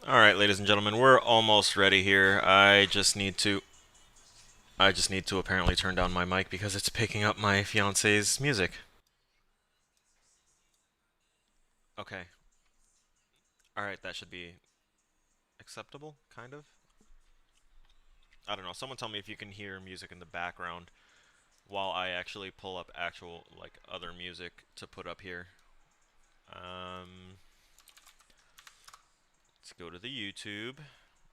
Alright, ladies and gentlemen, we're almost ready here. I just need to apparently turn down my mic because it's picking up my fiance's music. Okay. Alright, that should be acceptable, kind of. I don't know. Someone tell me if you can hear music in the background while I actually pull up actual, like, other music to put up here. Um, let's go to the YouTube.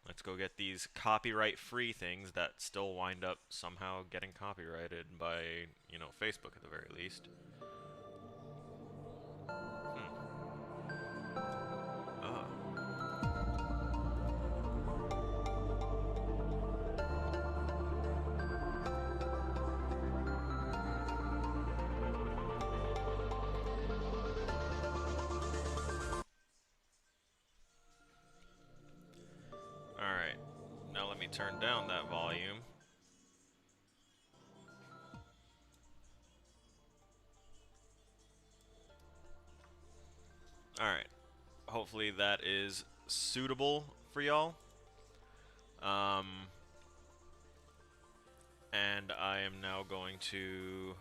Let's go get these copyright-free things that still wind up somehow getting copyrighted by, Facebook at the very least. Hmm. Oh. Alright. Now let me turn down that volume. Alright. Hopefully that is suitable for y'all. Um, and I am now going to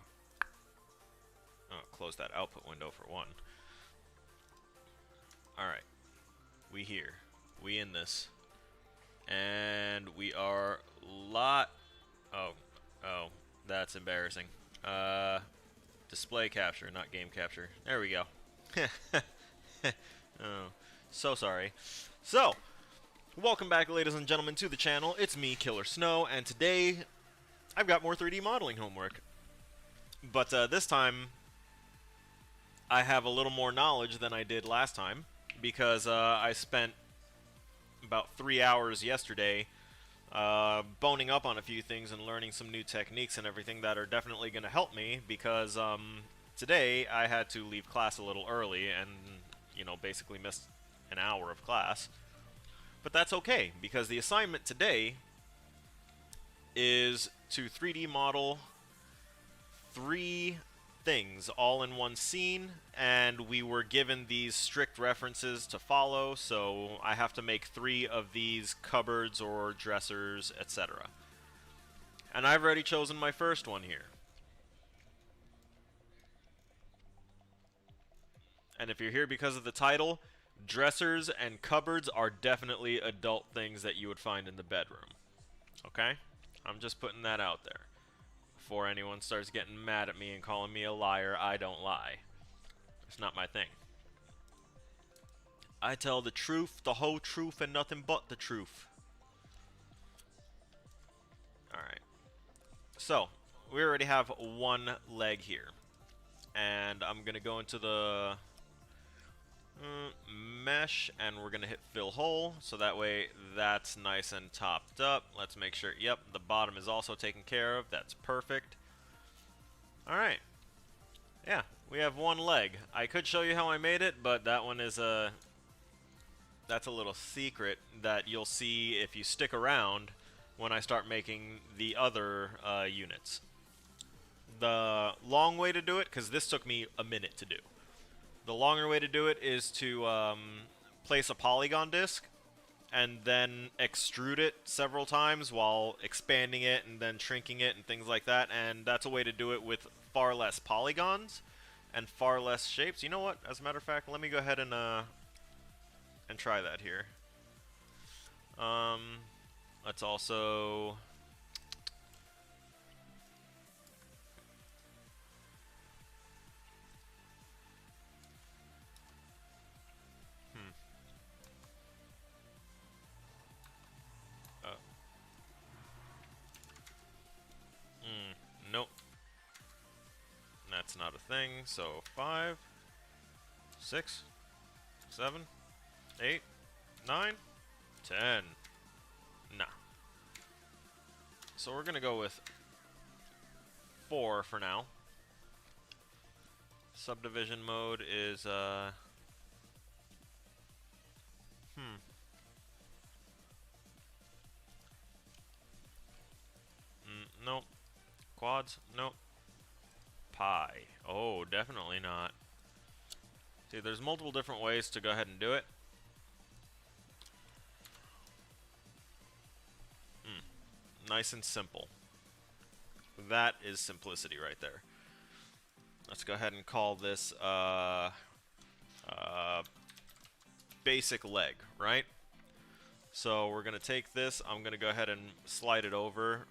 close that output window for one. Alright. We here. We in this. And we are lot. Oh. Oh. That's embarrassing. Display capture, not game capture. There we go. Oh, so sorry. So, welcome back, ladies and gentlemen, to the channel. It's me, Killer Snow, and today I've got more 3D modeling homework. But this time, I have a little more knowledge than I did last time, because I spent about 3 hours yesterday boning up on a few things and learning some new techniques and everything that are definitely going to help me, because today I had to leave class a little early and, basically missed an hour of class. But that's okay, because the assignment today is to 3D model 3 things all in one scene, and we were given these strict references to follow, so I have to make 3 of these cupboards or dressers, etc. And I've already chosen my first one here. And if you're here because of the title, dressers and cupboards are definitely adult things that you would find in the bedroom. Okay? I'm just putting that out there. Before anyone starts getting mad at me and calling me a liar, I don't lie. It's not my thing. I tell the truth, the whole truth, and nothing but the truth. Alright. So, we already have one leg here. And I'm going to go into the mesh, and we're going to hit fill hole, so that way that's nice and topped up. Let's make sure, yep, the bottom is also taken care of. That's perfect. Alright. Yeah, we have one leg. I could show you how I made it, but that one is that's a little secret that you'll see if you stick around when I start making the other units. The long way to do it, because this took me a minute to do. The longer way to do it is to place a polygon disc and then extrude it several times while expanding it and then shrinking it and things like that. And that's a way to do it with far less polygons and far less shapes. You know what? As a matter of fact, let me go ahead and try that here. Let's also... Nope. That's not a thing. So 5, 6, 7, 8, 9, 10. Nah. So we're gonna go with 4 for now. Subdivision mode is nope. Quads? Nope. Pi. Oh, definitely not. See, there's multiple different ways to go ahead and do it. Nice and simple. That is simplicity right there. Let's go ahead and call this basic leg, right? So we're going to take this, I'm going to go ahead and slide it over.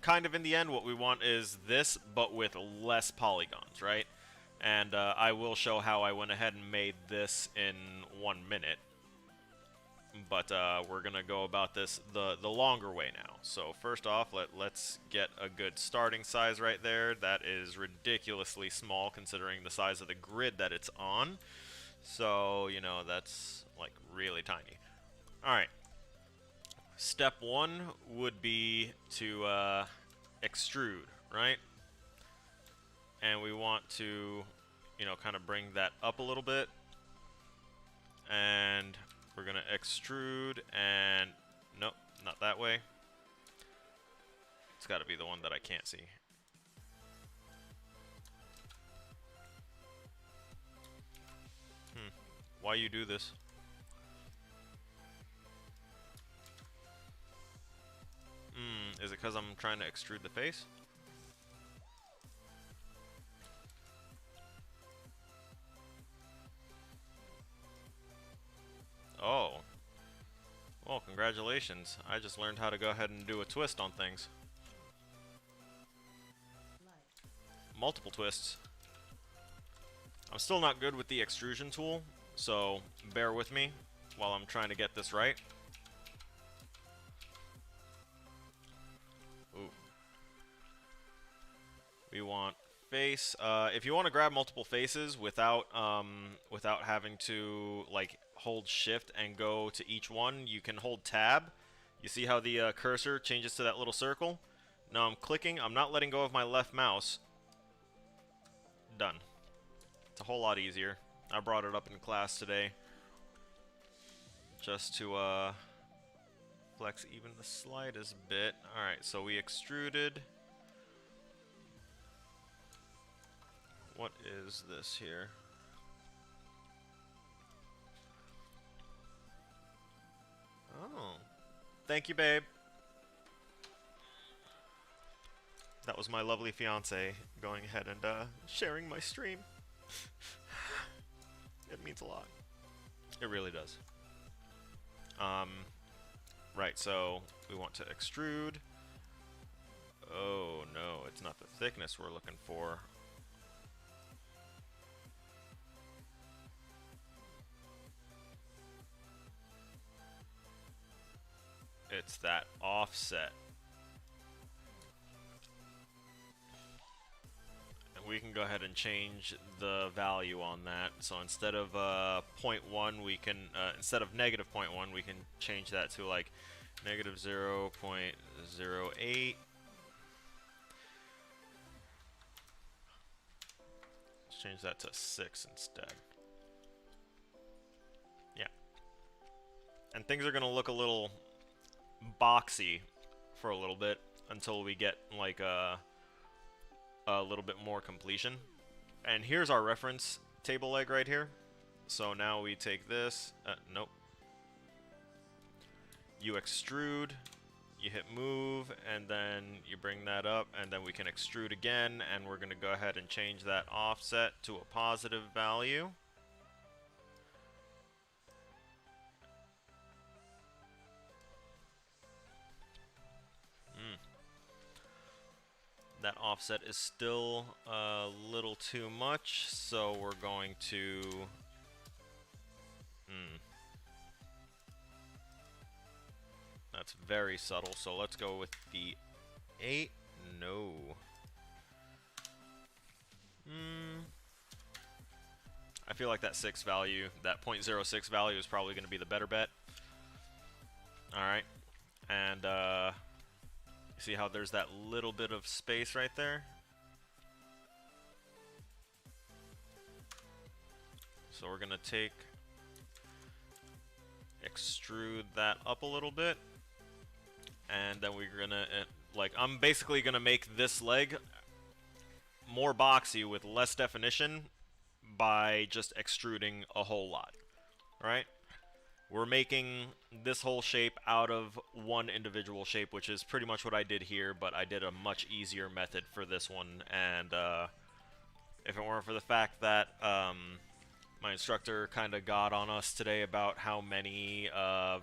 Kind of in the end, what we want is this, but with less polygons, right? And I will show how I went ahead and made this in 1 minute. But we're going to go about this the longer way now. So first off, let's get a good starting size right there. That is ridiculously small considering the size of the grid that it's on. So, you know, that's like really tiny. Alright. Step 1 would be to extrude, right? And we want to, you know, kind of bring that up a little bit. And we're going to extrude and... Nope, not that way. It's got to be the one that I can't see. Why you do this? Is it because I'm trying to extrude the face? Oh. Well, congratulations. I just learned how to go ahead and do a twist on things. Multiple twists. I'm still not good with the extrusion tool, so bear with me while I'm trying to get this right. Ooh. We want face. If you want to grab multiple faces without having to like hold shift and go to each one, you can hold tab. You see how the cursor changes to that little circle? Now I'm clicking. I'm not letting go of my left mouse. Done. It's a whole lot easier. I brought it up in class today just to flex even the slightest bit. Alright, so we extruded. What is this here? Oh. Thank you, babe. That was my lovely fiance going ahead and sharing my stream. It means a lot. It really does. Right, so we want to extrude. Oh no, it's not the thickness we're looking for. It's that offset. And we can go ahead and change the value on that. So instead of 0.1, we can, instead of negative 0.1, we can change that to like negative 0.08. Let's change that to 6 instead. Yeah. And things are going to look a little boxy for a little bit until we get like a little bit more completion. And here's our reference table leg right here. So now we take this, nope. You extrude, you hit move, and then you bring that up, and then we can extrude again, and we're going to go ahead and change that offset to a positive value. That offset is still a little too much, so we're going to... That's very subtle, so let's go with the 8. No. I feel like that 6 value, that 0.06 value is probably going to be the better bet. Alright. And, see how there's that little bit of space right there? So we're going to extrude that up a little bit. And then we're going to, like, I'm basically going to make this leg more boxy with less definition by just extruding a whole lot. Right? we're making this whole shape out of one individual shape, which is pretty much what I did here, but I did a much easier method for this one. And if it weren't for the fact that my instructor kind of got on us today about how many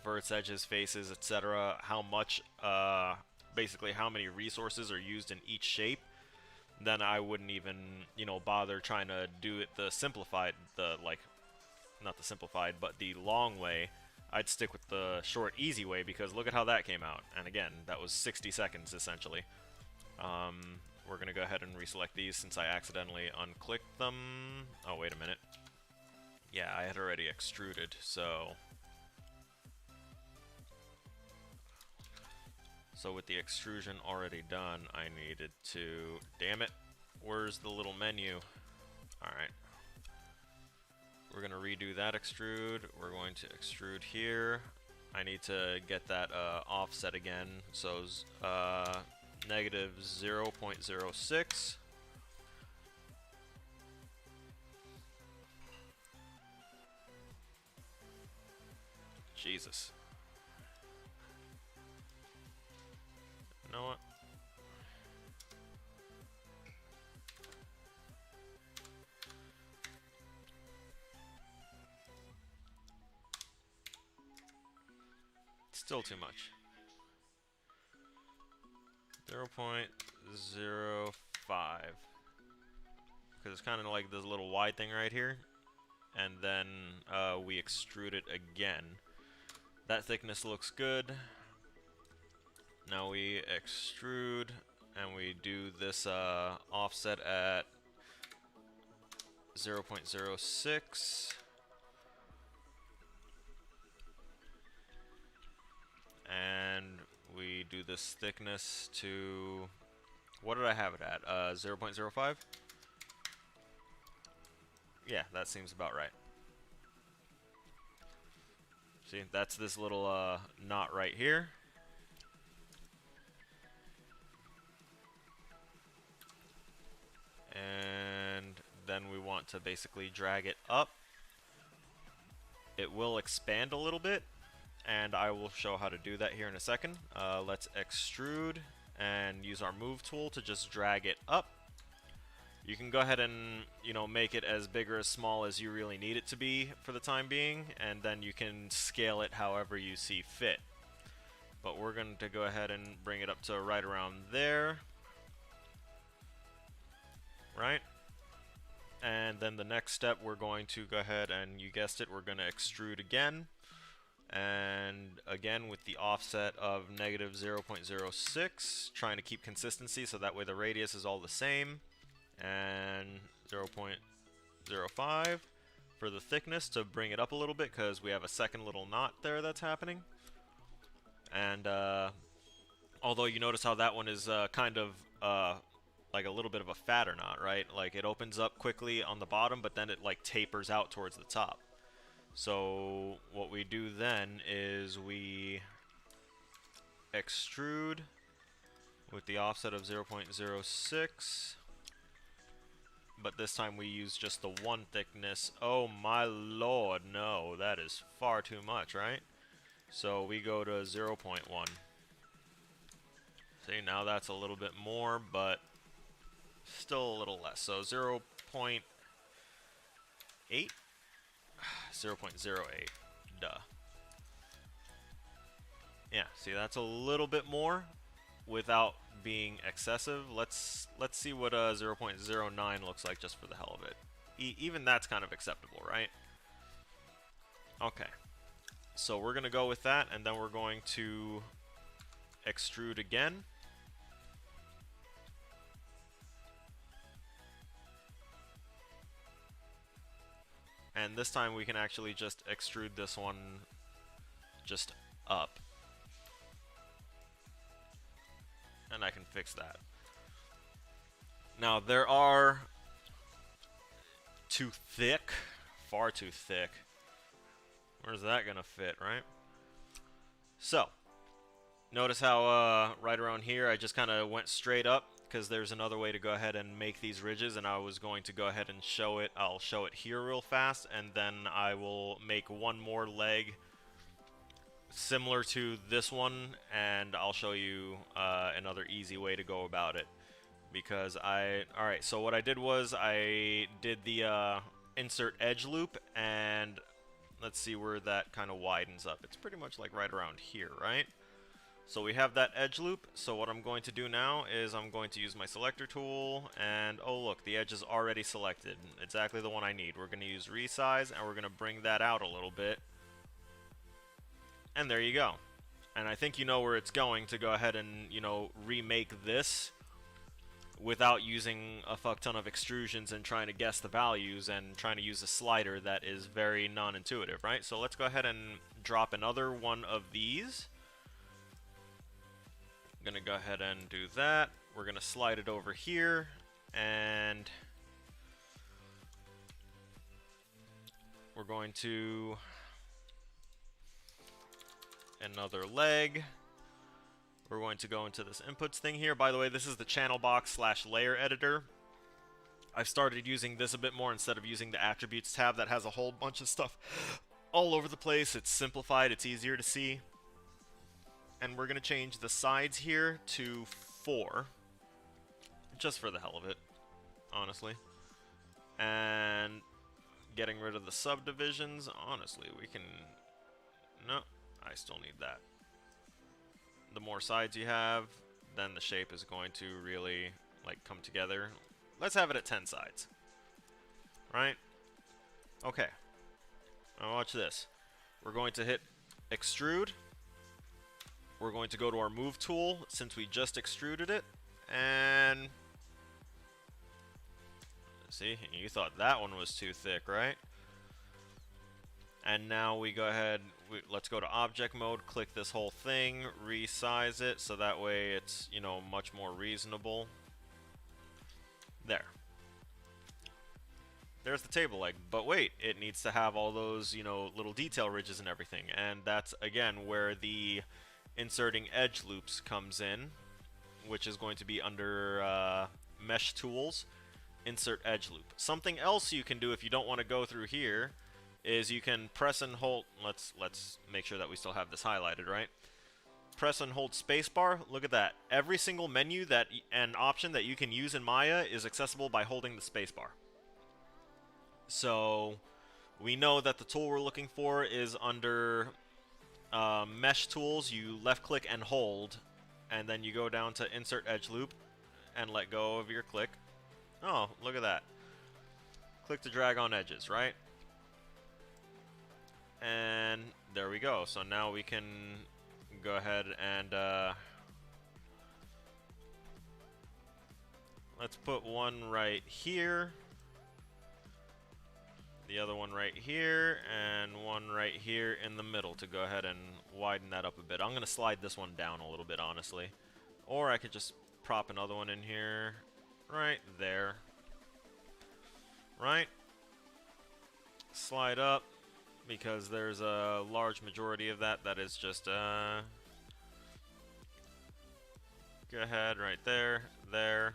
verts, edges, faces, etc., how much, basically how many resources are used in each shape, then I wouldn't even, you know, bother trying to do it the simplified, not the simplified, but the long way. I'd stick with the short, easy way, because look at how that came out. And again, that was 60 seconds, essentially. We're going to go ahead and reselect these since I accidentally unclicked them. Oh, wait a minute. Yeah, I had already extruded, so... So with the extrusion already done, I needed to... Damn it. Where's the little menu? Alright. We're going to redo that extrude. We're going to extrude here. I need to get that offset again. So negative 0.06. Jesus. You know what? Still too much. 0.05. Because it's kind of like this little wide thing right here. And then we extrude it again. That thickness looks good. Now we extrude and we do this offset at 0.06. And we do this thickness to, what did I have it at? 0.05? Yeah, that seems about right. See, that's this little knot right here. And then we want to basically drag it up. It will expand a little bit, and I will show how to do that here in a second. Let's extrude and use our move tool to just drag it up. You can go ahead and, you know, make it as big or as small as you really need it to be for the time being, and then you can scale it however you see fit. But we're going to go ahead and bring it up to right around there. Right? And then the next step, we're going to go ahead and, you guessed it, we're going to extrude again. And again with the offset of negative 0.06, trying to keep consistency so that way the radius is all the same. And 0.05 for the thickness to bring it up a little bit, because we have a second little knot there that's happening. And although you notice how that one is kind of like a little bit of a fatter knot, right? Like it opens up quickly on the bottom, but then it like tapers out towards the top. So what we do then is we extrude with the offset of 0.06, but this time we use just the one thickness. Oh my lord, no, that is far too much, right? So we go to 0.1. See, now that's a little bit more, but still a little less. So 0.8? 0.08. Duh. Yeah, see, that's a little bit more without being excessive. Let's see what 0.09 looks like just for the hell of it. Even that's kind of acceptable, right? Okay. So we're going to go with that, and then we're going to extrude again. And this time we can actually just extrude this one just up. And I can fix that. Now there are too thick, far too thick. Where's that gonna fit, right? So, notice how right around here I just kind of went straight up, because there's another way to go ahead and make these ridges, and I was going to go ahead and show it. I'll show it here real fast, and then I will make one more leg similar to this one, and I'll show you another easy way to go about it. Because alright, so what I did was I did the insert edge loop, and let's see where that kind of widens up. It's pretty much like right around here, right? So we have that edge loop, so what I'm going to do now is I'm going to use my selector tool, and oh look, the edge is already selected. Exactly the one I need. We're going to use resize, and we're going to bring that out a little bit. And there you go. And I think you know where it's going to go ahead and, you know, remake this without using a fuck ton of extrusions and trying to guess the values and trying to use a slider that is very non-intuitive, right? So let's go ahead and drop another one of these. I'm gonna go ahead and do that. We're gonna slide it over here, and we're going to another leg. We're going to go into this inputs thing here. By the way, this is the channel box / layer editor. I've started using this a bit more instead of using the attributes tab that has a whole bunch of stuff all over the place. It's simplified, it's easier to see. And we're going to change the sides here to 4. Just for the hell of it, honestly. And getting rid of the subdivisions, honestly, we can... No, I still need that. The more sides you have, then the shape is going to really, like, come together. Let's have it at 10 sides. Right? Okay. Now watch this. We're going to hit extrude. We're going to go to our move tool since we just extruded it. And... see, you thought that one was too thick, right? And now we go ahead, let's go to object mode, click this whole thing, resize it, so that way it's, you know, much more reasonable. There. There's the table leg, but wait, it needs to have all those, you know, little detail ridges and everything, and that's, again, where the inserting edge loops comes in, which is going to be under mesh tools, insert edge loop. Something else you can do if you don't want to go through here is you can press and hold, let's make sure that we still have this highlighted, right? Press and hold spacebar. Look at that. Every single menu and option that you can use in Maya is accessible by holding the spacebar. So we know that the tool we're looking for is under mesh tools. You left click and hold, and then you go down to insert edge loop and let go of your click. Oh, look at that. Click to drag on edges, right? And there we go. So now we can go ahead and let's put one right here, the other one right here, and one right here in the middle to go ahead and widen that up a bit. I'm going to slide this one down a little bit, honestly. Or I could just prop another one in here right there. Right? Slide up, because there's a large majority of that is just, go ahead, right there, there,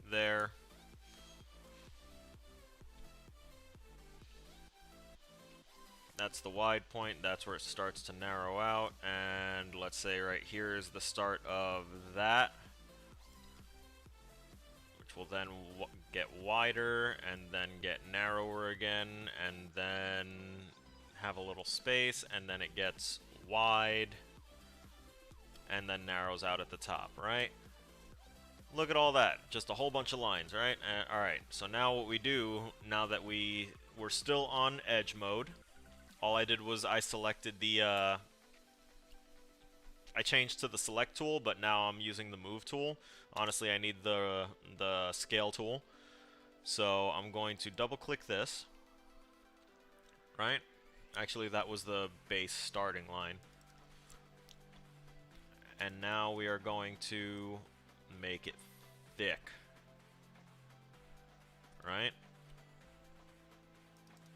there. That's the wide point, that's where it starts to narrow out, and let's say right here is the start of that, which will then get wider, and then get narrower again, and then have a little space, and then it gets wide, and then narrows out at the top, right? Look at all that, just a whole bunch of lines, right? Alright, so now what we do, now that we're still on edge mode, all I did was I selected the, I changed to the select tool, but now I'm using the move tool. Honestly, I need the scale tool. So I'm going to double click this, right? Actually, that was the base starting line. And now we are going to make it thick, right?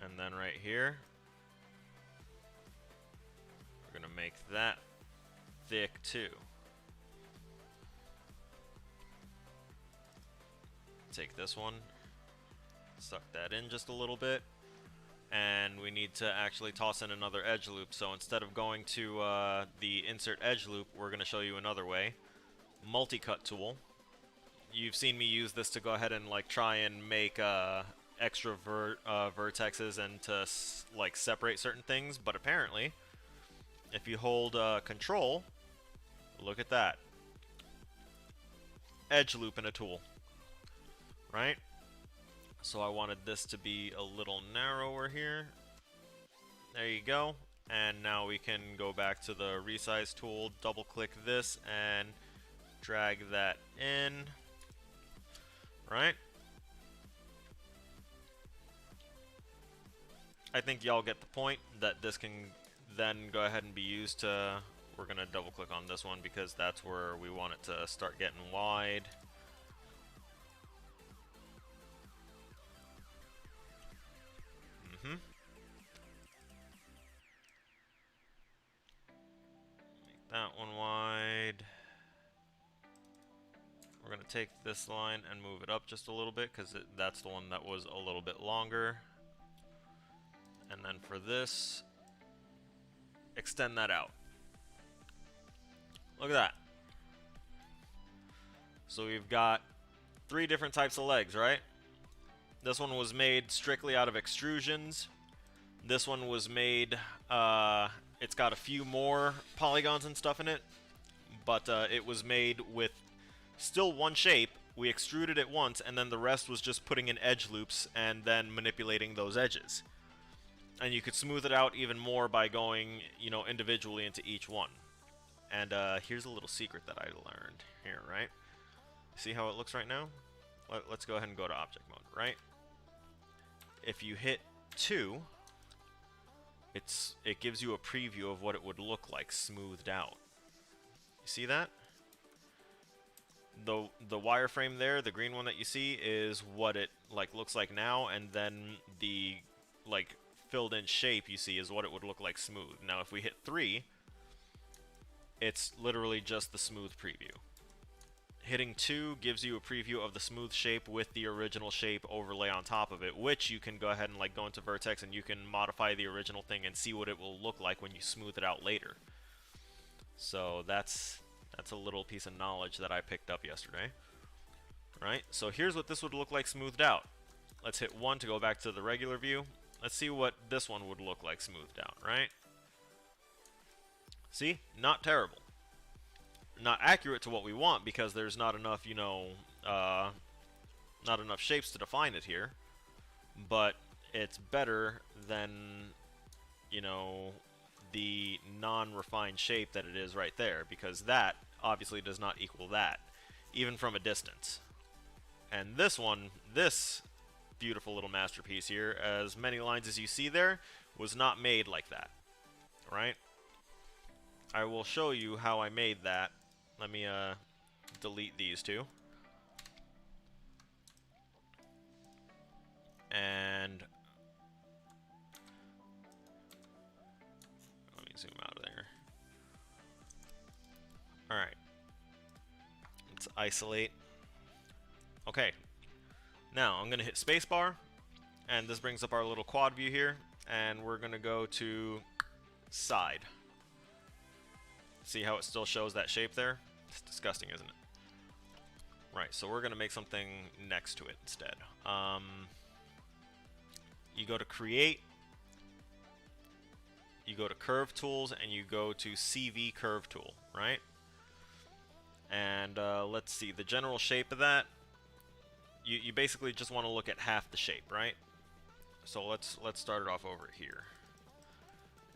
And then right here, we're gonna make that thick too. Take this one, suck that in just a little bit, and we need to actually toss in another edge loop. So instead of going to the insert edge loop, we're going to show you another way. Multi-cut tool. You've seen me use this to go ahead and like try and make extra vertexes and to like separate certain things, but apparently if you hold control, look at that. Edge loop in a tool, right? So I wanted this to be a little narrower here. There you go. And now we can go back to the resize tool, double click this and drag that in, right? I think y'all get the point that this can then go ahead and be used to, we're going to double click on this one because that's where we want it to start getting wide. Make that one wide. We're going to take this line and move it up just a little bit because that's the one that was a little bit longer. And then for this, extend that out. Look at that. So we've got 3 different types of legs, right? This one was made strictly out of extrusions. This one was made, it's got a few more polygons and stuff in it, but it was made with still one shape. We extruded it once, and then the rest was just putting in edge loops and then manipulating those edges. And you could smooth it out even more by going, you know, individually into each one. And here's a little secret that I learned here, right? See how it looks right now? Let's go ahead and go to object mode, right? If you hit 2, it gives you a preview of what it would look like smoothed out. You see that? The wireframe there, the green one that you see, is what it like looks like now, and then the like filled in shape you see is what it would look like smooth. Now if we hit 3, it's literally just the smooth preview. Hitting 2 gives you a preview of the smooth shape with the original shape overlay on top of it, which you can go ahead and like go into Vertex and you can modify the original thing and see what it will look like when you smooth it out later. So that's a little piece of knowledge that I picked up yesterday. Right? So here's what this would look like smoothed out. Let's hit 1 to go back to the regular view. Let's see what this one would look like smoothed out, right? See? Not terrible. Not accurate to what we want because there's not enough, you know, not enough shapes to define it here. But it's better than, you know, the non-refined shape that it is right there, because that obviously does not equal that, even from a distance. And this one, this beautiful little masterpiece here, as many lines as you see there, was not made like that, right? I will show you how I made that. Let me delete these 2. And let me zoom out of there. Alright. Let's isolate. Okay. Now I'm going to hit spacebar, and this brings up our little quad view here, and we're going to go to side. See how it still shows that shape there? It's disgusting, isn't it? Right, so we're going to make something next to it instead. You go to create, you go to curve tools, and you go to CV curve tool, right? And let's see, the general shape of that, you basically just want to look at half the shape, right? So let's start it off over here.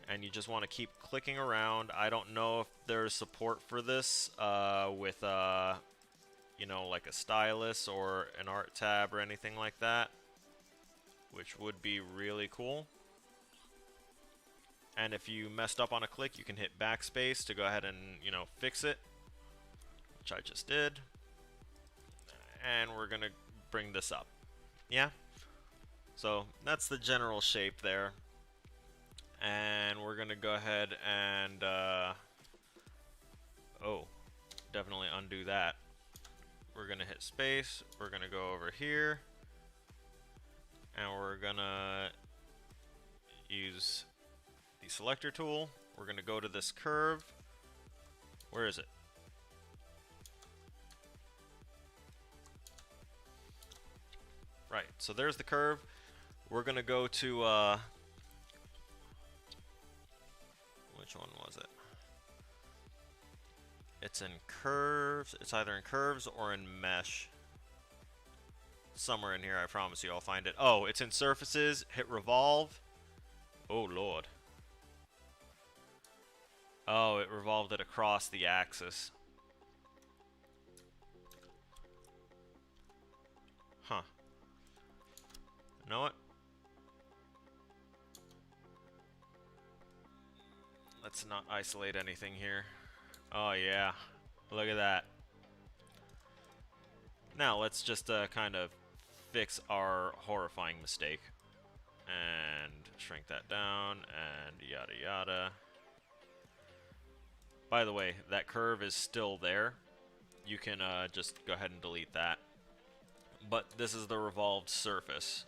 And you just want to keep clicking around. I don't know if there's support for this with, you know, like a stylus or an art tab or anything like that, which would be really cool. And if you messed up on a click, you can hit backspace to go ahead and, you know, fix it, which I just did. And we're going to bring this up. Yeah? So that's the general shape there. And we're going to go ahead and, oh, definitely undo that. We're going to hit space. We're going to go over here. And we're going to use the selector tool. We're going to go to this curve. Where is it? Right, so there's the curve. We're going to go to, which one was it? It's in curves. It's either in curves or in mesh. Somewhere in here, I promise you I'll find it. Oh, it's in surfaces. Hit revolve. Oh, Lord. Oh, it revolved it across the axis. Huh. You know what? Let's not isolate anything here. Oh, yeah. Look at that. Now, let's just kind of fix our horrifying mistake. And shrink that down, and yada yada. By the way, that curve is still there. You can just go ahead and delete that. But this is the revolved surface.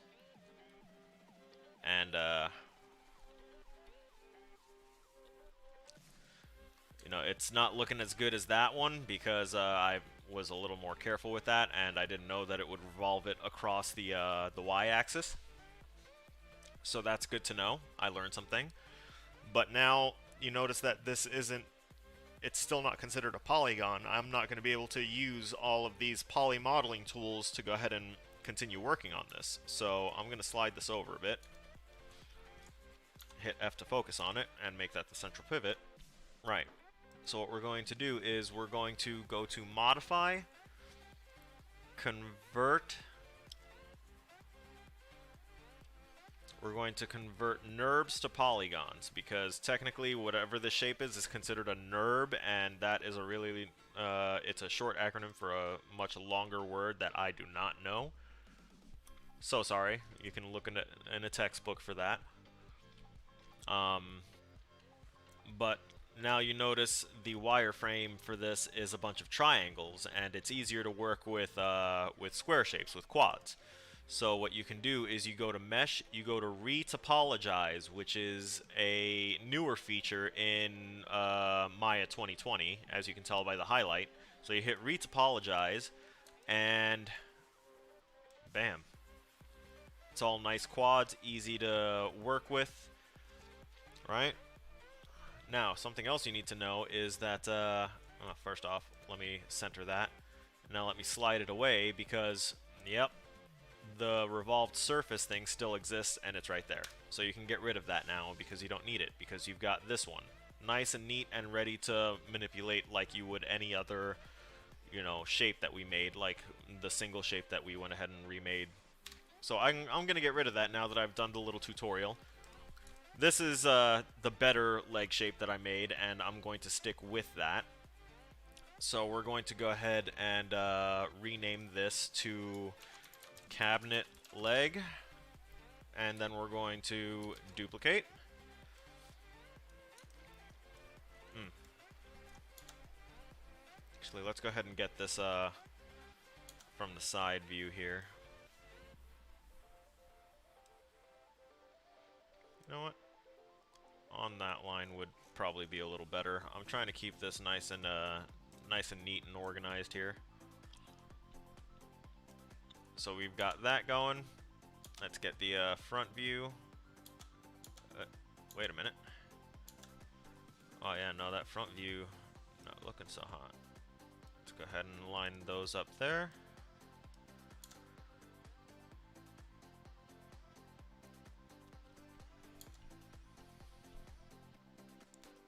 And, you know, it's not looking as good as that one because I was a little more careful with that, and I didn't know that it would revolve it across the y-axis. So that's good to know. I learned something. But now you notice that this isn't, it's still not considered a polygon. I'm not going to be able to use all of these poly modeling tools to go ahead and continue working on this. So I'm going to slide this over a bit. Hit F to focus on it and make that the central pivot. Right. So what we're going to do is we're going to go to Modify, Convert. We're going to convert NURBs to polygons, because technically whatever the shape is considered a NURB, and that is a really, it's a short acronym for a much longer word that I do not know. So sorry, you can look in a textbook for that. But now you notice the wireframe for this is a bunch of triangles, and it's easier to work with square shapes, with quads. So what you can do is you go to Mesh, you go to Retopologize, which is a newer feature in Maya 2020, as you can tell by the highlight. So you hit Retopologize, and bam. It's all nice quads, easy to work with, right? Now, something else you need to know is that, first off, let me center that. Now let me slide it away because, yep, the revolved surface thing still exists and it's right there. So you can get rid of that now because you don't need it, because you've got this one. Nice and neat and ready to manipulate like you would any other, you know, shape that we made, like the single shape that we went ahead and remade. So I'm going to get rid of that now that I've done the little tutorial. This is the better leg shape that I made, and I'm going to stick with that. So we're going to go ahead and rename this to cabinet leg, and then we're going to duplicate. Actually, let's go ahead and get this from the side view here. You know what? On that line would probably be a little better. I'm trying to keep this nice and neat and organized here. So we've got that going. Let's get the front view. Wait a minute. Oh yeah, no, that front view not looking so hot. Let's go ahead and line those up there.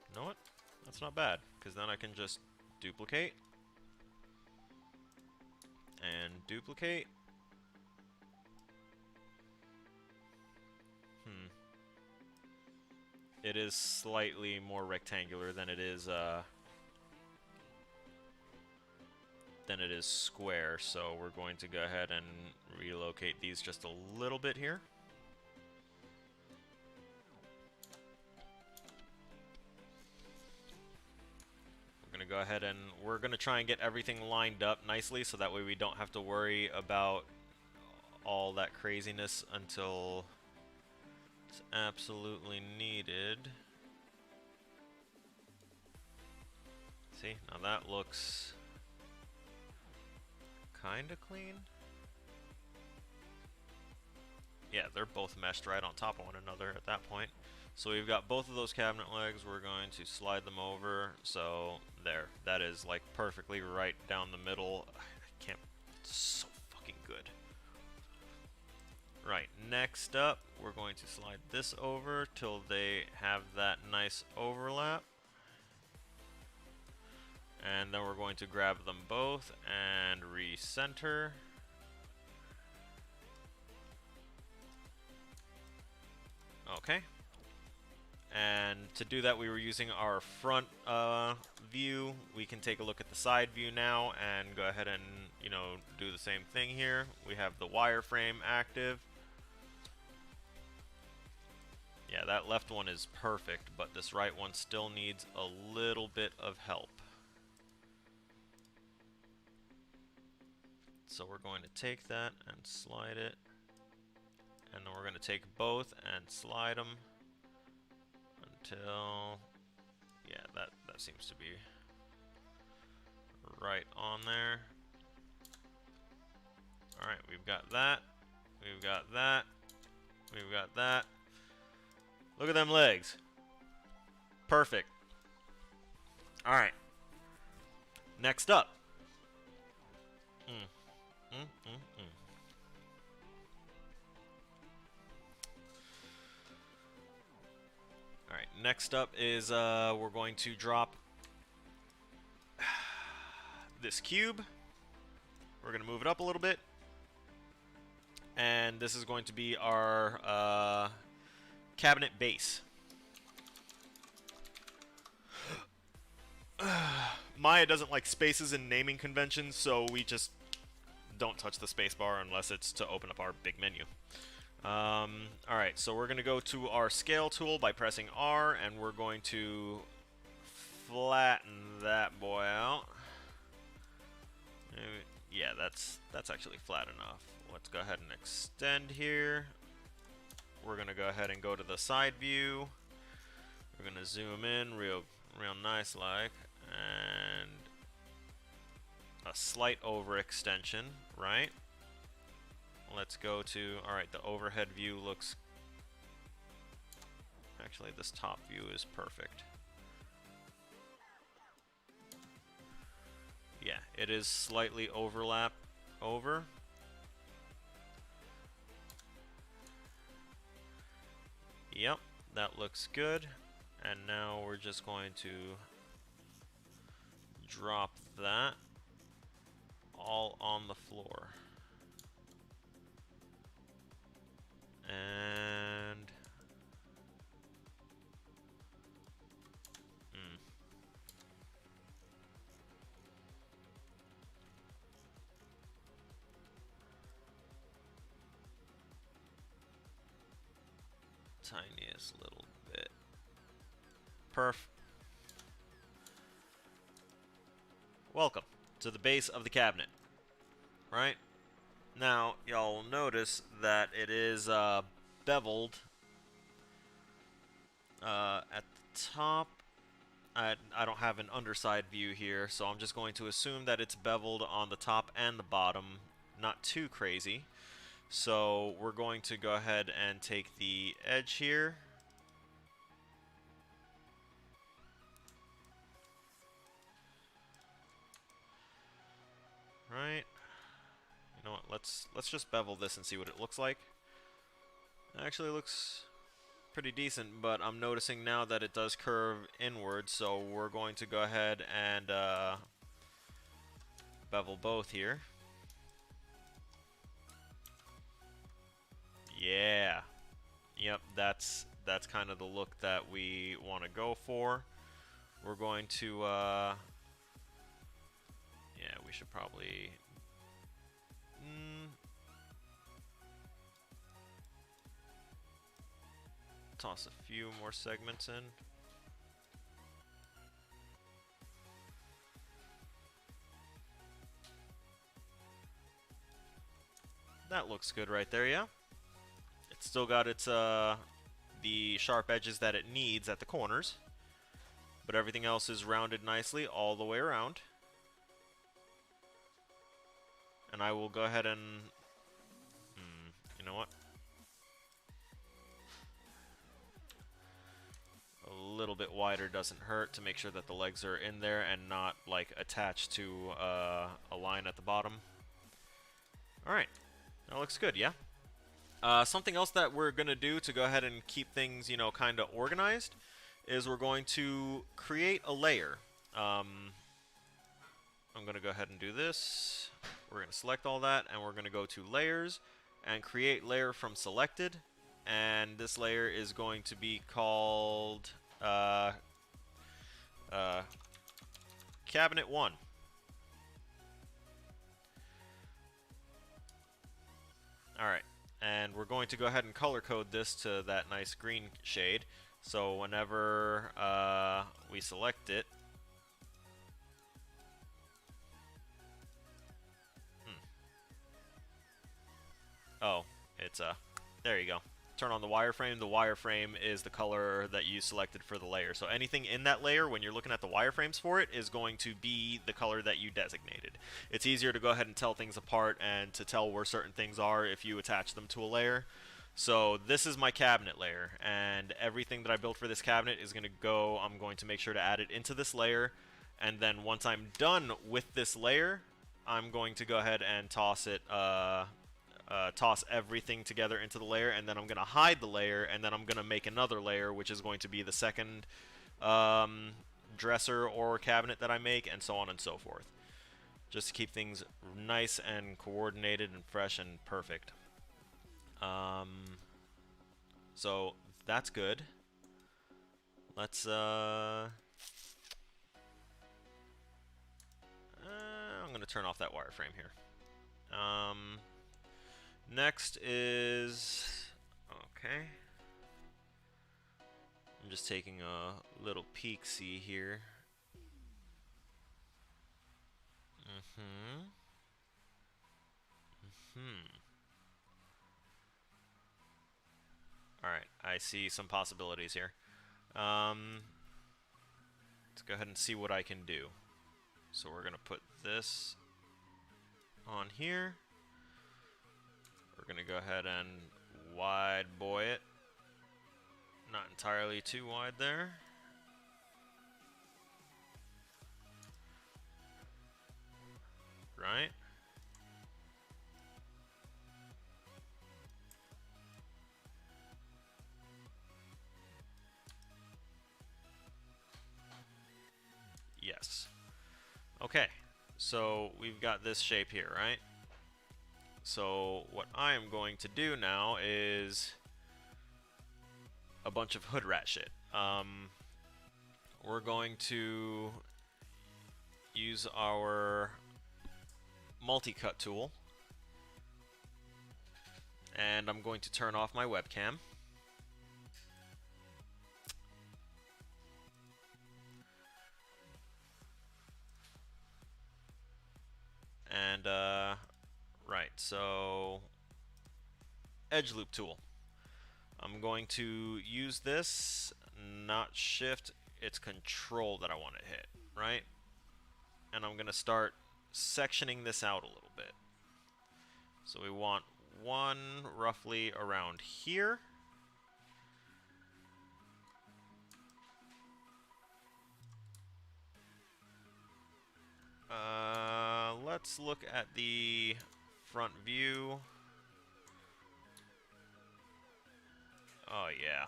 You know what? That's not bad, because then I can just duplicate and duplicate. It is slightly more rectangular than it is square, so we're going to go ahead and relocate these just a little bit here. We're going to go ahead and we're going to try and get everything lined up nicely so that way we don't have to worry about all that craziness until It's absolutely needed. See, now that looks kind of clean. Yeah, they're both meshed right on top of one another at that point. So we've got both of those cabinet legs. We're going to slide them over. So there, that is like perfectly right down the middle. I can't, it's so fucking good. Right, next up, we're going to slide this over till they have that nice overlap. And then we're going to grab them both and recenter. Okay. And to do that, we were using our front view. We can take a look at the side view now and go ahead and, you know, do the same thing here. We have the wireframe active. Yeah, that left one is perfect, but this right one still needs a little bit of help. So we're going to take that and slide it. And then we're going to take both and slide them until, yeah, that seems to be right on there. Alright, we've got that. We've got that. We've got that. Look at them legs. Perfect. Alright. Next up. Alright, next up is we're going to drop this cube. We're going to move it up a little bit. And this is going to be our cabinet base. Maya doesn't like spaces and naming conventions, so we just don't touch the spacebar unless it's to open up our big menu. Alright, so we're going to go to our scale tool by pressing R, and we're going to flatten that boy out. Yeah, that's actually flat enough. Let's go ahead and extend here. We're going to go ahead and go to the side view. We're going to zoom in real nice like, and a slight overextension, right? Let's go to, alright, the overhead view looks, actually this top view is perfect. Yeah, it is slightly overlap over. Yep, that looks good. And now we're just going to drop that all on the floor. And tiniest little bit. Perf. Welcome to the base of the cabinet. Right? Now, y'all will notice that it is beveled at the top. I don't have an underside view here, so I'm just going to assume that it's beveled on the top and the bottom. Not too crazy. So we're going to go ahead and take the edge here. Right. You know what? Let's just bevel this and see what it looks like. It actually looks pretty decent, but I'm noticing now that it does curve inward, so we're going to go ahead and bevel both here. Yeah. Yep, that's kind of the look that we want to go for. We're going to yeah, we should probably toss a few more segments in. That looks good right there, yeah. It's still got its the sharp edges that it needs at the corners. But everything else is rounded nicely all the way around. And I will go ahead and... you know what? A little bit wider doesn't hurt to make sure that the legs are in there and not, like, attached to a line at the bottom. Alright. That looks good, yeah? Something else that we're going to do to go ahead and keep things, you know, kind of organized is we're going to create a layer. I'm going to go ahead and do this. We're going to select all that, and we're going to go to Layers and create layer from selected. And this layer is going to be called Cabinet 1. Alright, and we're going to go ahead and color code this to that nice green shade. So whenever we select it, oh, it's there you go. Turn on the wireframe. The wireframe is the color that you selected for the layer. So anything in that layer, when you're looking at the wireframes for it, is going to be the color that you designated. It's easier to go ahead and tell things apart and to tell where certain things are if you attach them to a layer. So this is my cabinet layer, and everything that I built for this cabinet is going to go, I'm going to make sure to add it into this layer, and then once I'm done with this layer, I'm going to go ahead and toss it, toss everything together into the layer, and then I'm going to hide the layer, and then I'm going to make another layer, which is going to be the second dresser or cabinet that I make, and so on and so forth. Just to keep things nice and coordinated and fresh and perfect. So that's good. Let's I'm gonna turn off that wireframe here. Next is okay. I'm just taking a little peek-see here. Alright, I see some possibilities here. Let's go ahead and see what I can do. So we're going to put this on here. We're going to go ahead and wide boy it. Not entirely too wide there. Right? Yes. Okay, so we've got this shape here, right? So what I am going to do now is a bunch of hood rat shit. We're going to use our multi-cut tool, and I'm going to turn off my webcam. And right, so edge loop tool. I'm going to use this, not shift, it's control that I want to hit, right? And I'm going to start sectioning this out a little bit. So we want one roughly around here. Let's look at the front view. Oh yeah.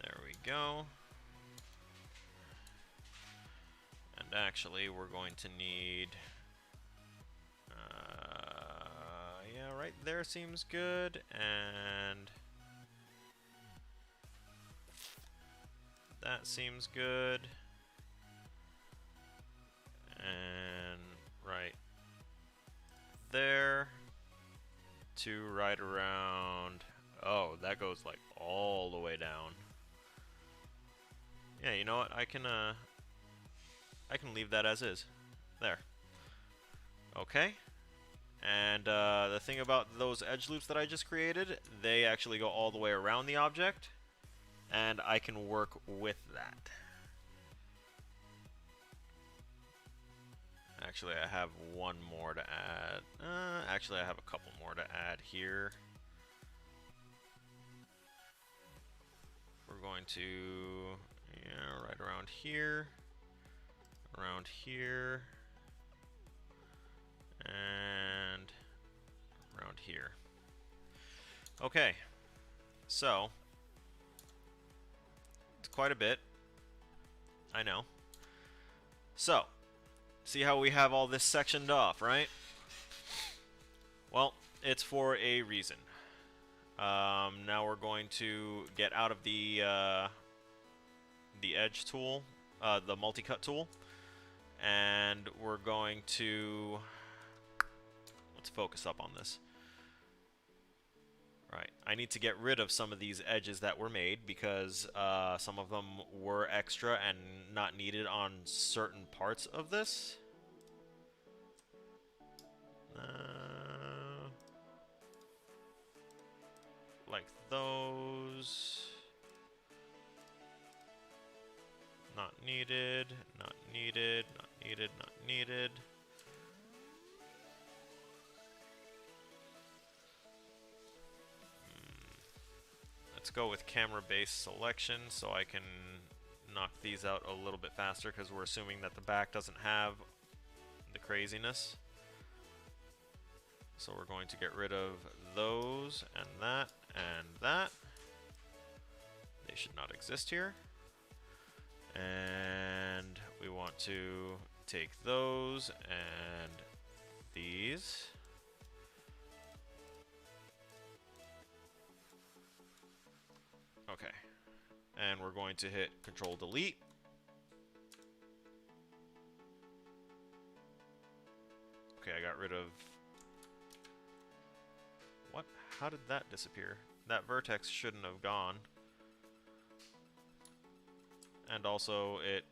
There we go. And actually, we're going to need... yeah, right there seems good, and... that seems good. And right there to right around. Oh, that goes like all the way down. Yeah, you know what? I can leave that as is. There. Okay. And the thing about those edge loops that I just created, they actually go all the way around the object, and I can work with that. Actually, I have one more to add. Actually, I have a couple more to add here. We're going to, right around here, and around here. Okay, so it's quite a bit, I know. So, see how we have all this sectioned off, right? Well, it's for a reason. Now we're going to get out of the edge tool, the multi-cut tool, and we're going to, let's focus up on this. Right, I need to get rid of some of these edges that were made because some of them were extra and not needed on certain parts of this. Like those. Not needed, not needed, not needed, not needed. Let's go with camera-based selection so I can knock these out a little bit faster because we're assuming that the back doesn't have the craziness. So we're going to get rid of those and that and that. They should not exist here. And we want to take those and these. Okay. And we're going to hit Control Delete. Okay, I got rid of... What? How did that disappear? That vertex shouldn't have gone. And also, it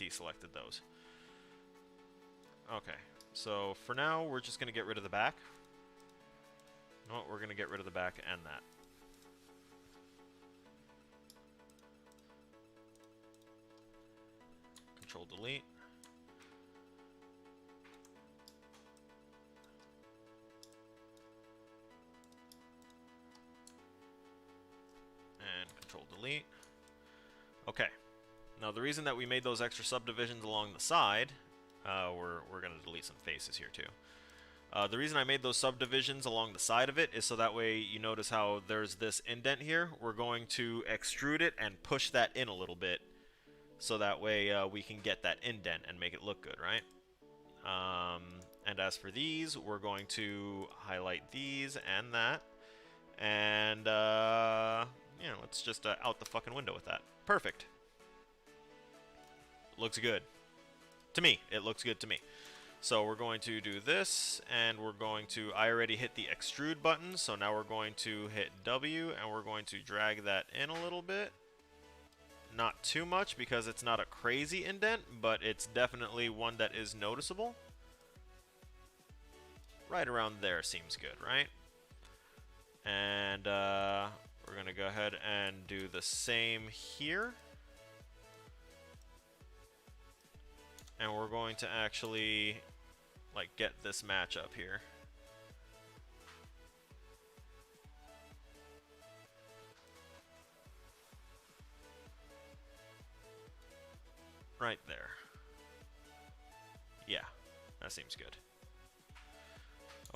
deselected those. Okay, so for now, we're just going to get rid of the back. No, we're going to get rid of the back and that. Control Delete. And Control Delete. Okay. Now the reason that we made those extra subdivisions along the side, we're going to delete some faces here too. The reason I made those subdivisions along the side of it is so that way you notice how there's this indent here. We're going to extrude it and push that in a little bit so that way we can get that indent and make it look good, right? And as for these, we're going to highlight these and that. And, yeah, let's just out the fucking window with that. Perfect. Looks good. To me, it looks good to me. So we're going to do this, and we're going to, I already hit the extrude button, so now we're going to hit W, and we're going to drag that in a little bit. Not too much, because it's not a crazy indent, but it's definitely one that is noticeable. Right around there seems good, right? And we're going to go ahead and do the same here. And we're going to actually, like, get this match up here. Right there. Yeah, that seems good.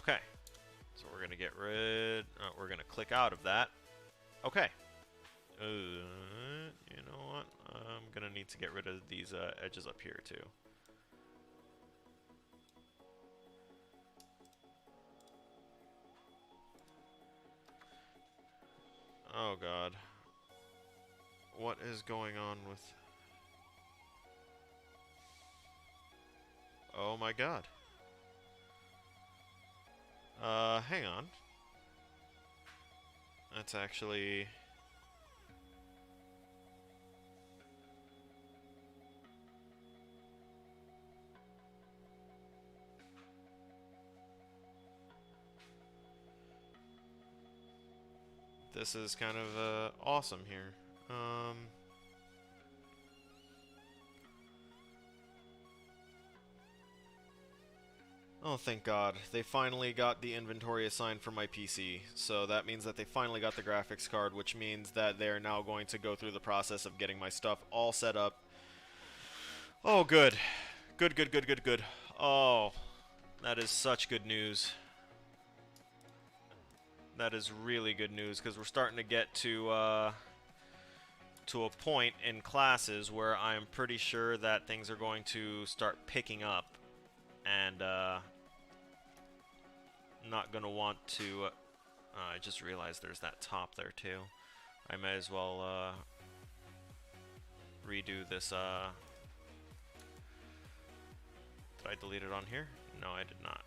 Okay, so we're gonna get rid, we're gonna click out of that. Okay. You know what? I'm gonna need to get rid of these edges up here too. Oh god. What is going on with... Oh my god. Hang on. That's actually... This is kind of awesome here. Oh, thank God. They finally got the inventory assigned for my PC. So that means that they finally got the graphics card, which means that they're now going to go through the process of getting my stuff all set up. Oh, good. Good, good, good, good, good. Oh, that is such good news. That is really good news, because we're starting to get to a point in classes where I'm pretty sure that things are going to start picking up. And, not gonna want to... I just realized there's that top there, too. I may as well, redo this, Did I delete it on here? No, I did not.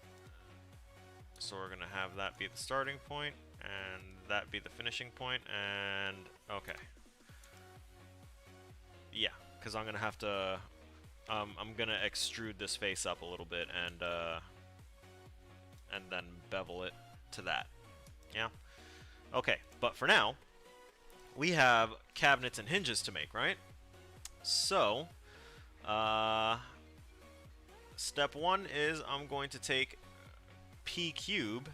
So we're gonna have that be the starting point, and that be the finishing point, and... okay. Yeah, because I'm gonna have to... I'm gonna extrude this face up a little bit, and then bevel it to that. Yeah? Okay, but for now, we have cabinets and hinges to make, right? So, step one is I'm going to take P cube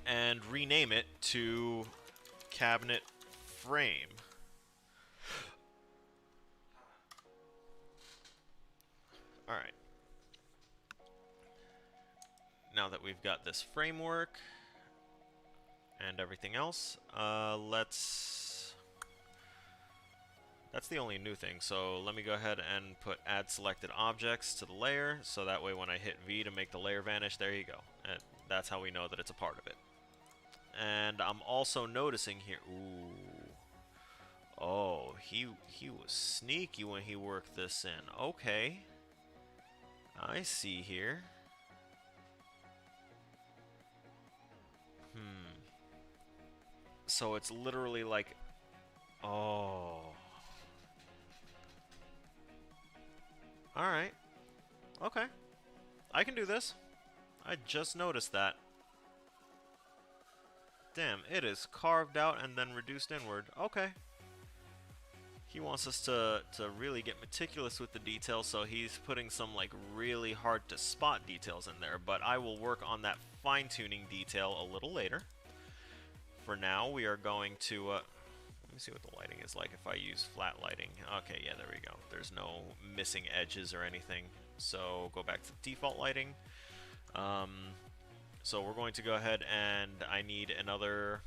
and rename it to cabinet frame. Alright. Now that we've got this framework and everything else, that's the only new thing, so let me go ahead and put add selected objects to the layer, so that way when I hit V to make the layer vanish, there you go. And that's how we know that it's a part of it. And I'm also noticing here, ooh, oh, he was sneaky when he worked this in. Okay, I see here. So it's literally like, oh. Alright. Okay. I can do this. I just noticed that. Damn, it is carved out and then reduced inward. Okay. He wants us to really get meticulous with the details, so he's putting some like really hard to spot details in there, but I will work on that fine-tuning detail a little later. For now, we are going to, let me see what the lighting is like if I use flat lighting. Okay, yeah, there we go. There's no missing edges or anything. So go back to default lighting. So we're going to go ahead and I need another...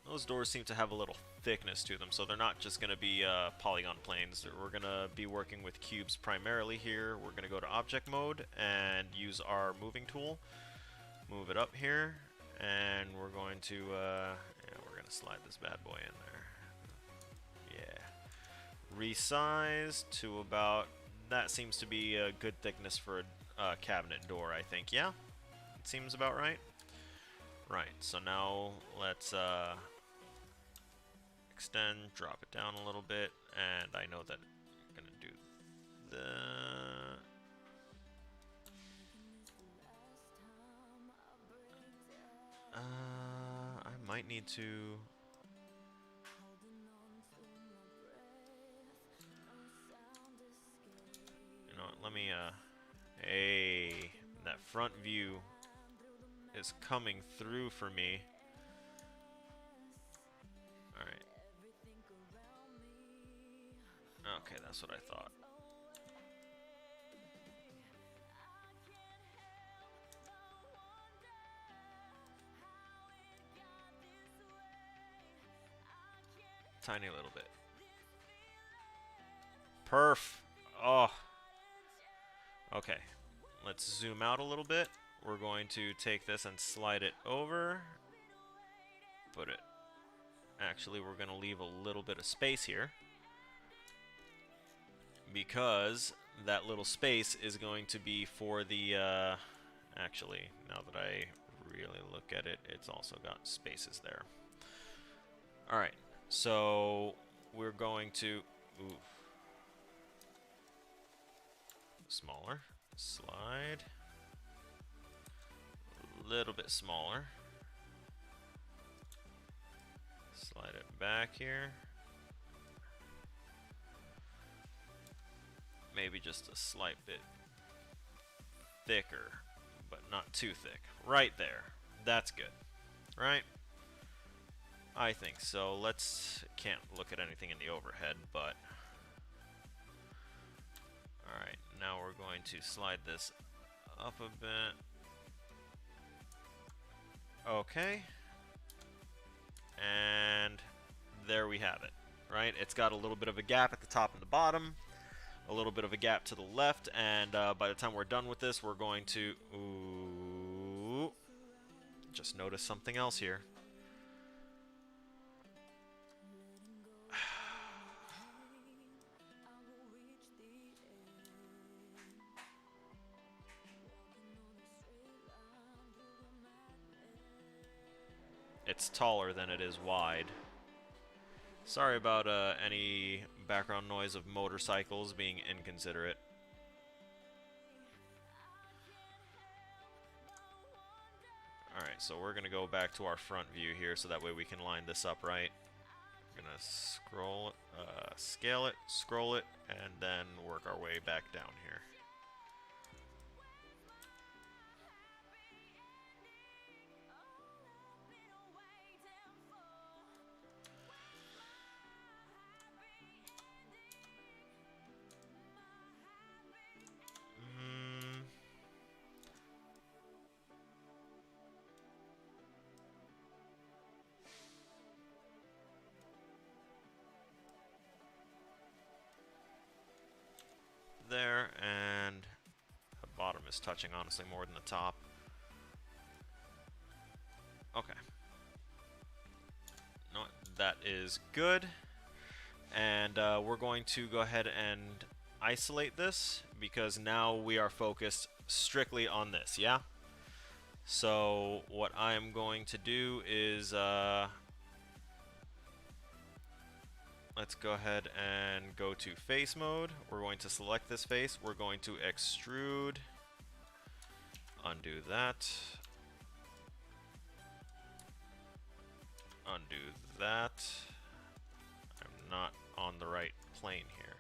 Those doors seem to have a little thickness to them, so they're not just going to be polygon planes. We're going to be working with cubes primarily here. We're going to go to object mode and use our moving tool. Move it up here. And we're going to, yeah, we're going to slide this bad boy in there. Yeah. Resize to about, that seems to be a good thickness for a cabinet door, I think. Yeah? It seems about right. Right, so now let's extend, drop it down a little bit, and I know that I'm going to do the... I might need to... You know what, let me, hey, that front view is coming through for me. Alright. Okay, that's what I thought. Tiny little bit. Perf. Oh. Okay. Let's zoom out a little bit. We're going to take this and slide it over. Put it. Actually, we're going to leave a little bit of space here. Because that little space is going to be for the... actually, now that I really look at it, it's also got spaces there. Alright. So we're going to smaller, slide, a little bit smaller, Slide it back here. Maybe just a slight bit thicker, but not too thick. Right there. That's good. Right? I think so. Can't look at anything in the overhead, but... Alright, now we're going to slide this up a bit. Okay. And there we have it, right? It's got a little bit of a gap at the top and the bottom, a little bit of a gap to the left, and by the time we're done with this, we're going to... Ooh, just notice something else here. It's taller than it is wide. Sorry about any background noise of motorcycles being inconsiderate. Alright, so we're going to go back to our front view here so that way we can line this up right. We're going to scale it, scroll it, and then work our way back down here. There, and the bottom is touching honestly more than the top. Okay. No, that is good. And we're going to go ahead and isolate this because now we are focused strictly on this, yeah? So what I'm going to do is let's go ahead and go to face mode. We're going to select this face. We're going to extrude. Undo that. Undo that. I'm not on the right plane here.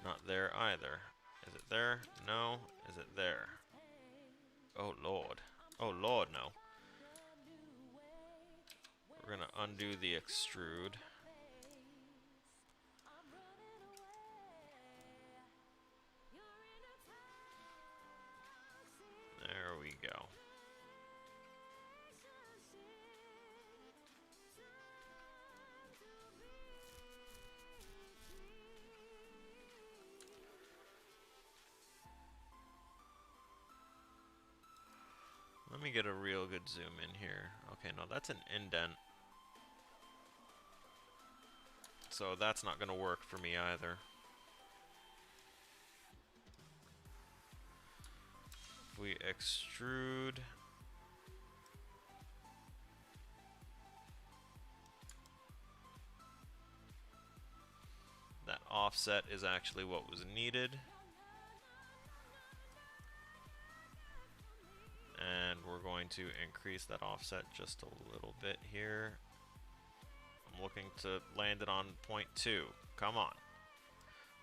Not there either. Is it there? No. Is it there? Oh lord. Oh lord, no. We're gonna undo the extrude. There we go. Let me get a real good zoom in here. Okay, no, that's an indent. So that's not going to work for me either. If we extrude... that offset is actually what was needed. And we're going to increase that offset just a little bit here. I'm looking to land it on 0.2. Come on.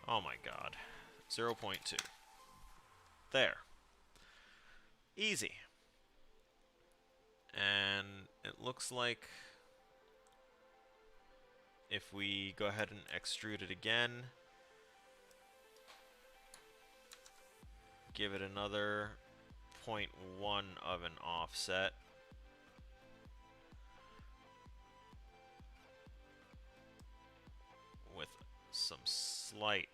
Oh my god. 0.2. There. Easy. And it looks like if we go ahead and extrude it again, give it another 0.1 of an offset. With some slight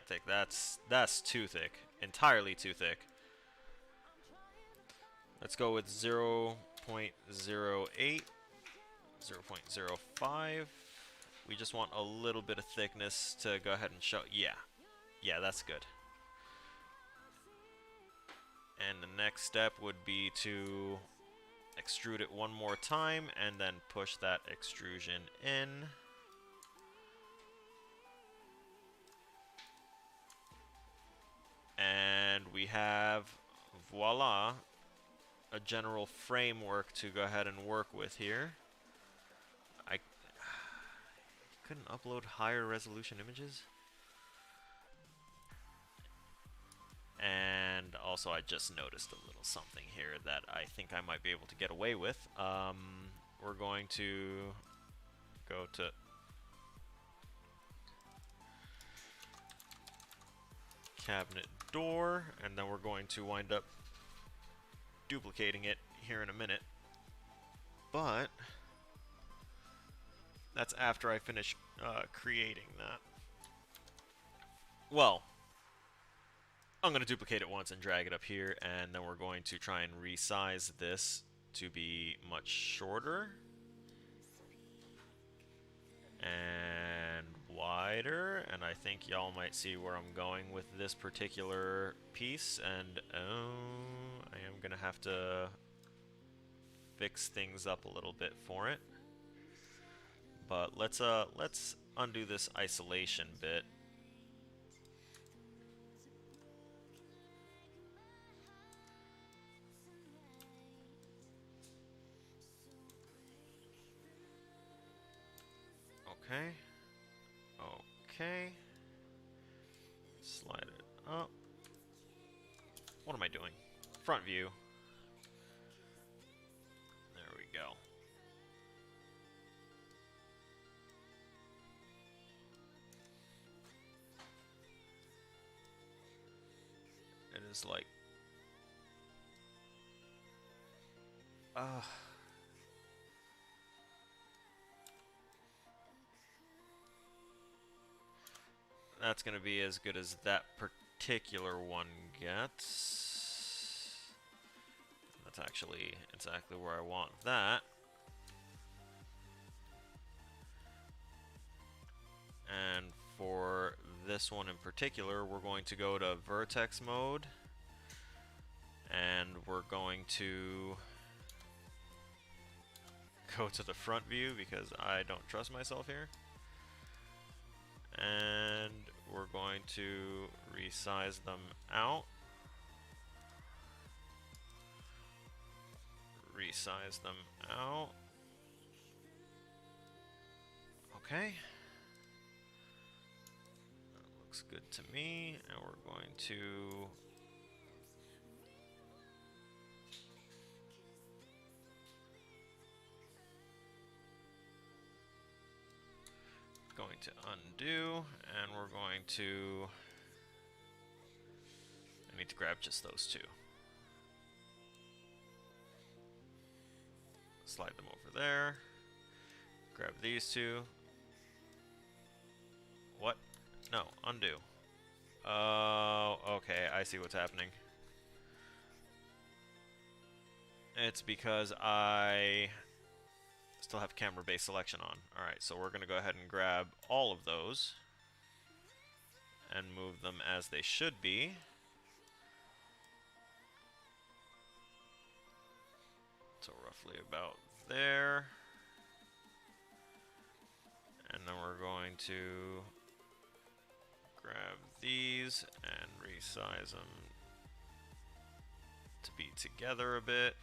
thick. That's too thick. Entirely too thick. Let's go with 0.08, 0.05. We just want a little bit of thickness to go ahead and show. Yeah, that's good. And the next step would be to extrude it one more time and then push that extrusion in. And we have, voila, a general framework to go ahead and work with here. I couldn't upload higher resolution images. And also I just noticed a little something here that I think I might be able to get away with. We're going to go to cabinet door, and then we're going to wind up duplicating it here in a minute. But that's after I finish creating that. Well, I'm going to duplicate it once and drag it up here, and then we're going to try and resize this to be much shorter and wider, and I think y'all might see where I'm going with this particular piece, and I am going to have to fix things up a little bit for it. But let's undo this isolation bit. Okay. Okay. Slide it up. What am I doing? Front view. There we go. It is like... That's going to be as good as that particular one gets. That's actually exactly where I want that. And for this one in particular, we're going to go to vertex mode. And we're going to go to the front view because I don't trust myself here. And we're going to resize them out. Resize them out. Okay. That looks good to me. And we're going to undo, and we're going to... I need to grab just those two. Slide them over there. Grab these two. What? No, undo. Oh, okay, I see what's happening. It's because I still have camera-based selection on. Alright, so we're going to go ahead and grab all of those and move them as they should be. So roughly about there. And then we're going to grab these and resize them to be together a bit.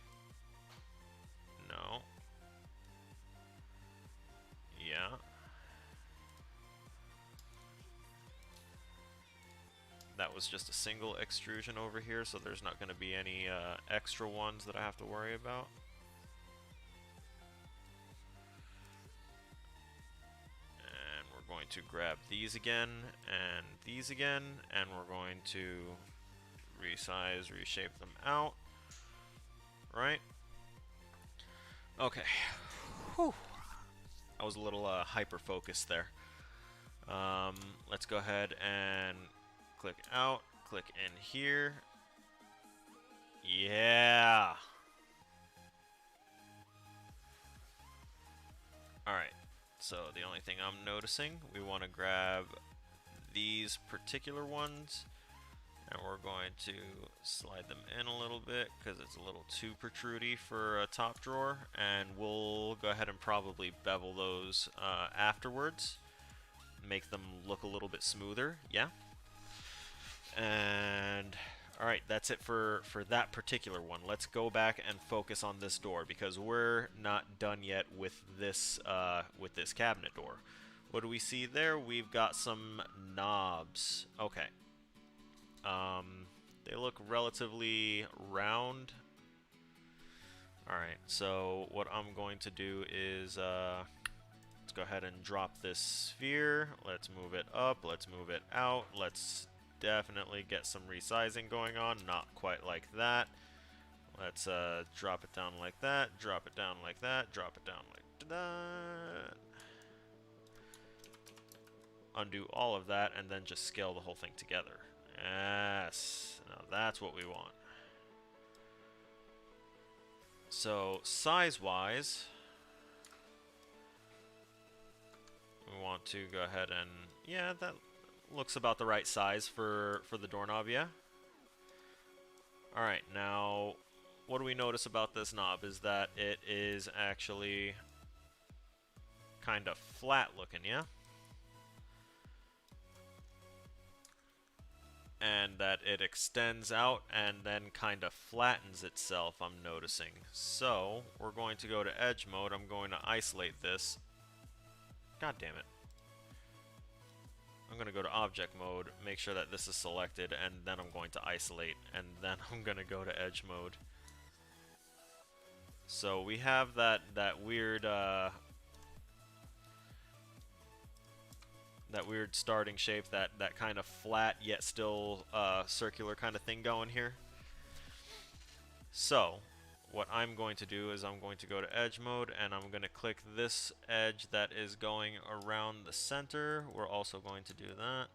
No. Yeah. That was just a single extrusion over here, so there's not going to be any extra ones that I have to worry about. And we're going to grab these again, and these again, and we're going to resize, reshape them out. Right? Okay. Whew. I was a little hyper-focused there. Let's go ahead and click out, click in here. Yeah! Alright, so the only thing I'm noticing, we want to grab these particular ones, and we're going to slide them in a little bit because it's a little too protrudy for a top drawer, and we'll go ahead and probably bevel those afterwards, make them look a little bit smoother, yeah? And Alright, that's it for that particular one. Let's go back and focus on this door, because we're not done yet with this cabinet door. What do we see there? We've got some knobs. Okay. They look relatively round. Alright, so what I'm going to do is, let's go ahead and drop this sphere. Let's move it up. Let's move it out. Let's definitely get some resizing going on. Not quite like that. Let's drop it down like that. Drop it down like that. Drop it down like that. Undo all of that, and then just scale the whole thing together. Yes. Now that's what we want. So, size-wise, we want to go ahead and... Yeah, that looks about the right size for the doorknob, yeah? Alright, now, what do we notice about this knob is that it is actually kind of flat looking, yeah? And that it extends out and then kind of flattens itself, I'm noticing. So, we're going to go to edge mode. I'm going to isolate this. God damn it. I'm going to go to object mode, make sure that this is selected, and then I'm going to isolate, and then I'm going to go to edge mode. So we have that weird starting shape, that kind of flat yet still circular kind of thing going here. So what I'm going to do is I'm going to go to edge mode, and I'm going to click this edge that is going around the center. We're also going to do that.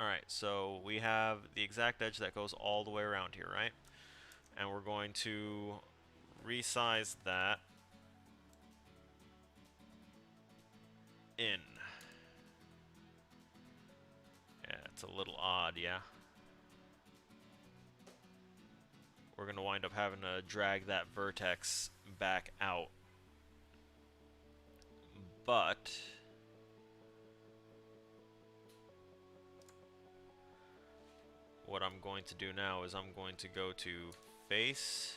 Alright, so we have the exact edge that goes all the way around here, right? And we're going to resize that in. Yeah, it's a little odd, yeah. We're going to wind up having to drag that vertex back out. But what I'm going to do now is I'm going to go to face,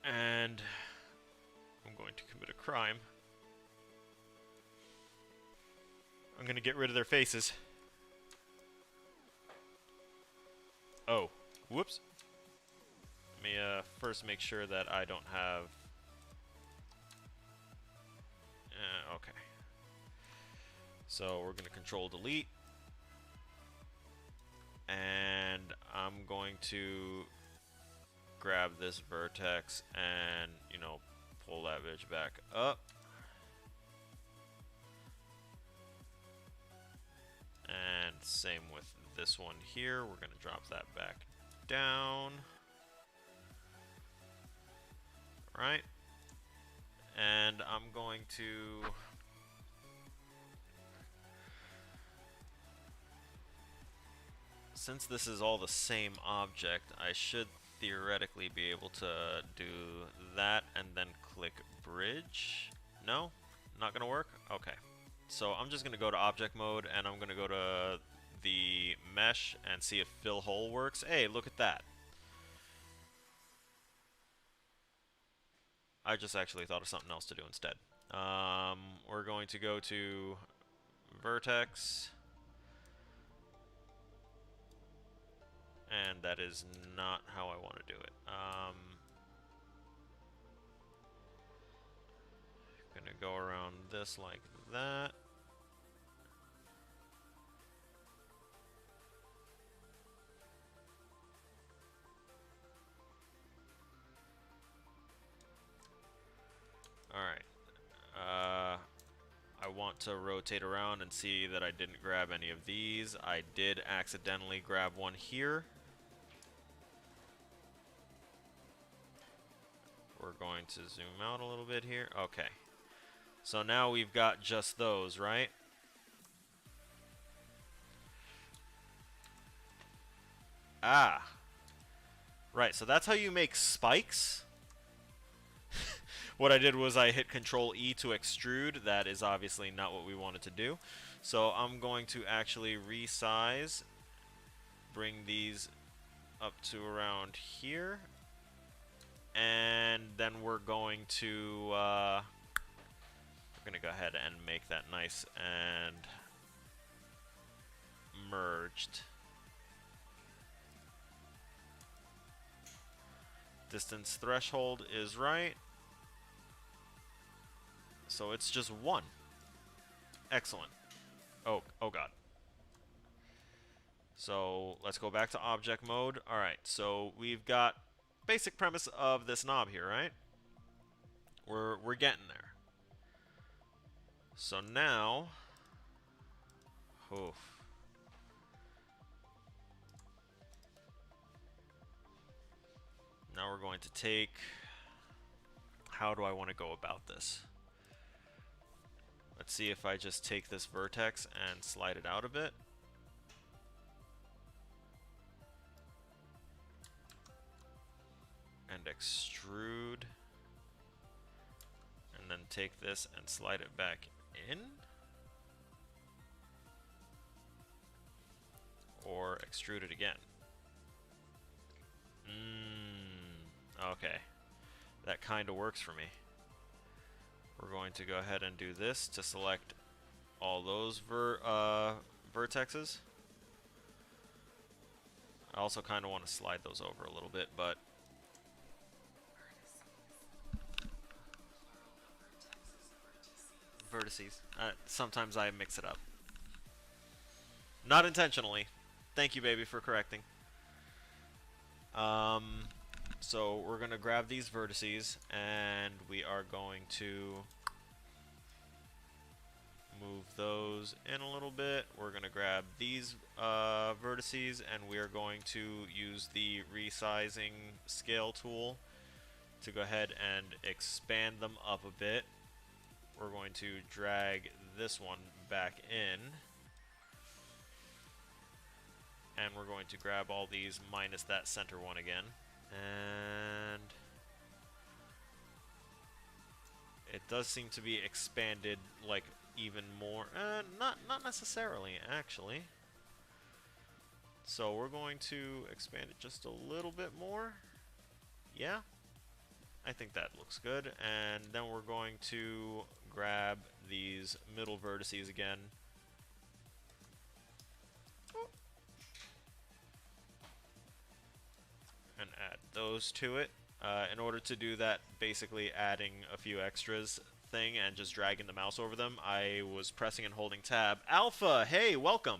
and I'm going to commit a crime. I'm going to get rid of their faces. Oh, whoops. Let me first make sure that I don't have... okay. So we're going to control delete. And I'm going to grab this vertex and, you know, pull that bitch back up. And same with this one here. We're going to drop that back down. Right. And I'm going to... Since this is all the same object, I should theoretically be able to do that and then click bridge. No? Not going to work? Okay. So I'm just going to go to object mode, and I'm going to go to the mesh and see if fill hole works. Hey, look at that. I just actually thought of something else to do instead. We're going to go to vertex. And that is not how I want to do it. Gonna go around this like that. Alright. I want to rotate around and see that I didn't grab any of these. I did accidentally grab one here. We're going to zoom out a little bit here. Okay. So now we've got just those, right? Ah. Right, so that's how you make spikes. What I did was I hit Control E to extrude. That is obviously not what we wanted to do. So I'm going to actually resize bring these up to around here. And then we're going to go ahead and make that nice and merged. Distance threshold is right. So it's just 1. Excellent. Oh god. So let's go back to object mode. Alright, so we've got basic premise of this knob here, right? We're getting there. So now, oof. Now we're going to take, how do I want to go about this? Let's see if I just take this vertex and slide it out a bit. And extrude. And then take this and slide it back in. Or extrude it again. Okay. That kind of works for me. We're going to go ahead and do this to select all those vertexes. I also kind of want to slide those over a little bit, but vertices. Sometimes I mix it up. Not intentionally. Thank you, baby, for correcting. So we're going to grab these vertices, and we are going to move those in a little bit. We're going to grab these vertices, and we are going to use the resizing scale tool to go ahead and expand them up a bit. We're going to drag this one back in. And we're going to grab all these minus that center one again. And it does seem to be expanded like even more. Not necessarily, actually. So we're going to expand it just a little bit more. Yeah, I think that looks good. And then we're going to grab these middle vertices again. And add those to it. In order to do that, basically adding a few extras thing and just dragging the mouse over them, I was pressing and holding tab. Alpha, hey, welcome!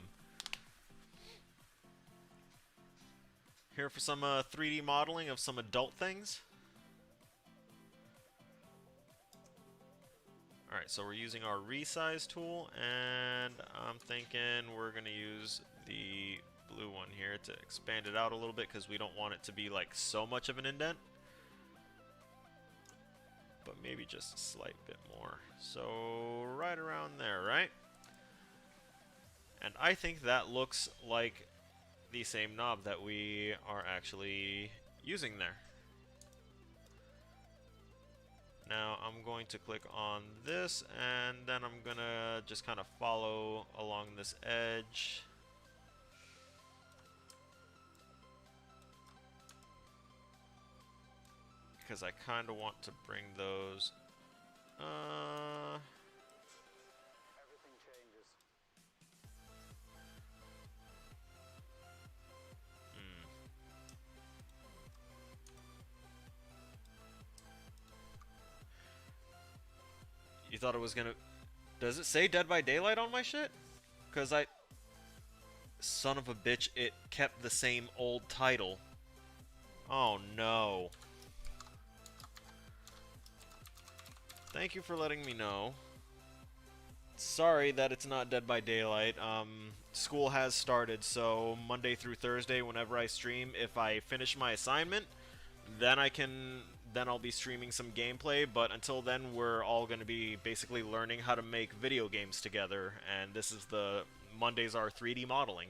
Here for some 3D modeling of some adult things. Alright, so we're using our resize tool, and I'm thinking we're going to use the blue one here to expand it out a little bit because we don't want it to be like so much of an indent, but maybe just a slight bit more. So right around there, right? And I think that looks like the same knob that we are actually using there. Now I'm going to click on this, and then I'm gonna just kind of follow along this edge. Because I kind of want to bring those. Everything changes. You thought it was gonna. Does it say Dead by Daylight on my shit? Because son of a bitch, it kept the same old title. Oh no. Thank you for letting me know. Sorry that it's not Dead by Daylight. School has started, so Monday through Thursday, whenever I stream, if I finish my assignment, then I'll be streaming some gameplay, but until then, we're all going to be basically learning how to make video games together, and this is Mondays are 3D modeling.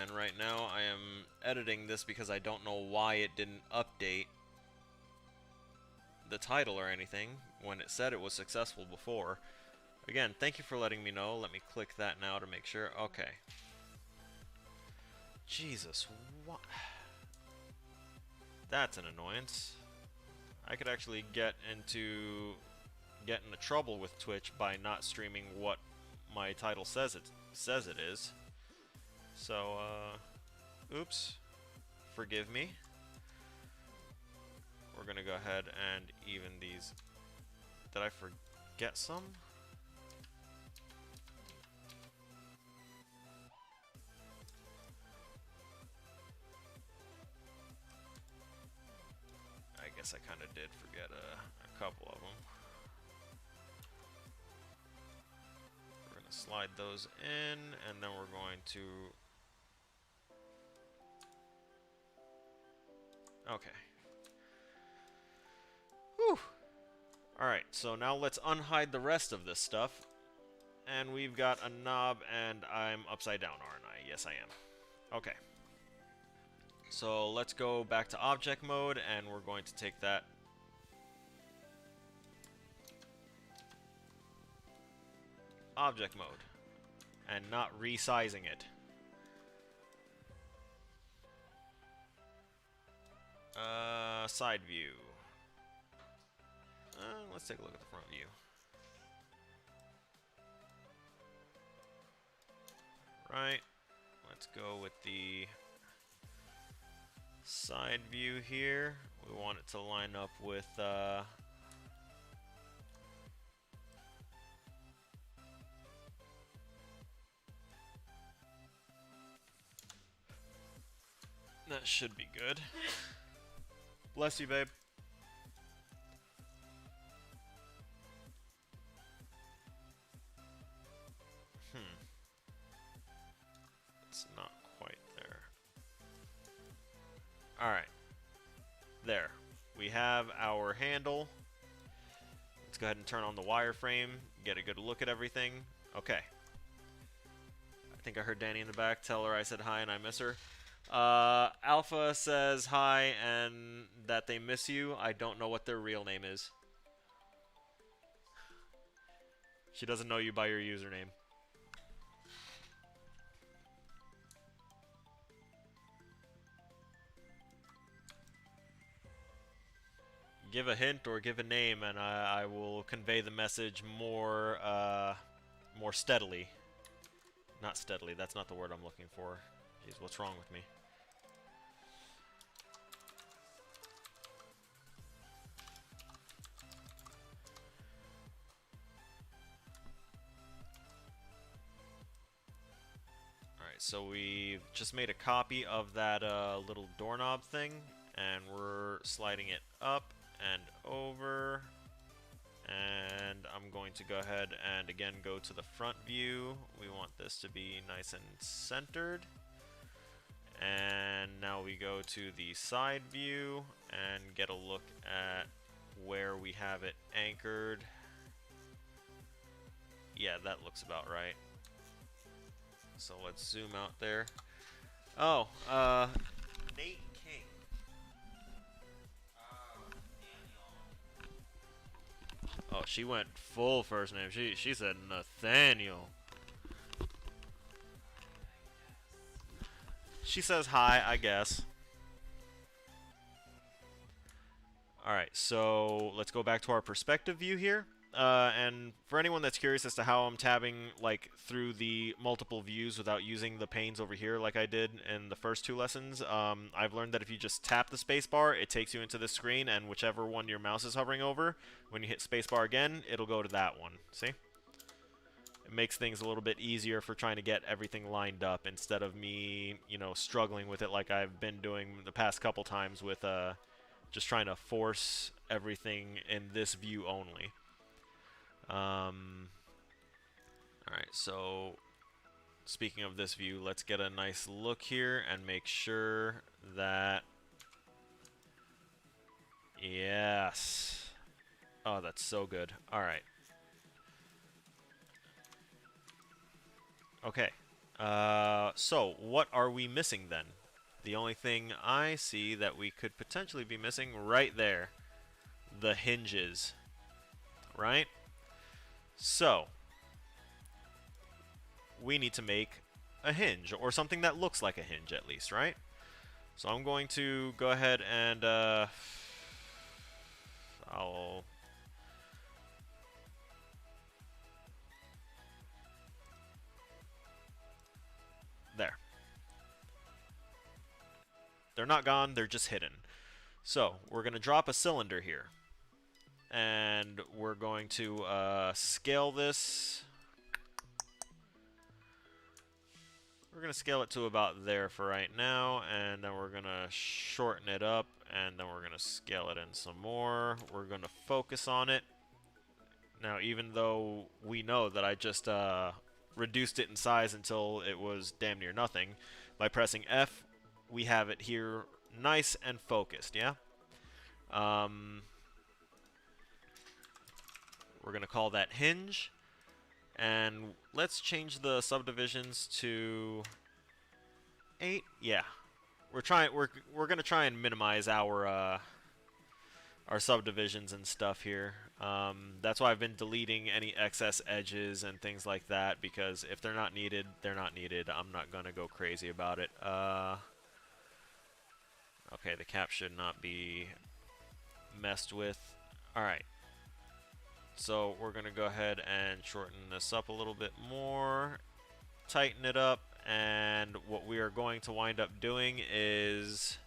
And right now I am editing this because I don't know why it didn't update the title or anything when it said it was successful before. Again, thank you for letting me know. Let me click that now to make sure. Okay. Jesus, what? That's an annoyance. I could actually get into trouble with Twitch by not streaming what my title says it is. So, oops. Forgive me. We're gonna go ahead and even these. Did I forget some? I guess I kind of did forget a couple of them. We're gonna slide those in, and then we're going to. Okay. Whew. Alright, so now let's unhide the rest of this stuff. And we've got a knob, and I'm upside down, aren't I? Yes, I am. Okay. So let's go back to object mode, and we're going to take that. Object mode. And not resizing it. Side view. Let's take a look at the front view. Right. Let's go with the side view here. We want it to line up with that should be good. Bless you, babe. It's not quite there. Alright. There. We have our handle. Let's go ahead and turn on the wireframe, get a good look at everything. Okay. I think I heard Danny in the back. Tell her I said hi and I miss her. Alpha says hi and that they miss you. I don't know what their real name is. She doesn't know you by your username. Give a hint or give a name, and I will convey the message more steadily. Not steadily. That's not the word I'm looking for. Jeez, what's wrong with me? Alright, so we've just made a copy of that little doorknob thing, and we're sliding it up and over. And I'm going to go ahead and again go to the front view. We want this to be nice and centered. And now we go to the side view and get a look at where we have it anchored. Yeah, that looks about right. So let's zoom out there. Oh, Nate King. Oh, she went full first name. She said Nathaniel. She says hi, I guess. Alright, so let's go back to our perspective view here. And for anyone that's curious as to how I'm tabbing like through the multiple views without using the panes over here like I did in the first two lessons, I've learned that if you just tap the spacebar, it takes you into this screen, and whichever one your mouse is hovering over, when you hit spacebar again, it'll go to that one. See? It makes things a little bit easier for trying to get everything lined up instead of me, you know, struggling with it like I've been doing the past couple times with just trying to force everything in this view only. Alright, so speaking of this view, let's get a nice look here and make sure that... Yes. Oh, that's so good. Alright. Okay. So what are we missing then? The only thing I see that we could potentially be missing right there, the hinges, right? So we need to make a hinge, or something that looks like a hinge at least, right? So I'm going to go ahead and I'll there. They're not gone, they're just hidden. So we're going to drop a cylinder here. And we're going to scale this. We're going to scale it to about there for right now, and then we're going to shorten it up, and then we're going to scale it in some more. We're going to focus on it. Now, even though we know that I just reduced it in size until it was damn near nothing, by pressing F, we have it here nice and focused, yeah? We're going to call that hinge. And let's change the subdivisions to 8. Yeah, we're gonna try and minimize our subdivisions and stuff here. That's why I've been deleting any excess edges and things like that, because if they're not needed, they're not needed. I'm not gonna go crazy about it. Okay, the cap should not be messed with. All right. So we're going to go ahead and shorten this up a little bit more, tighten it up, and what we are going to wind up doing is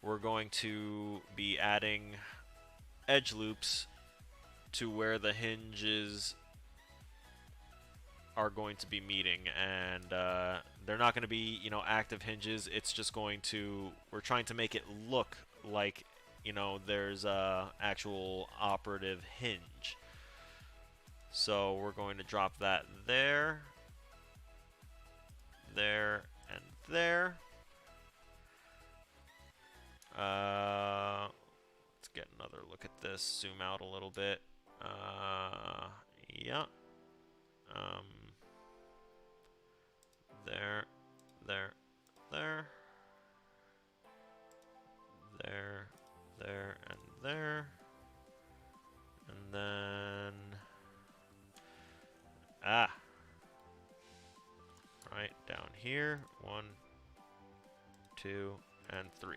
we're going to be adding edge loops to where the hinges are going to be meeting, and they're not going to be, you know, active hinges. It's just going to, we're trying to make it look like, you know, there's a actual operative hinge. So we're going to drop that there, there, and there. Let's get another look at this. Zoom out a little bit. Yeah. There, there, there, there, there, and there, and then right down here, 1, 2, and 3.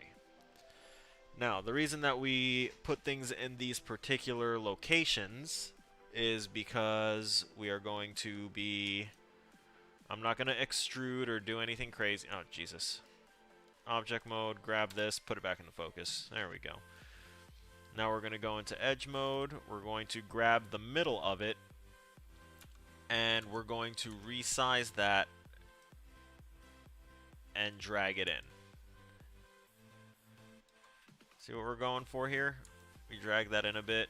Now, the reason that we put things in these particular locations is because we are going to be, I'm not going to extrude or do anything crazy. Oh, Jesus. Object mode, grab this, put it back into focus. There we go. Now we're going to go into edge mode. We're going to grab the middle of it, and we're going to resize that and drag it in. See what we're going for here? We drag that in a bit.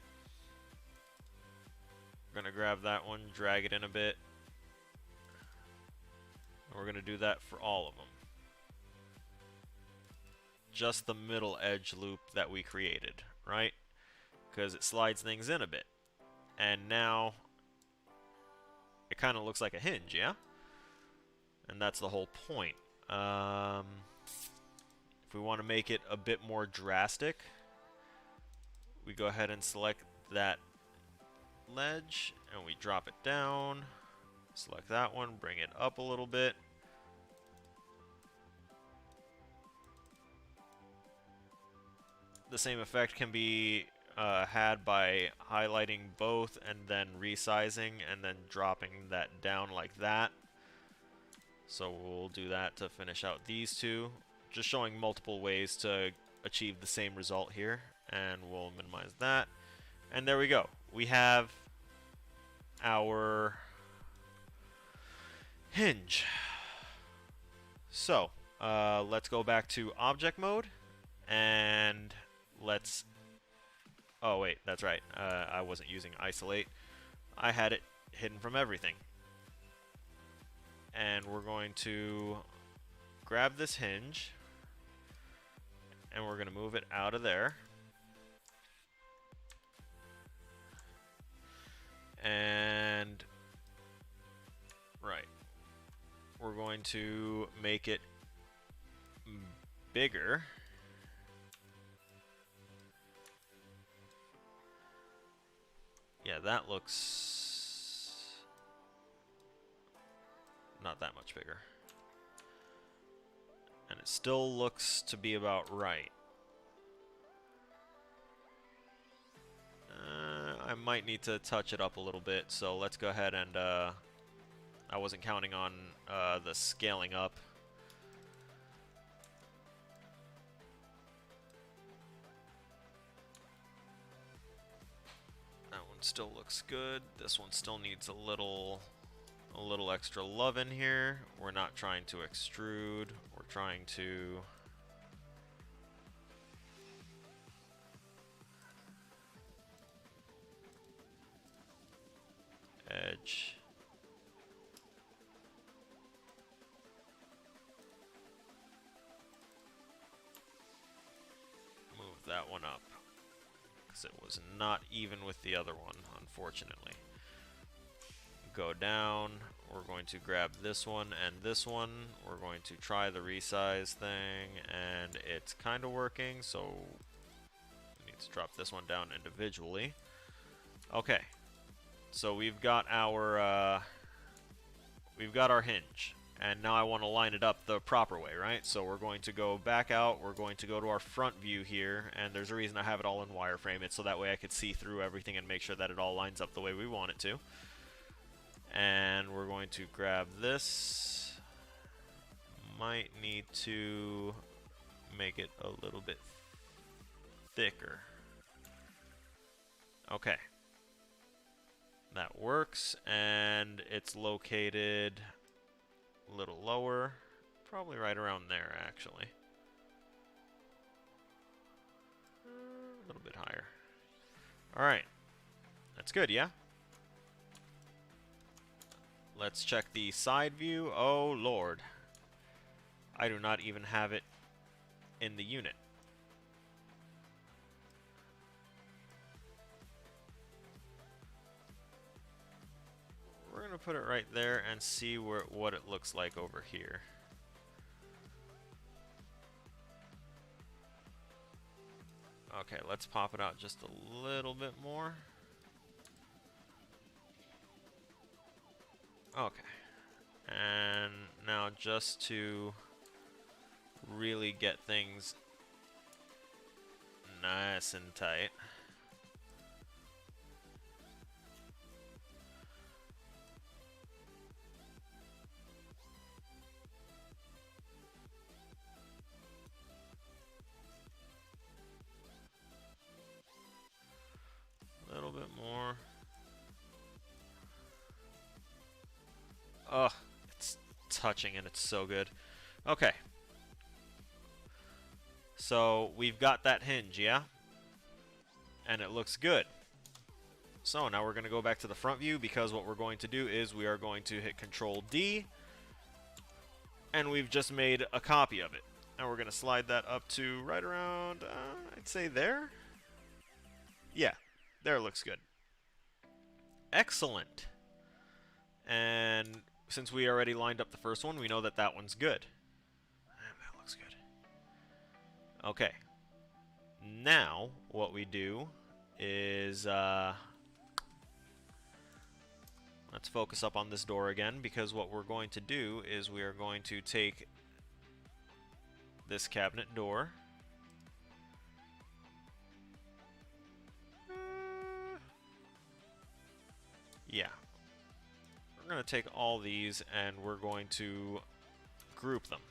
We're going to grab that one, drag it in a bit. And we're going to do that for all of them. Just the middle edge loop that we created, right? Because it slides things in a bit. And now it kind of looks like a hinge, yeah? And that's the whole point. If we want to make it a bit more drastic, we go ahead and select that ledge and we drop it down. Select that one, bring it up a little bit. The same effect can be had by highlighting both and then resizing and then dropping that down like that. So we'll do that to finish out these two. Just showing multiple ways to achieve the same result here. And we'll minimize that. And there we go. We have our hinge. So let's go back to object mode and let's, oh wait, that's right, I wasn't using isolate. I had it hidden from everything. And we're going to grab this hinge and we're going to move it out of there. And right. we're going to make it bigger. Yeah, that looks not that much bigger. And it still looks to be about right. I might need to touch it up a little bit, so let's go ahead and, I wasn't counting on the scaling up. That one still looks good. This one still needs a little extra love in here. We're not trying to extrude. We're trying to edge. Move that one up, because it was not even with the other one, unfortunately. Go down. We're going to grab this one and this one. We're going to try the resize thing, and it's kind of working, so we need to drop this one down individually. Okay, so we've got our hinge, and now I want to line it up the proper way, right? So we're going to go back out. We're going to go to our front view here, and there's a reason I have it all in wireframe. It's so that way I could see through everything and make sure that it all lines up the way we want it to. And we're going to grab this. Might need to make it a little bit thicker. Okay. That works, and it's located a little lower. Probably right around there, actually. A little bit higher. Alright. That's good, yeah? Let's check the side view. Oh, Lord. I do not even have it in the unit. We're going to put it right there and see what it looks like over here. Okay, let's pop it out just a little bit more. Okay, and now just to really get things nice and tight. A little bit more. Ugh, it's touching and it's so good. Okay. So we've got that hinge, yeah? And it looks good. So now we're going to go back to the front view, because what we're going to do is we are going to hit Control D, and we've just made a copy of it. Now we're going to slide that up to right around, I'd say there. Yeah, there it looks good. Excellent. And since we already lined up the first one, we know that that one's good. That looks good. Okay. Now, what we do is, let's focus up on this door again, because what we're going to do is we are going to take this cabinet door. Yeah. We're going to take all these and we're going to group them.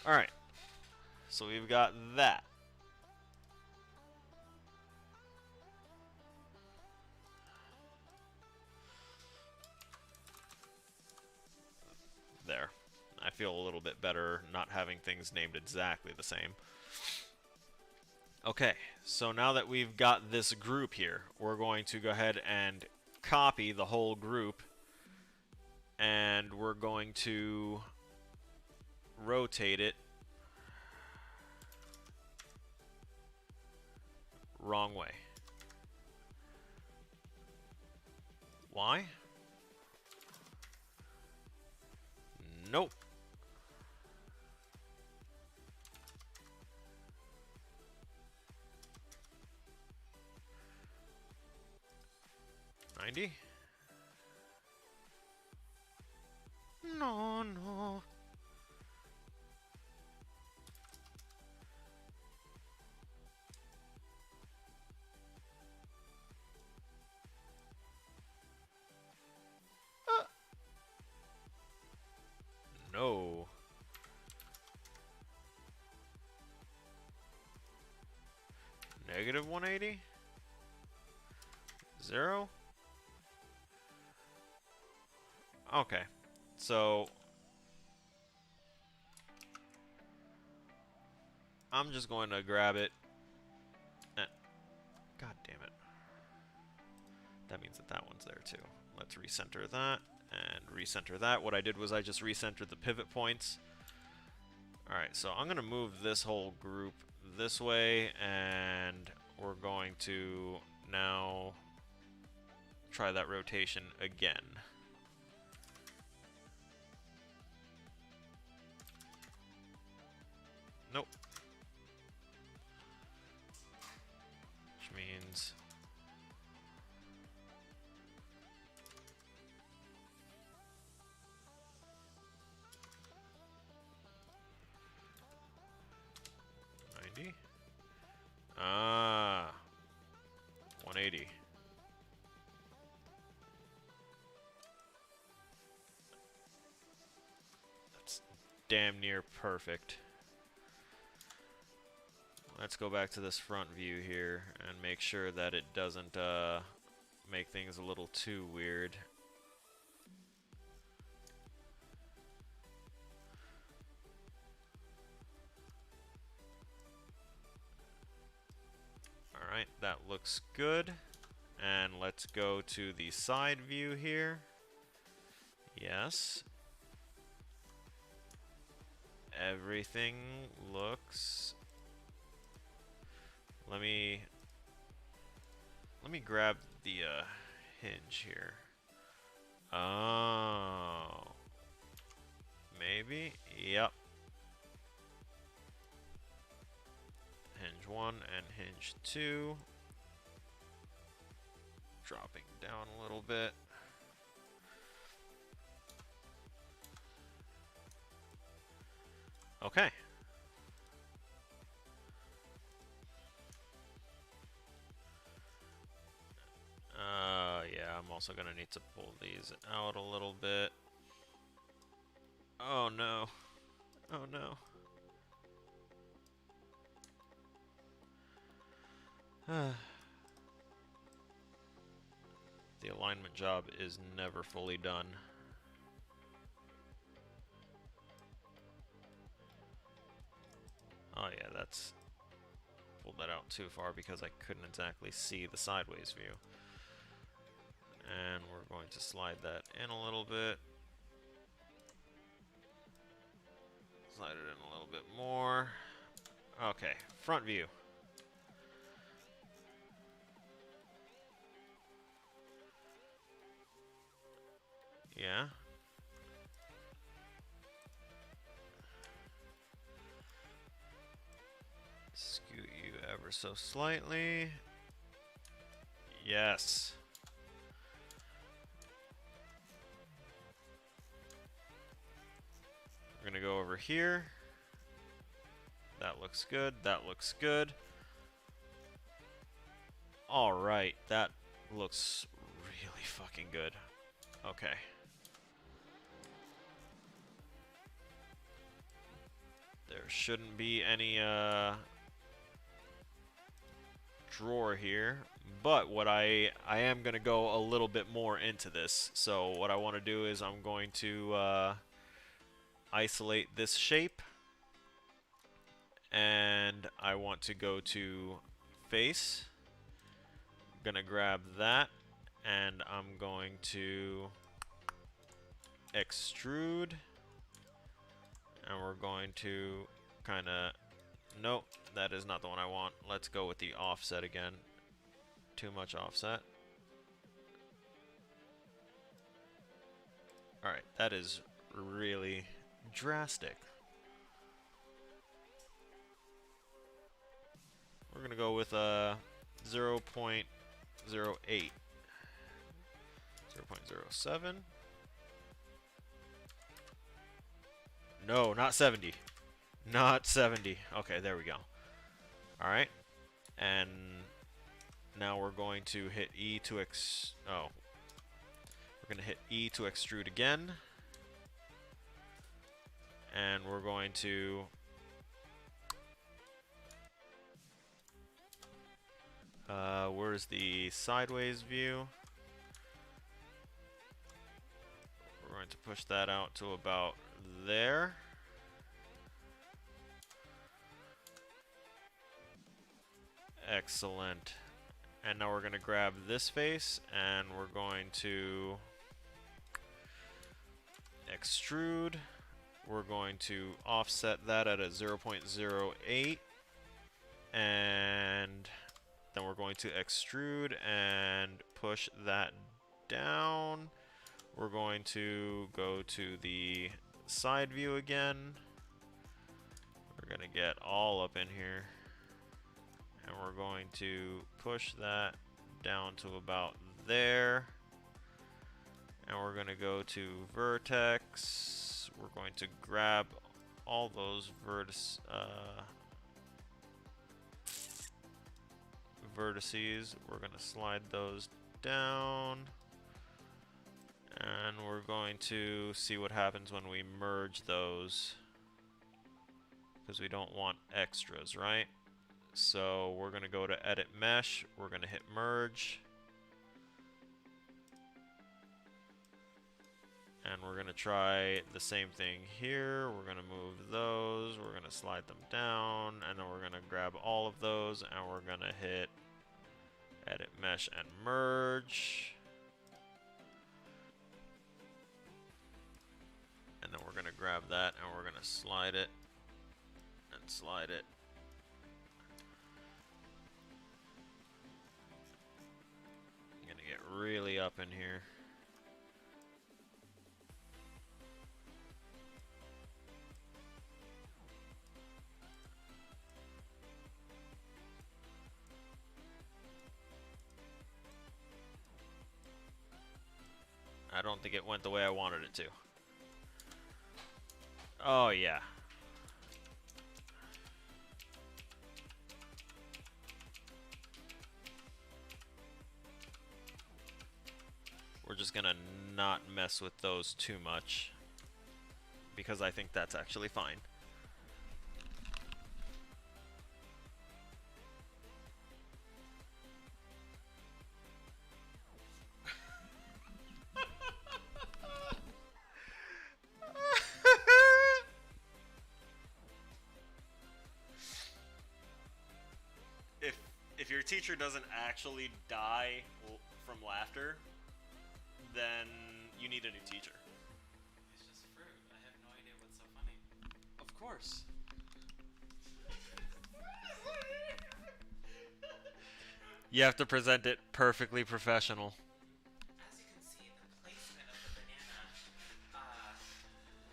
Alright, so we've got that. There. I feel a little bit better not having things named exactly the same. Okay, so now that we've got this group here, we're going to go ahead and copy the whole group, and we're going to rotate it wrong way. Why? Nope. $90? No, no. No. Negative 180? 0? Okay. So I'm just going to grab it. God damn it. That means that that one's there too. Let's recenter that and recenter that. What I did was I just recentered the pivot points. Alright, so I'm going to move this whole group this way, and we're going to now try that rotation again. Nope. Which means... Ah, 180. That's damn near perfect. Let's go back to this front view here and make sure that it doesn't make things a little too weird. Alright, that looks good. And let's go to the side view here. Yes. Everything looks... Let me grab the hinge here. Oh. Maybe? Yep. Hinge 1 and hinge 2. Dropping down a little bit. Okay. Yeah, I'm also gonna need to pull these out a little bit. Oh no. Oh no. The alignment job is never fully done. Oh yeah, that's... pulled that out too far because I couldn't exactly see the sideways view. And we're going to slide that in a little bit. Slide it in a little bit more. Okay, front view. Yeah. Scoot you ever so slightly. Yes. We're gonna go over here. That looks good. That looks good. Alright, that looks really fucking good. Okay. There shouldn't be any drawer here, but what I am going to go a little bit more into this. So what I want to do is I'm going to isolate this shape, and I want to go to face. I'm going to grab that, and I'm going to extrude, and we're going to kind of Nope, that is not the one I want. Let's go with the offset again. Too much offset. Alright, that is really drastic. We're going to go with 0.08. 0.07. No, not 70. Not 70. Okay, there we go. Alright. And now we're going to hit E to we're going to hit E to extrude again. And we're going to where's the sideways view? We're going to push that out to about there. Excellent. And now we're going to grab this face and we're going to extrude. We're going to offset that at a 0.08 and then we're going to extrude and push that down. We're going to go to the side view again. We're going to get all up in here. And we're going to push that down to about there. And we're going to go to vertex. We're going to grab all those vertices. We're going to slide those down. And we're going to see what happens when we merge those. Because we don't want extras, right? So we're going to go to edit mesh. We're going to hit merge. And we're going to try the same thing here. We're going to move those. We're going to slide them down. And then we're going to grab all of those. And we're going to hit edit mesh and merge. And then we're going to grab that and we're going to slide it. And slide it. I'm going to get really up in here. I don't think it went the way I wanted it to. Oh, yeah. We're just gonna not mess with those too much, because I think that's actually fine. If your teacher doesn't actually die from laughter, then you need a new teacher. It's just fruit. I have no idea what's so funny. Of course. You have to present it perfectly professional. As you can see, the placement of the banana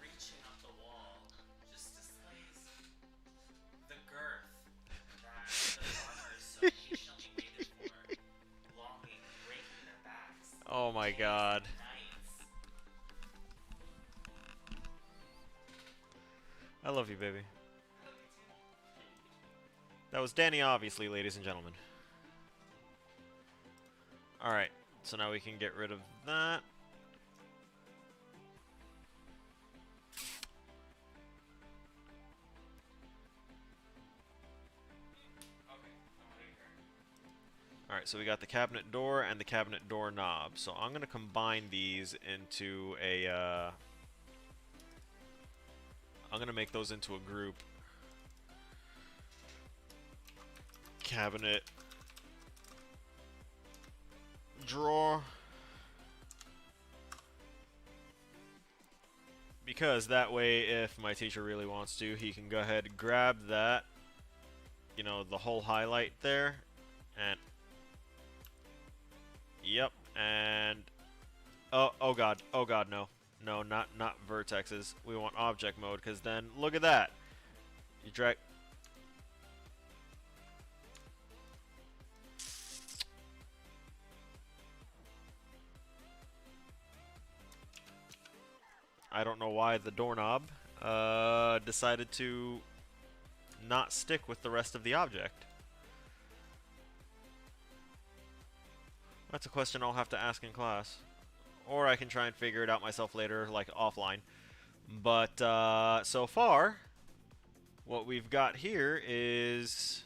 reaching up the wall just displays the girth that the farmers so patiently waited for, longing, breaking their backs. Oh my god. Nights. I love you, baby. That was Danny, obviously, ladies and gentlemen. Alright, so now we can get rid of that. Alright, so we got the cabinet door and the cabinet door knob. So I'm going to combine these into a... I'm going to make those into a group. Cabinet drawer, because that way if my teacher really wants to, he can go ahead and grab that you know, the whole highlight there. And yep, and oh god, no. No, not vertexes. We want object mode, because then look at that. You drag. I don't know why the doorknob decided to not stick with the rest of the object. That's a question I'll have to ask in class. Or I can try and figure it out myself later, like offline. But so far, what we've got here is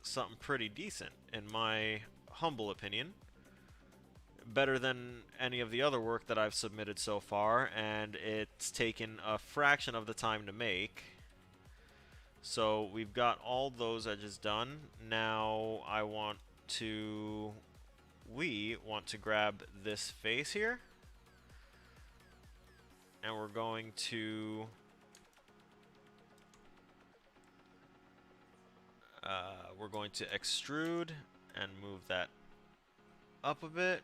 something pretty decent, in my humble opinion. Better than any of the other work that I've submitted so far, and it's taken a fraction of the time to make. So we've got all those edges done. Now we want to grab this face here, and we're going to extrude and move that up a bit.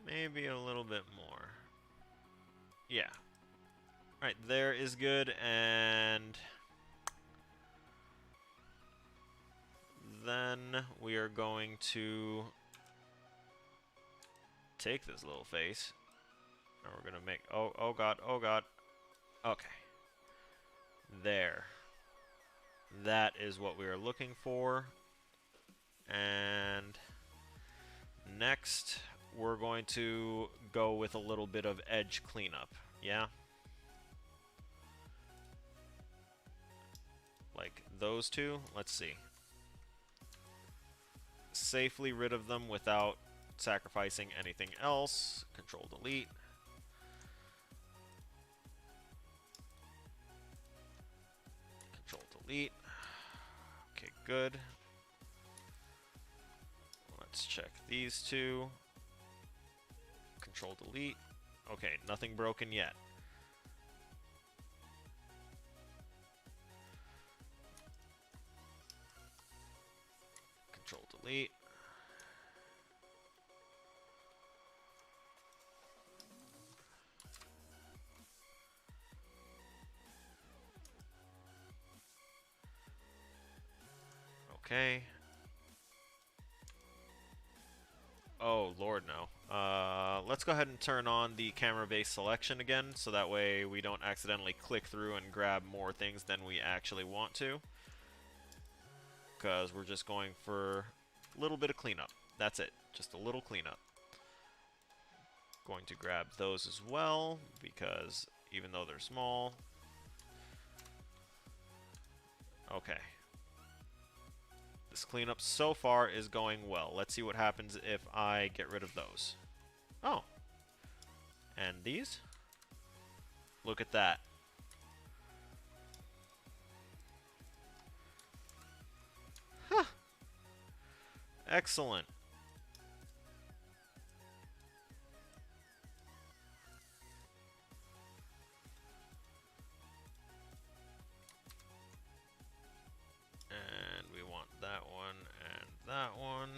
Maybe a little bit more. Yeah. Alright, there is good, and then we are going to take this little face, and we're gonna make, oh god, okay. There. That is what we are looking for. And next, we're going to go with a little bit of edge cleanup. Yeah? Like those two. Let's see. Safely rid of them without sacrificing anything else. Control delete. Control delete. Okay, good. Let's check these two. Control delete. Okay, nothing broken yet. Control delete. Okay. Oh, Lord, no. Let's go ahead and turn on the camera-based selection again, so that way we don't accidentally click through and grab more things than we actually want to. Because we're just going for a little bit of cleanup. That's it. Just a little cleanup. Going to grab those as well, because even though they're small... Okay. This cleanup so far is going well. Let's see what happens if I get rid of those. Oh. And these? Look at that. Huh. Excellent. And we want that one and that one.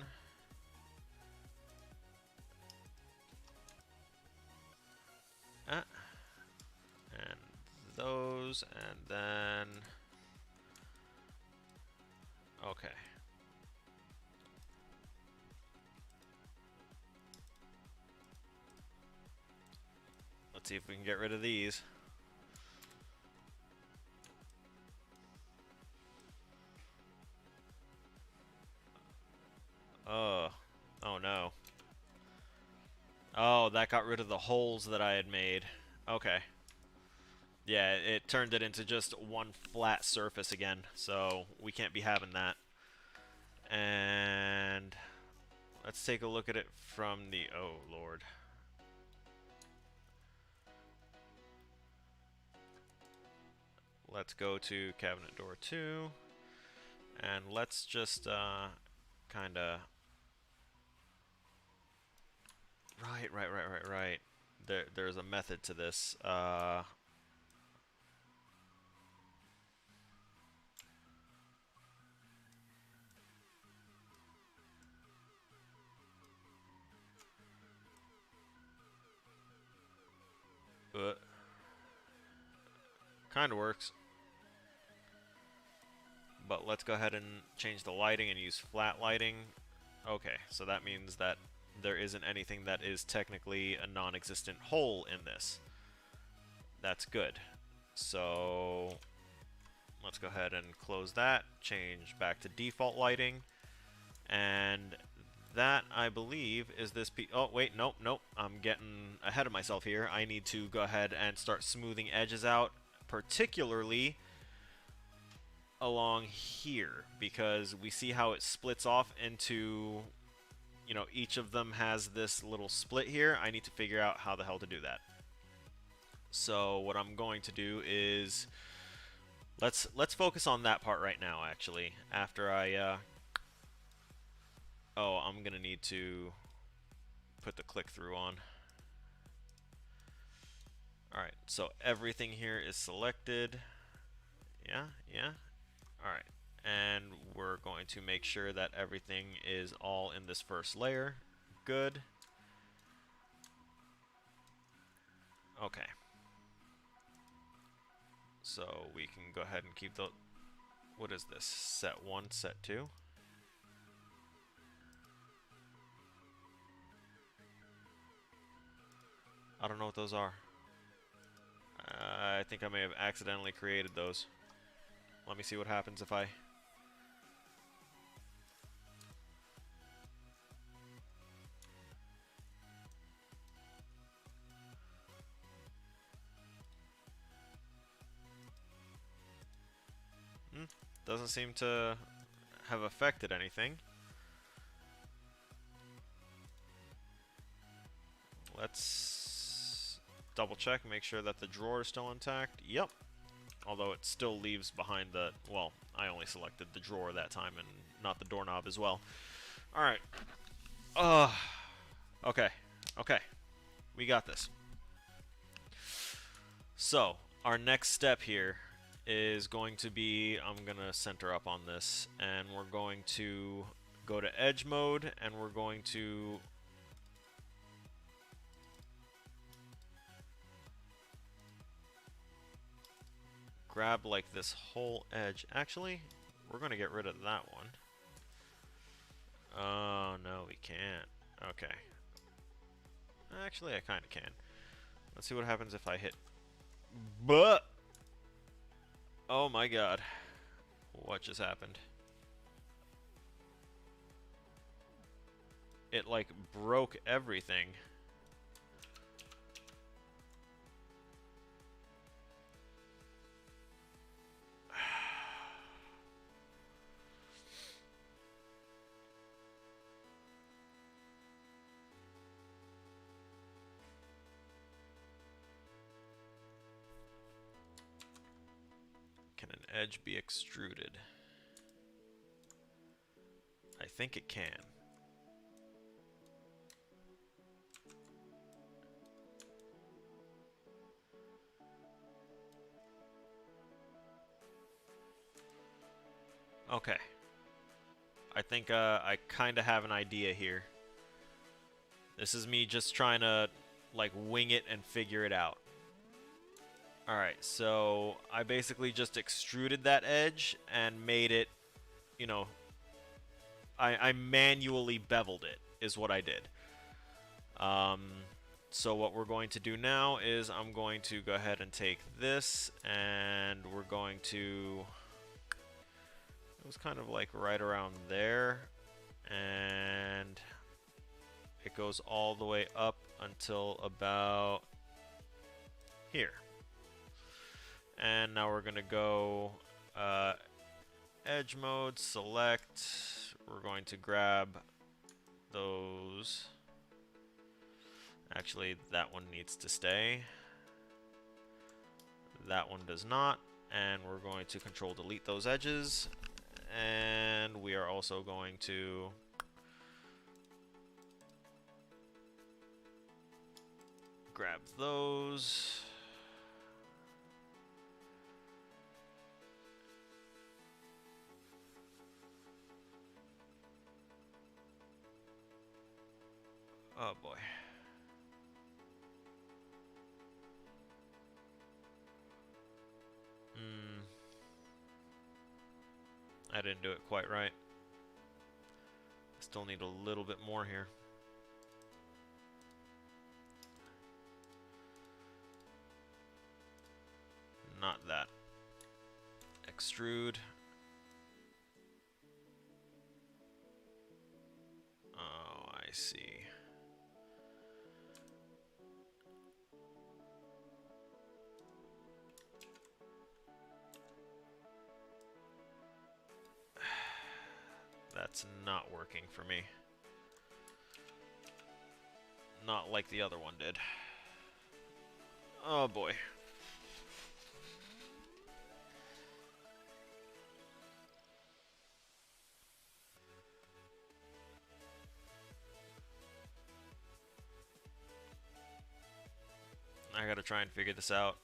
And those, and then... Okay. Let's see if we can get rid of these. Oh no. Oh, that got rid of the holes that I had made. Okay. Yeah, it turned it into just one flat surface again, so we can't be having that. And let's take a look at it from the... Oh, Lord. Let's go to cabinet door 2, and let's just kind of... Right. there's a method to this. But kind of works. But let's go ahead and change the lighting and use flat lighting. Okay, so that means that there isn't anything that is technically a non-existent hole in this. That's good. So let's go ahead and close that, change back to default lighting, and that, I believe, is this oh, wait, nope, I'm getting ahead of myself here. I need to go ahead and start smoothing edges out, particularly along here, because we see how it splits off into, you know, each of them has this little split here. I need to figure out how the hell to do that. So what I'm going to do is let's focus on that part right now, actually. After I oh, I'm gonna need to put the click-through on. Alright, so everything here is selected. Yeah. Alright, and we're going to make sure that everything is all in this first layer. Good. Okay. So we can go ahead and keep the... What is this? Set 1, set 2? I don't know what those are. I think I may have accidentally created those. Let me see what happens if I... Doesn't seem to have affected anything. Let's double check, make sure that the drawer is still intact. Yep. Although it still leaves behind the... Well, I only selected the drawer that time and not the doorknob as well. Alright. Okay. Okay. We got this. So, our next step here is going to be... I'm going to center up on this. And we're going to go to edge mode. And we're going to... grab like this whole edge. Actually, we're going to get rid of that one. Oh, no, we can't. Okay. Actually, I kind of can. Let's see what happens if I hit... But! Oh my god. What just happened? It, like, broke everything. Can an edge be extruded? I think it can. Okay. I think I kind of have an idea here. This is me just trying to, like, wing it and figure it out. Alright, so I basically just extruded that edge and made it, you know, I manually beveled it, is what I did. So what we're going to do now is I'm going to go ahead and take this, and we're going to... It was kind of like right around there, and it goes all the way up until about here. And now we're going to go edge mode, select. We're going to grab those. Actually, that one needs to stay. That one does not. And we're going to control delete those edges. And we are also going to grab those. Oh boy. I didn't do it quite right. Still need a little bit more here. Not that. Extrude. Oh, I see. That's not working for me. Not like the other one did. Oh boy. I gotta try and figure this out.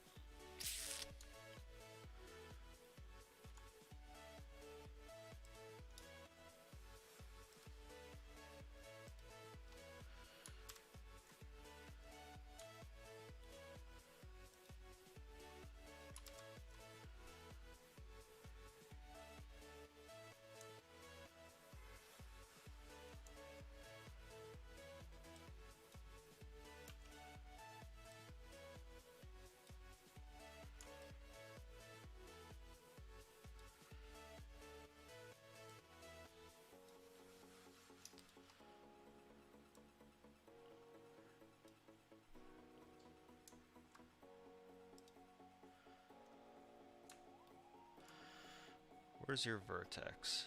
Where's your vertex?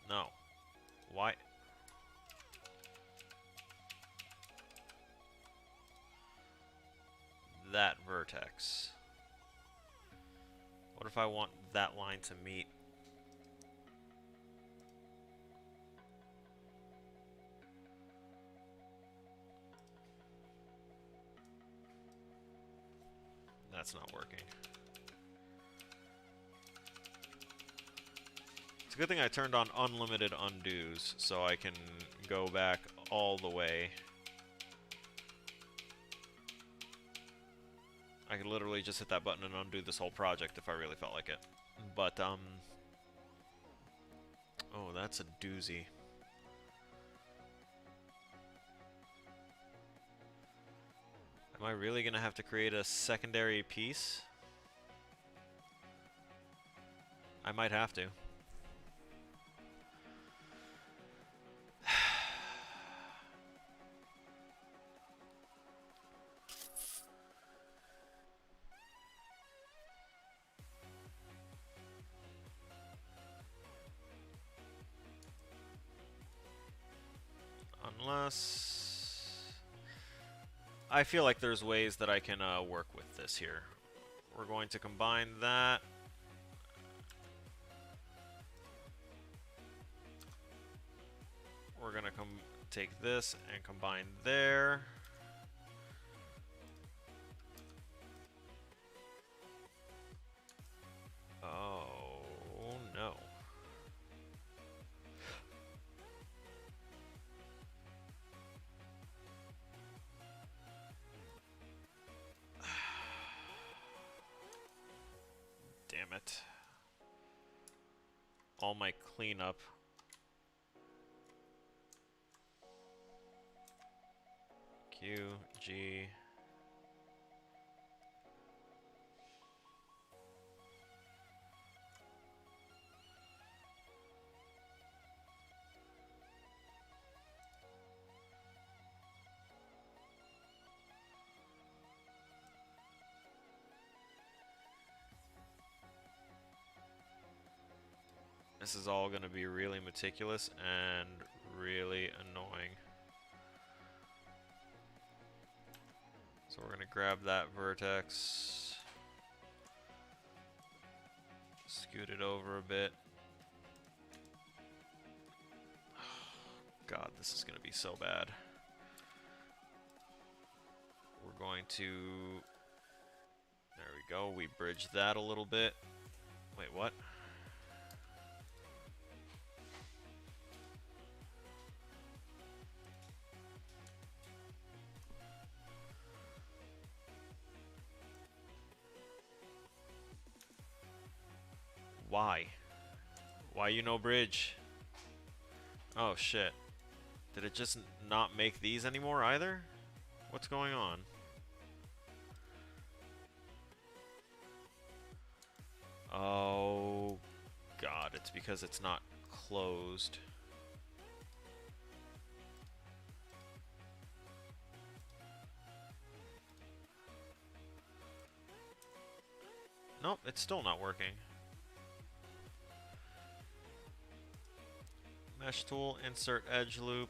No. Why? That vertex. What if I want that line to meet? That's not working. It's a good thing I turned on unlimited undos, so I can go back all the way. I could literally just hit that button and undo this whole project if I really felt like it. But, oh, that's a doozy. Am I really gonna have to create a secondary piece? I might have to. Unless... I feel like there's ways that I can work with this here. We're going to combine that. We're gonna take this and combine there. Oh no. Damn it. All my cleanup. Q, G. This is all going to be really meticulous and really annoying. So we're going to grab that vertex, scoot it over a bit. God, this is going to be so bad. We're going to... There we go. We bridge that a little bit. Wait, what? Why? Why you no bridge? Oh shit. Did it just not make these anymore either? What's going on? Oh god, it's because it's not closed. Nope, it's still not working. Mesh tool, insert edge loop.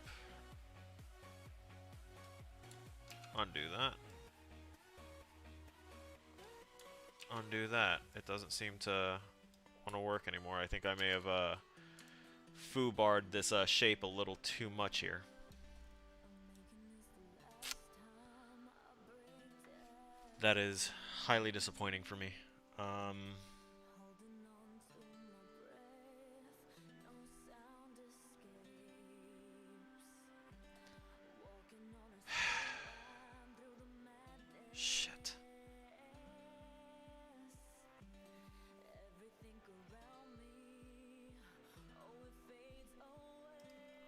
Undo that. Undo that. It doesn't seem to want to work anymore. I think I may have foobarred this shape a little too much here. That is highly disappointing for me. Shit.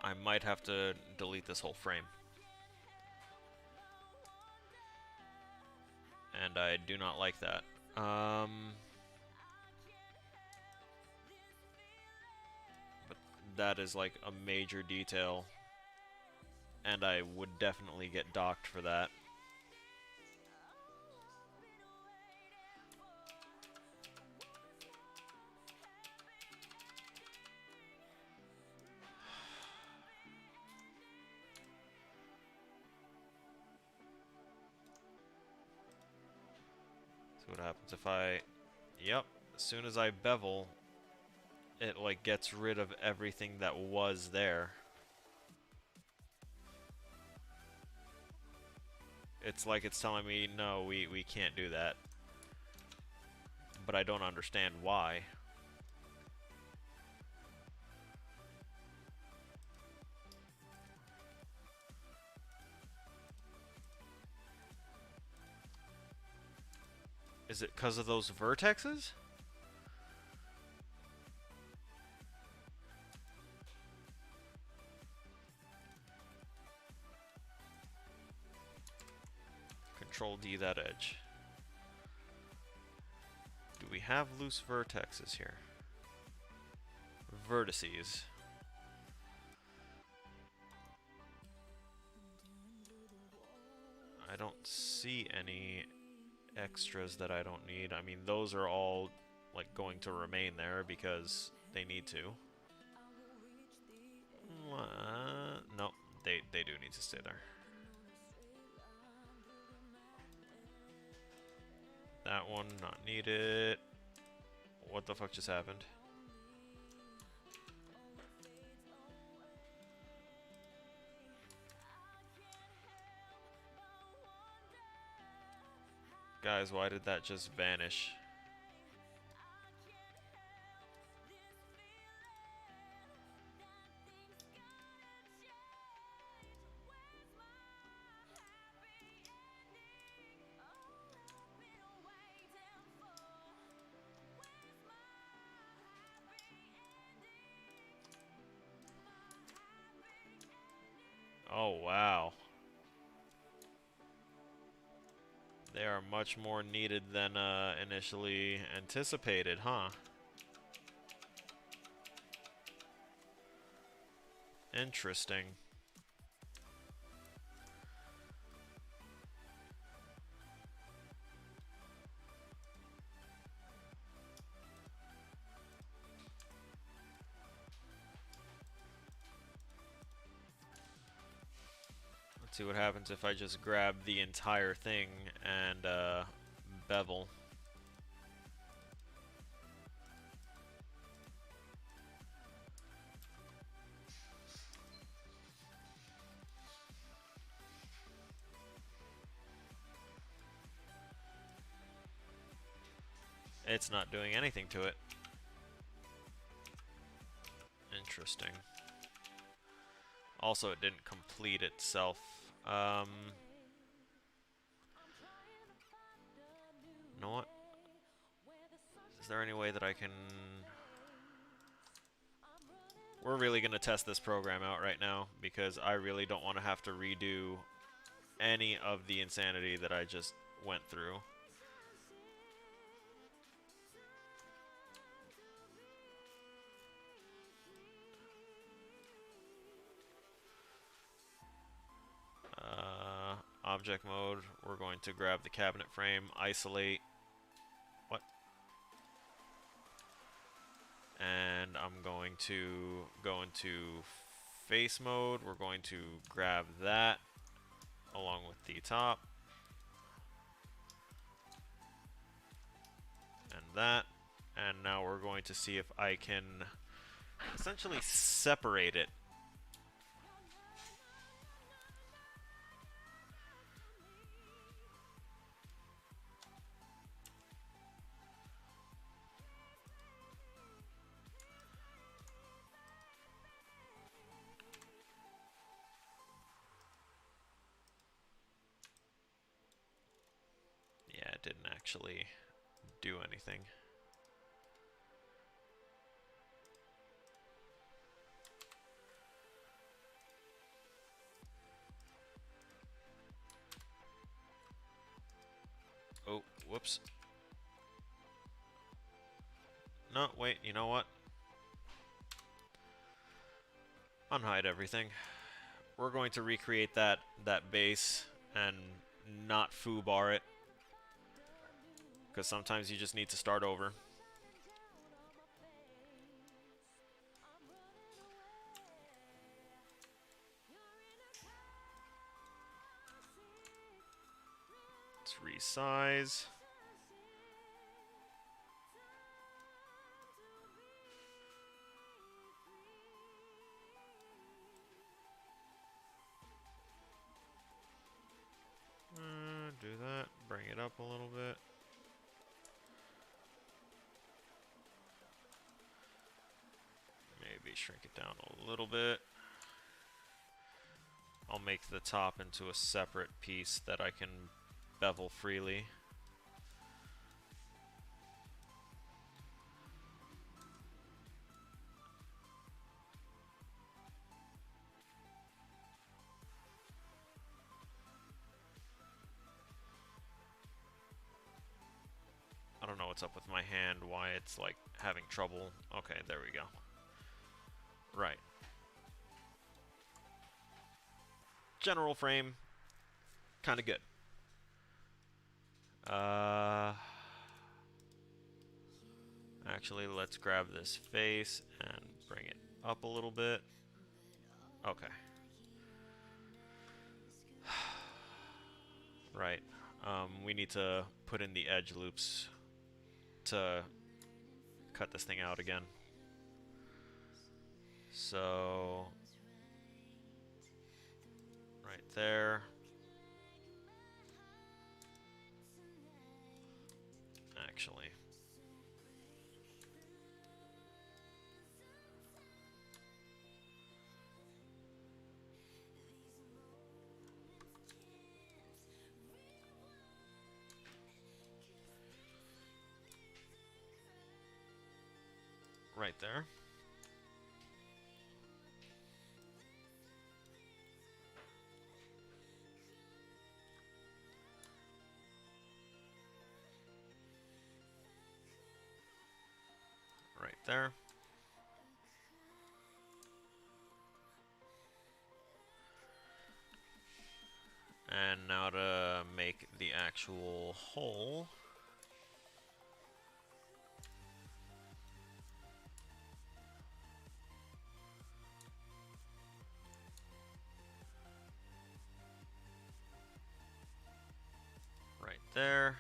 I might have to delete this whole frame. And I do not like that. But that is like a major detail. And I would definitely get docked for that. See what happens if I... Yep, as soon as I bevel, it like gets rid of everything that was there. It's like it's telling me, no, we can't do that. But I don't understand why. Is it because of those vertexes? Control D that edge. Do we have loose vertexes here? Vertices. I don't see any extras that I don't need. I mean, those are all like going to remain there because they need to. No, they do need to stay there. That one not needed. What the fuck just happened? Guys, why did that just vanish? Oh, wow. They are much more needed than initially anticipated, huh? Interesting. Let's see what happens if I just grab the entire thing and bevel. It's not doing anything to it. Interesting. Also, it didn't complete itself. You know what? Is there any way that I can... We're really going to test this program out right now because I really don't want to have to redo any of the insanity that I just went through. Object mode, we're going to grab the cabinet frame, isolate. What? And I'm going to go into face mode. We're going to grab that along with the top. And that. And now we're going to see if I can essentially separate it. Yeah, it didn't actually do anything. Oh, whoops. No, wait, you know what? Unhide everything. We're going to recreate that base and not foobar it. Because sometimes you just need to start over. Let's resize. Do that. Bring it up a little bit. Maybe shrink it down a little bit. I'll make the top into a separate piece that I can bevel freely. I don't know what's up with my hand, why it's like having trouble. Okay, there we go. Right. General frame, kind of good. Actually, let's grab this face and bring it up a little bit. Okay. Right. We need to put in the edge loops to cut this thing out again. So, right there. Actually. Right there. Right there. And now to make the actual hole. Right there.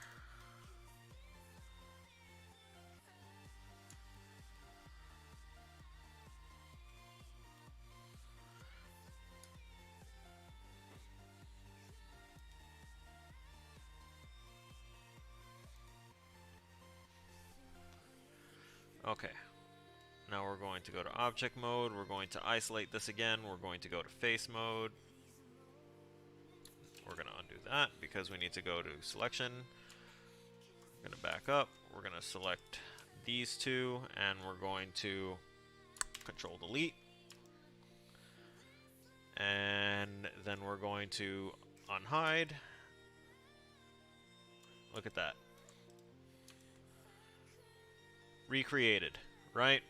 Okay. Now we're going to go to object mode. We're going to isolate this again. We're going to go to face mode. We're going to undo that because we need to go to selection. We're going to back up. We're going to select these two, and we're going to control delete. And then we're going to unhide. Look at that. Recreated, right?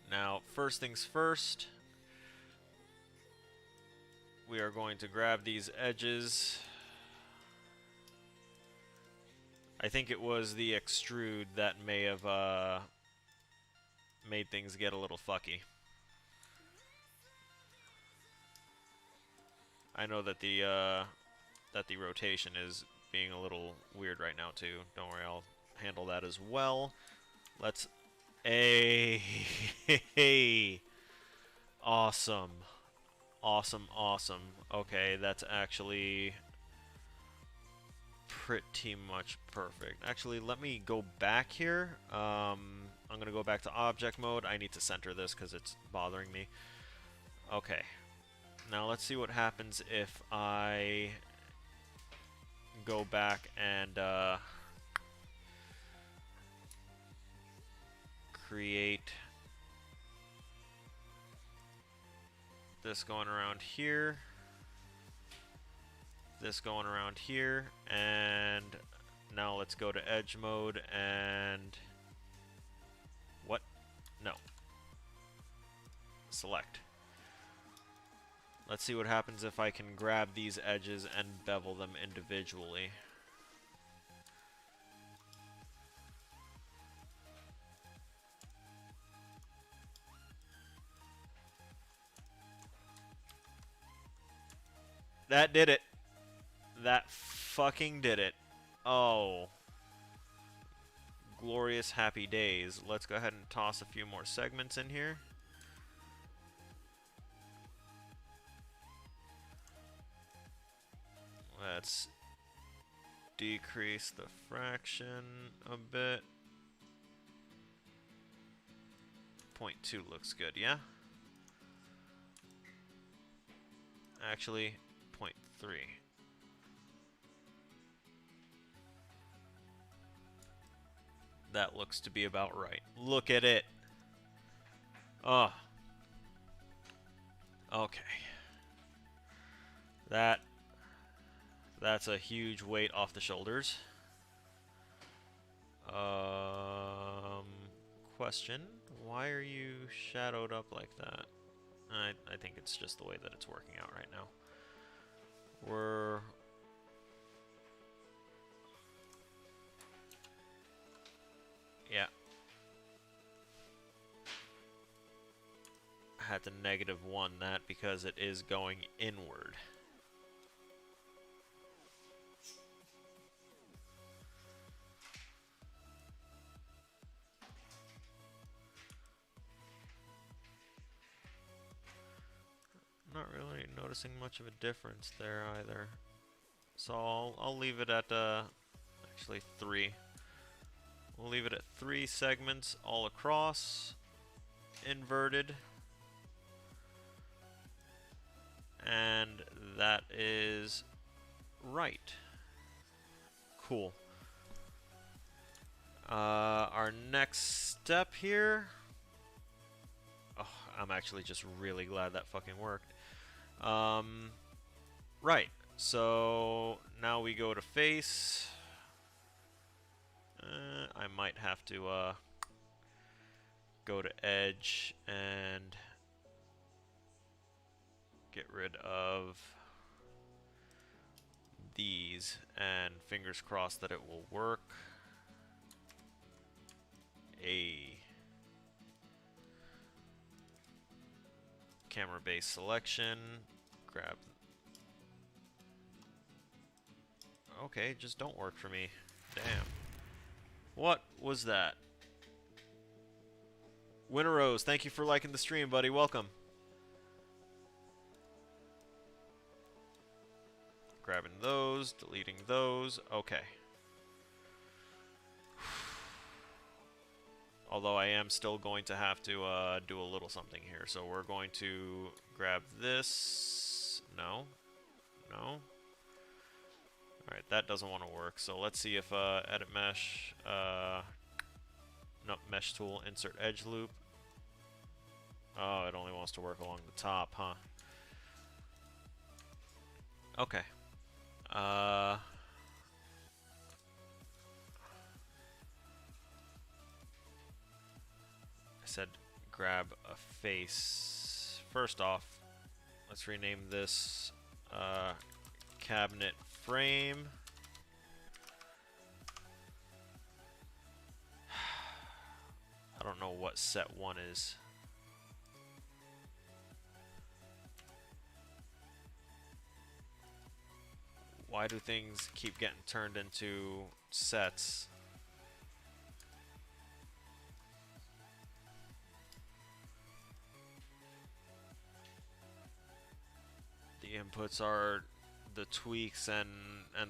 Now, first things first, we are going to grab these edges. I think it was the extrude that may have made things get a little fucky. I know that the rotation is being a little weird right now too. Don't worry, I'll handle that as well. Let's awesome. Awesome, awesome. Okay, that's actually pretty much perfect. Actually, let me go back here. I'm going to go back to object mode. I need to center this because it's bothering me. Okay. Now let's see what happens if I go back and create this going around here, this going around here, and now let's go to edge mode and what? No. Select. Let's see what happens if I can grab these edges and bevel them individually. That did it. That fucking did it. Oh. Glorious happy days. Let's go ahead and toss a few more segments in here. Let's decrease the fraction a bit. 0.2 looks good, yeah? Actually, 0.3. That looks to be about right. Look at it. Oh. Okay. That's a huge weight off the shoulders. Question. Why are you shadowed up like that? I think it's just the way that it's working out right now. Yeah. I had to -1 that because it is going inward. Not really noticing much of a difference there either. So I'll leave it at actually 3. We'll leave it at 3 segments all across, inverted, and that is right. Cool. Our next step here. Oh, I'm actually just really glad that fucking worked. Right. So now we go to face. I might have to go to edge and get rid of these, and fingers crossed that it will work. Camera base selection, grab. Okay, just don't work for me. Damn. What was that? Winter Rose, thank you for liking the stream, buddy. Welcome. Grabbing those, deleting those. Okay. Although I am still going to have to do a little something here. So we're going to grab this. No. No. Alright, that doesn't want to work. So let's see if edit mesh. No, mesh tool, insert edge loop. Oh, it only wants to work along the top, huh? Okay. I said grab a face. First off, let's rename this cabinet frame. I don't know what set 1 is. Why do things keep getting turned into sets? The inputs are the tweaks and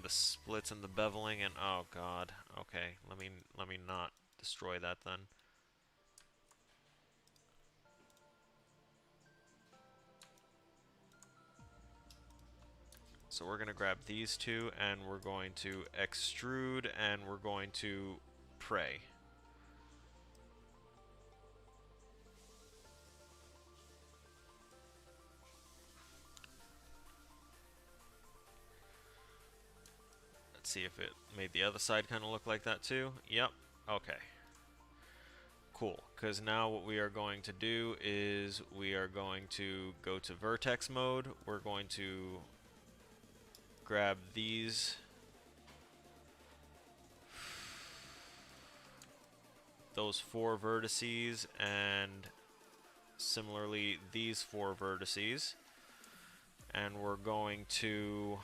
the splits and the beveling and oh god. Okay, let me not destroy that then. So we're going to grab these two and we're going to extrude and we're going to pray. Let's see if it made the other side kind of look like that too. Yep. Okay. Cool. Because now what we are going to do is we are going to go to vertex mode. We're going to grab those 4 vertices and similarly these 4 vertices, and we're going to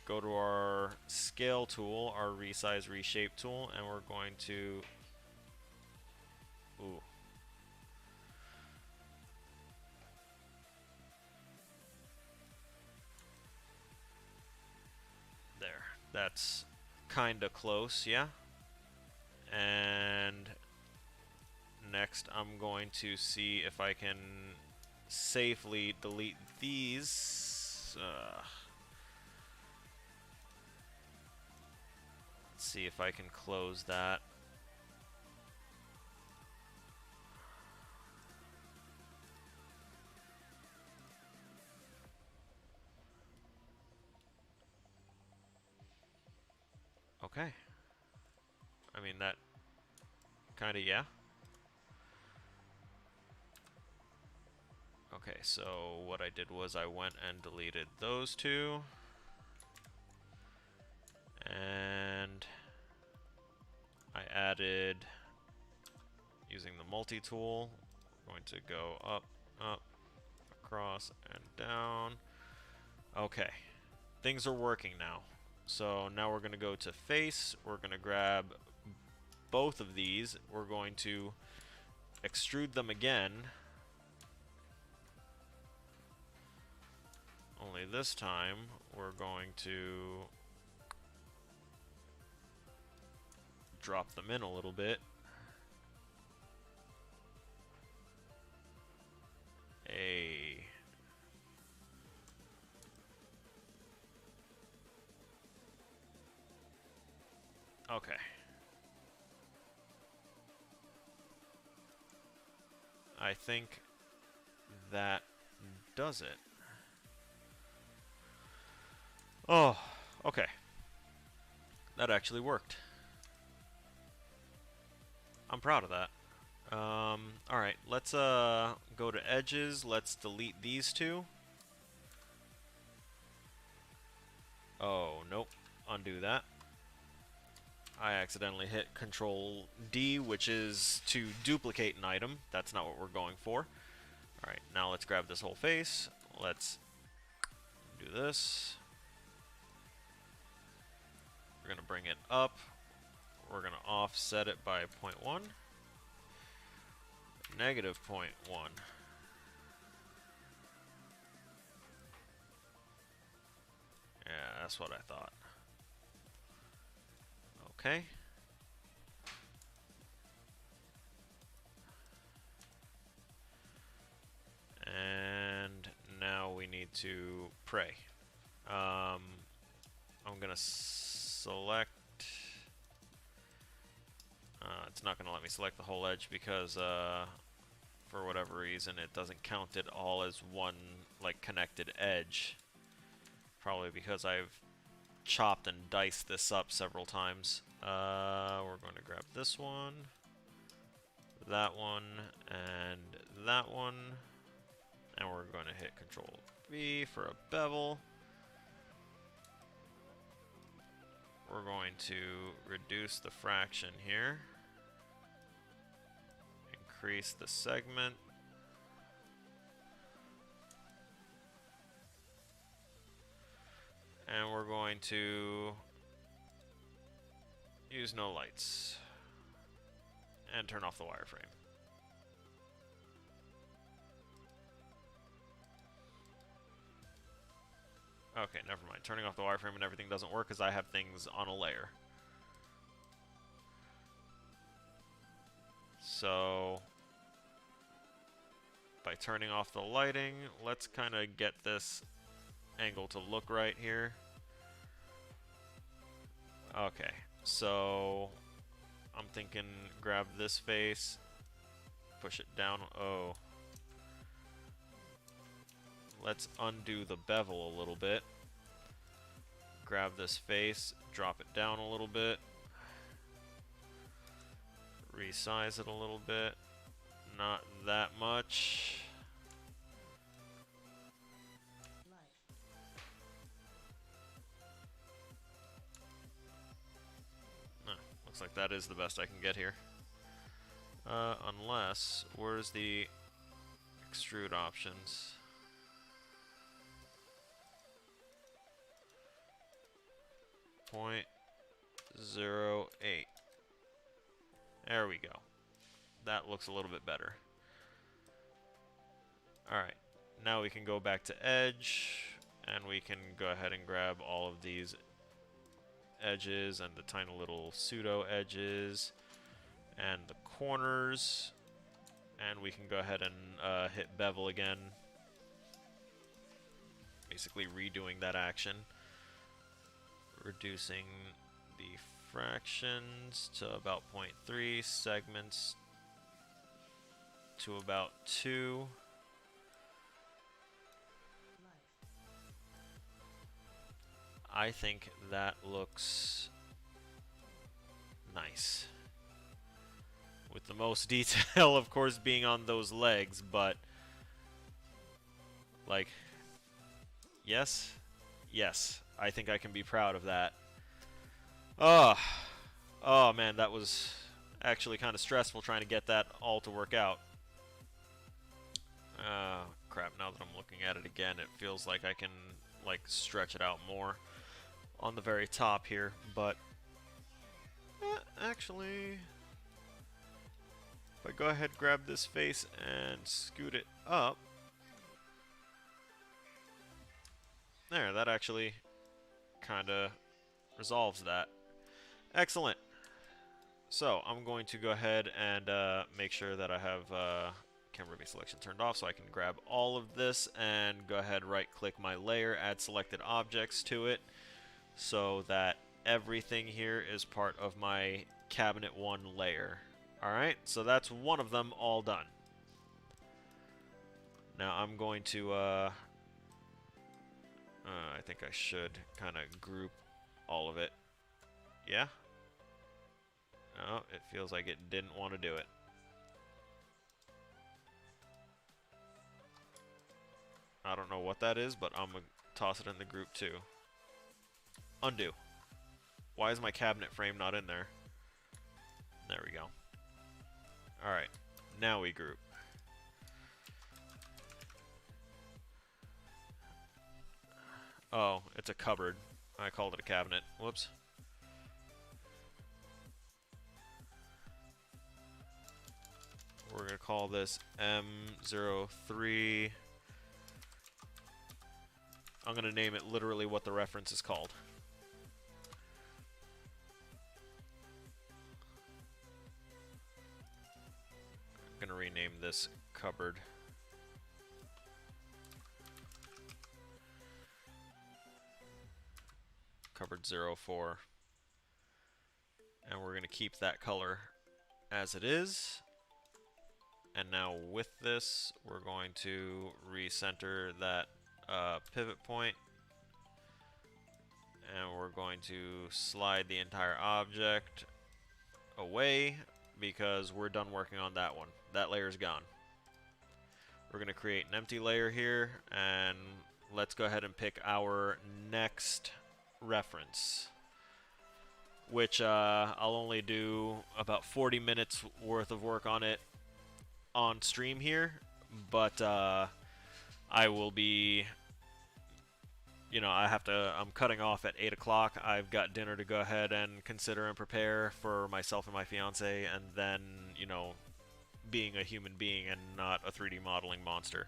go to our scale tool, our resize reshape tool, and we're going to there. That's kinda close, yeah. And next I'm going to see if I can safely delete these. Let's see if I can close that. Okay. I mean, that kinda, yeah. Okay, so what I did was I went and deleted those two. And I added, using the multi-tool, going to go up, up, across, and down. Okay, things are working now. So now we're going to go to face, we're going to grab both of these, we're going to extrude them again. Only this time, we're going to drop them in a little bit. Okay. I think that does it. Oh, okay. That actually worked. I'm proud of that. Alright, let's go to edges. Let's delete these two. Oh, nope. Undo that. I accidentally hit Control D, which is to duplicate an item. That's not what we're going for. Alright, now let's grab this whole face. Let's do this. We're going to bring it up. We're going to offset it by 0.1. Negative 0.1. Yeah, that's what I thought. Okay. need to pray. I'm gonna select. It's not gonna let me select the whole edge because for whatever reason it doesn't count it all as one like connected edge. Probably because I've chopped and diced this up several times. We're going to grab this one, that one, and that one, and we're going to hit Control V for a bevel. We're going to reduce the fraction here, increase the segment, and we're going to use no lights and turn off the wireframe. Okay, never mind. Turning off the wireframe and everything doesn't work because I have things on a layer. So, by turning off the lighting, let's kind of get this angle to look right here. Okay, so I'm thinking grab this face, push it down. Oh. Let's undo the bevel a little bit. Grab this face, drop it down a little bit. Resize it a little bit. Not that much. Looks like that is the best I can get here. Unless, where's the extrude options? .08. There we go. That looks a little bit better. Alright, now we can go back to edge, and we can go ahead and grab all of these edges and the tiny little pseudo edges and the corners, and we can go ahead and hit bevel again, basically redoing that action, reducing the fractions to about 0.3, segments to about 2. I think that looks nice. With the most detail, of course, being on those legs, but like, yes, I think I can be proud of that. Oh man, that was actually kind of stressful trying to get that all to work out. Crap, now that I'm looking at it again, it feels like I can like stretch it out more on the very top here, but actually, if I go ahead, grab this face and scoot it up, there, that actually kind of resolves that. Excellent. So I'm going to go ahead and make sure that I have camera movie selection turned off so I can grab all of this and go ahead, right click my layer, add selected objects to it so that everything here is part of my cabinet 1 layer. Alright, so that's one of them all done. Now I'm going to I think I should kind of group all of it. Yeah? No, it feels like it didn't want to do it. I don't know what that is, but I'm going to toss it in the group too. Undo. Why is my cabinet frame not in there? There we go. Alright, now we group. Oh, it's a cupboard. I called it a cabinet. Whoops. We're going to call this M03. I'm going to name it literally what the reference is called. I'm going to rename this cupboard. cupboard 04. And we're going to keep that color as it is. And now with this, we're going to recenter that pivot point. And we're going to slide the entire object away because we're done working on that one. That layer's gone. We're going to create an empty layer here, and let's go ahead and pick our next reference, which I'll only do about 40 minutes worth of work on it on stream here, but I will be, I'm cutting off at 8 o'clock. I've got dinner to go ahead and consider and prepare for myself and my fiance, and then, being a human being and not a 3D modeling monster.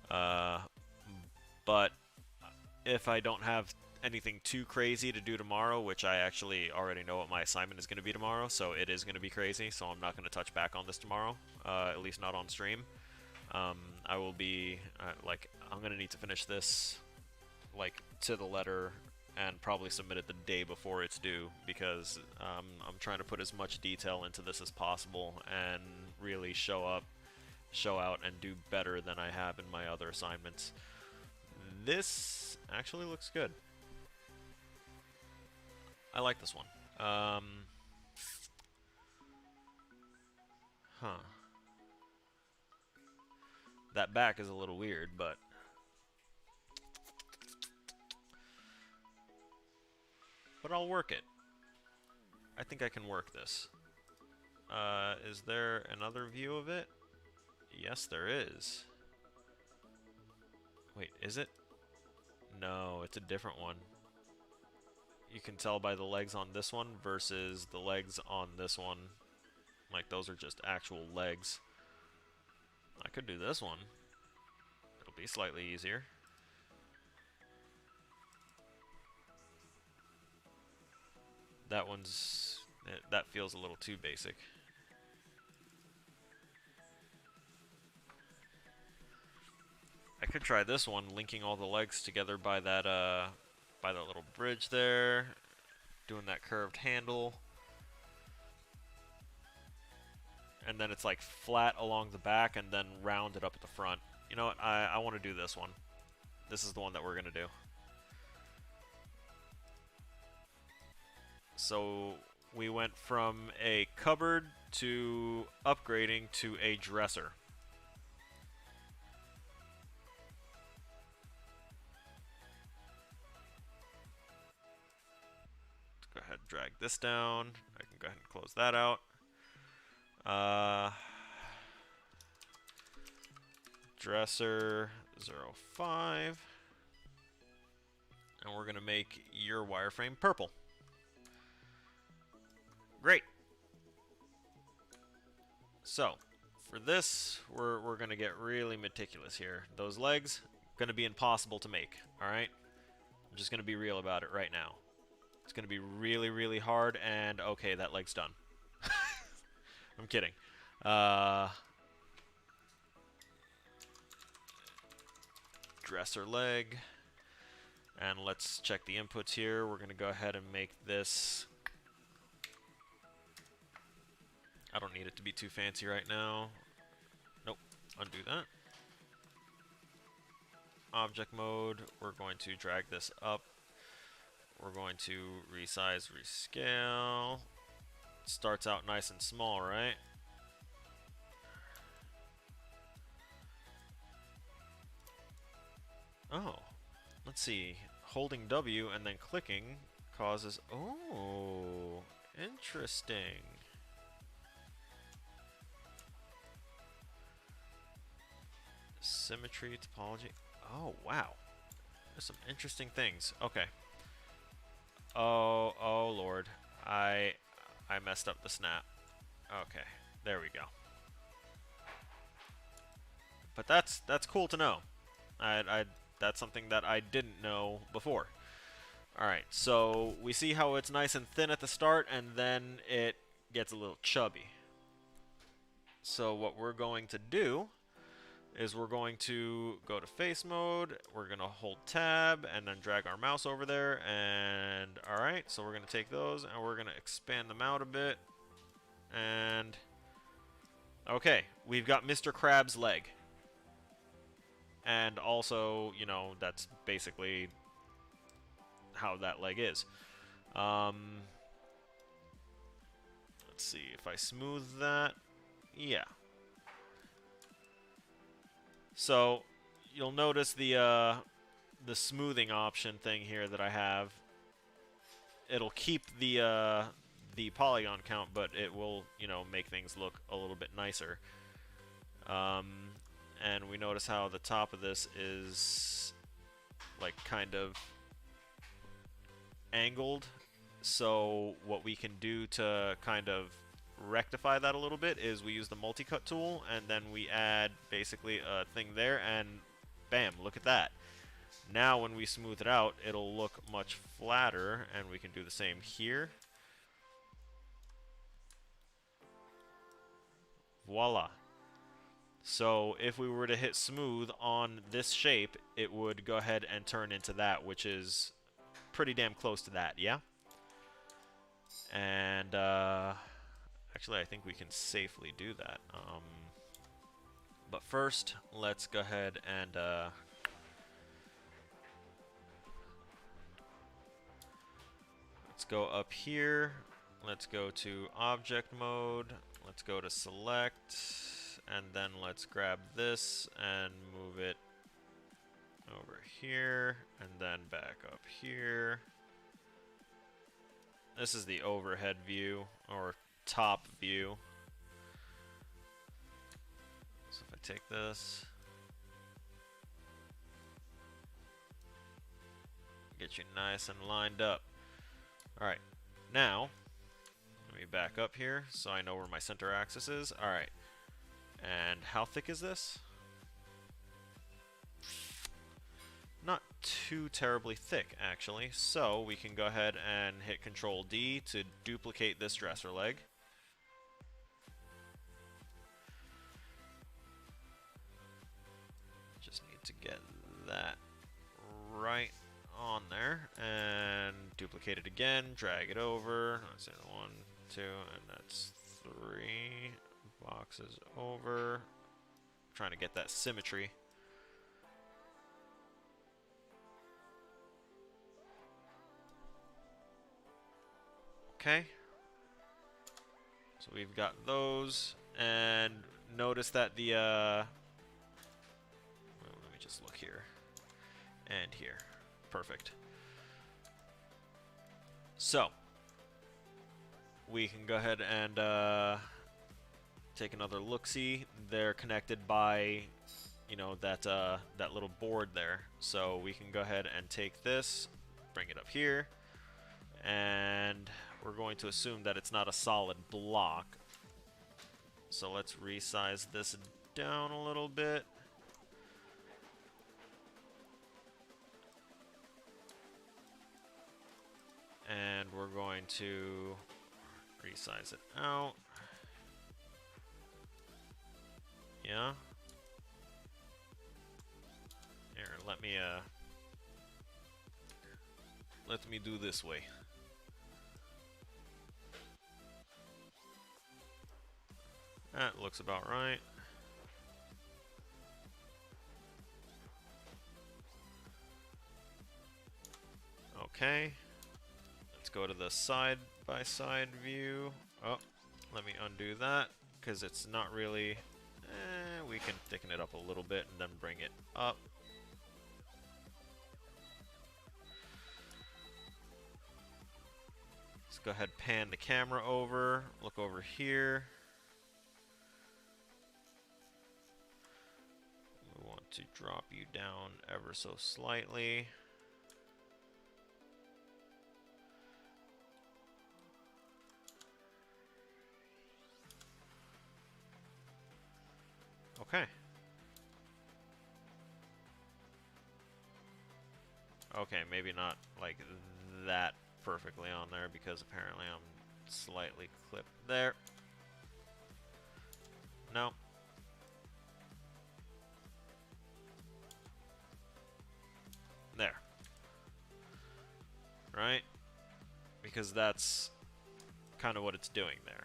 But if I don't have anything too crazy to do tomorrow, which I actually already know what my assignment is going to be tomorrow, so it is going to be crazy, so I'm not going to touch back on this tomorrow, at least not on stream. I will be, I'm going to need to finish this, to the letter, and probably submit it the day before it's due, because I'm trying to put as much detail into this as possible and really show out and do better than I have in my other assignments. This actually looks good. I like this one. That back is a little weird, but I'll work it. I think I can work this. Is there another view of it? Yes, there is. Wait, is it? No, it's a different one. You can tell by the legs on this one versus the legs on this one. Those are just actual legs. I could do this one. It'll be slightly easier. That feels a little too basic. I could try this one, linking all the legs together by that little bridge there, doing that curved handle, and then it's flat along the back and then rounded up at the front. You know what? I want to do this one. This is the one that we're gonna do. So we went from a cupboard to upgrading to a dresser. Let's go ahead and drag this down. I can go ahead and close that out. Dresser 05. And we're going to make your wireframe purple. Great. So, for this, we're going to get really meticulous here. Those legs, going to be impossible to make, alright? I'm just going to be real about it right now. It's going to be really, really hard, and okay, that leg's done. I'm kidding. Dresser leg. And let's check the inputs here. We're going to go ahead and make this... I don't need it to be too fancy right now. Nope. Undo that. Object mode. We're going to drag this up. We're going to resize, rescale. Starts out nice and small, right? Oh. Let's see. Holding W and then clicking causes... Oh. Interesting. Symmetry, topology. Oh, wow. There's some interesting things. Okay. Oh, Lord. I messed up the snap. Okay. There we go. But that's cool to know. That's something that I didn't know before. Alright, so we see how it's nice and thin at the start, and then it gets a little chubby. So what we're going to do... is we're going to go to face mode, we're going to hold tab, and then drag our mouse over there, and alright, so we're going to take those, and we're going to expand them out a bit, and okay, we've got Mr. Krabs' leg. And also, you know, that's basically how that leg is. Let's see, if I smooth that, yeah. So you'll notice the smoothing option thing here that I have. It'll keep the polygon count, but it will, you know, make things look a little bit nicer. And we notice how the top of this is like kind of angled. So what we can do to kind of rectify that a little bit is we use the multi-cut tool, and then we add basically a thing there, and bam, look at that. Now when we smooth it out, it'll look much flatter, and we can do the same here. Voila. So if we were to hit smooth on this shape, it would go ahead and turn into that, which is pretty damn close to that, yeah? And actually, I think we can safely do that. But first, let's go ahead and let's go up here. Let's go to object mode. Let's go to select, and then let's grab this and move it over here, and then back up here. This is the overhead view, or top view. So if I take this, get you nice and lined up. Alright, now, let me back up here so I know where my center axis is. Alright, and how thick is this? Not too terribly thick, actually. So we can go ahead and hit Control D to duplicate this dresser leg. Just need to get that right on there, and duplicate it again, drag it over. Let's say 1, 2, and that's 3 boxes over. Trying to get that symmetry. Okay, so we've got those, and notice that the, well, let me just look here, and here. Perfect. So, we can go ahead and take another look-see. They're connected by, you know, that, that little board there. So we can go ahead and take this, bring it up here, and we're going to assume that it's not a solid block. So let's resize this down a little bit. And we're going to resize it out. Yeah. Here, let me do this way. That looks about right. Okay. Let's go to the side-by-side view. Oh, let me undo that, because it's not really... we can thicken it up a little bit and then bring it up. Let's go ahead and pan the camera over. Look over here. We want to drop you down ever so slightly. Okay. Okay, maybe not like that perfectly on there, because apparently I'm slightly clipped there. No. because that's kind of what it's doing there.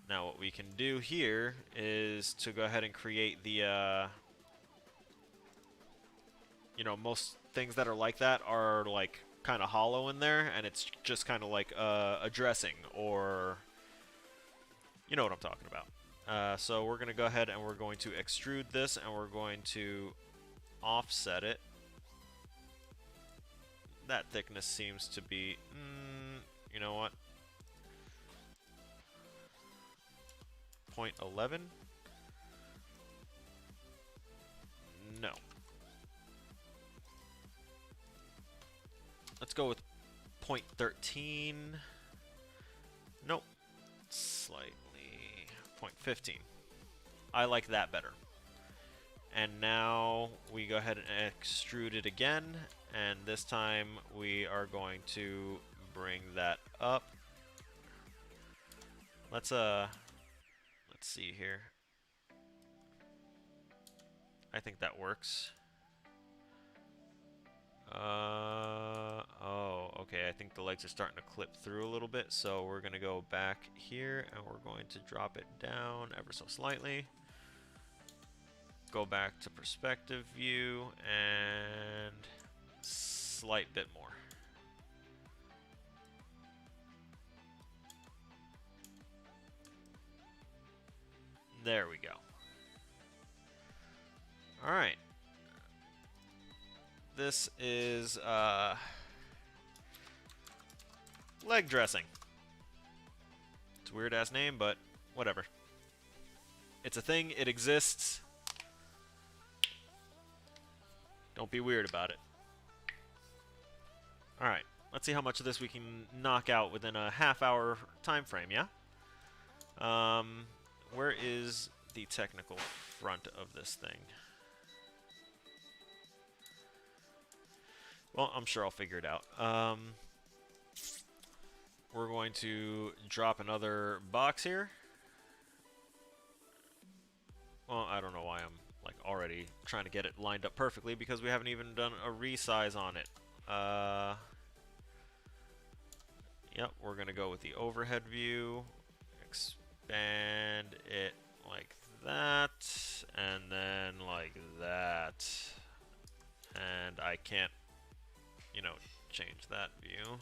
Now what we can do here is to go ahead and create the, you know, most things that are like that are like kind of hollow in there, and it's just kind of like a dressing, or you know what I'm talking about. So we're going to go ahead and we're going to extrude this, and we're going to offset it. That thickness seems to be, you know what? 0.11? No. Let's go with 0.13. Nope. Slightly. 0.15. I like that better. And now we go ahead and extrude it again, and this time we are going to bring that up. Let's see here. I think that works. Oh, okay, I think the legs are starting to clip through a little bit, so we're gonna go back here and we're going to drop it down ever so slightly. Go back to perspective view and slight bit more. There we go. All right. This is leg dressing. It's a weird ass name, but whatever. It's a thing, it exists. Don't be weird about it. Alright, let's see how much of this we can knock out within a half-hour time frame, yeah? Where is the technical front of this thing? Well, I'm sure I'll figure it out. We're going to drop another box here. Well, I don't know why I'm like already trying to get it lined up perfectly, because we haven't even done a resize on it. Yep, we're gonna go with the overhead view, expand it like that, and then like that. And I can't, you know, change that view.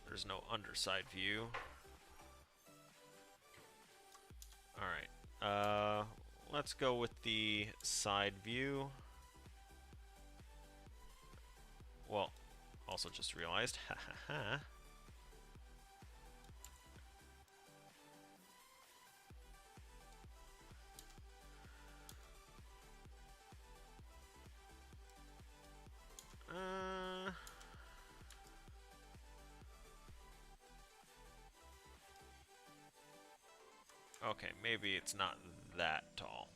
There's no underside view. Alright, let's go with the side view. Well, also just realized, ha ha ha. Okay, maybe it's not that tall.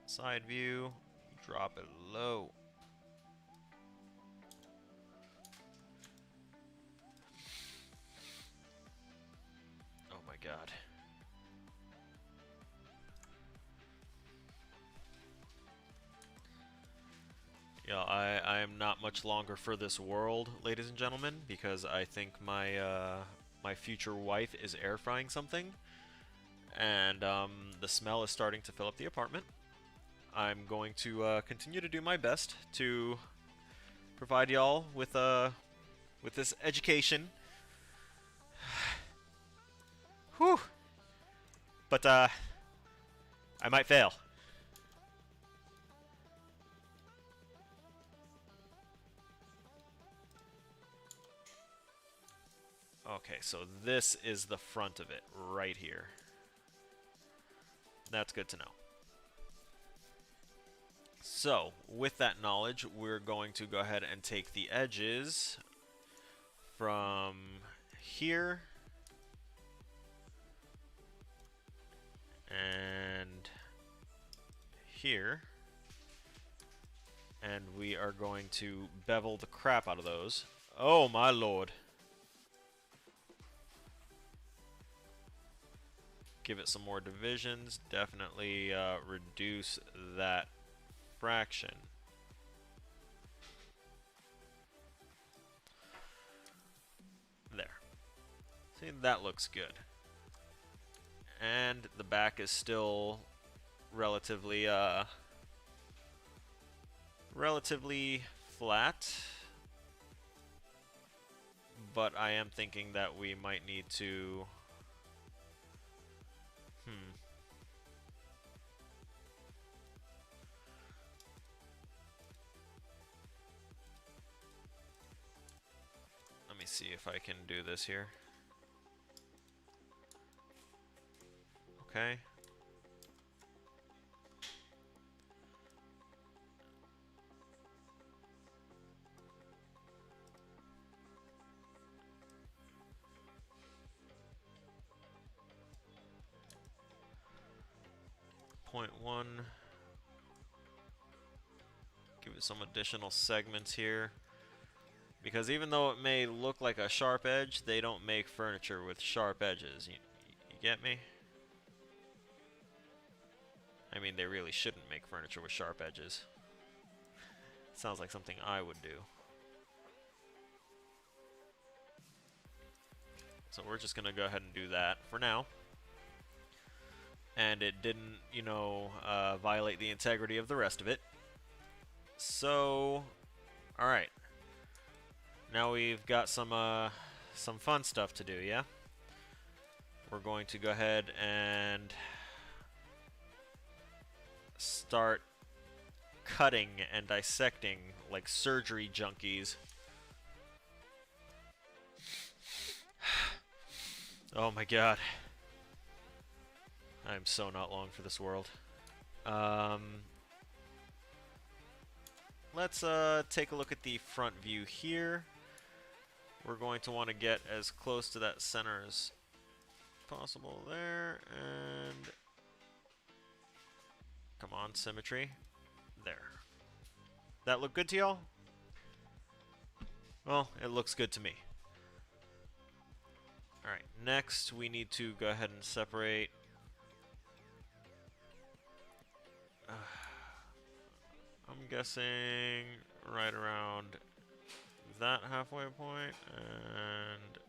Side view, drop it low. Oh my god. Yeah, I am not much longer for this world, ladies and gentlemen, because I think my my future wife is air frying something, and the smell is starting to fill up the apartment. I'm going to continue to do my best to provide y'all with this education. Whew. But I might fail. Okay, so this is the front of it right here. That's good to know. So, with that knowledge, we're going to go ahead and take the edges from here and here, and we are going to bevel the crap out of those. Oh my lord. Give it some more divisions. Definitely reduce that fraction. There. See, that looks good. And the back is still relatively relatively flat. But I am thinking that we might need to let me see if I can do this here. Okay. Point 1. Give it some additional segments here. Because even though it may look like a sharp edge, they don't make furniture with sharp edges. You get me? I mean, they really shouldn't make furniture with sharp edges. Sounds like something I would do. So we're just going to go ahead and do that for now. And it didn't, you know, violate the integrity of the rest of it. So, alright. Now we've got some fun stuff to do, yeah? We're going to go ahead and start cutting and dissecting like surgery junkies. Oh my god. I'm so not long for this world. Let's take a look at the front view here. We're going to want to get as close to that center as possible there, and come on, symmetry. There. That look good to y'all? Well, it looks good to me. Alright, next we need to go ahead and separate. I'm guessing right around that halfway point and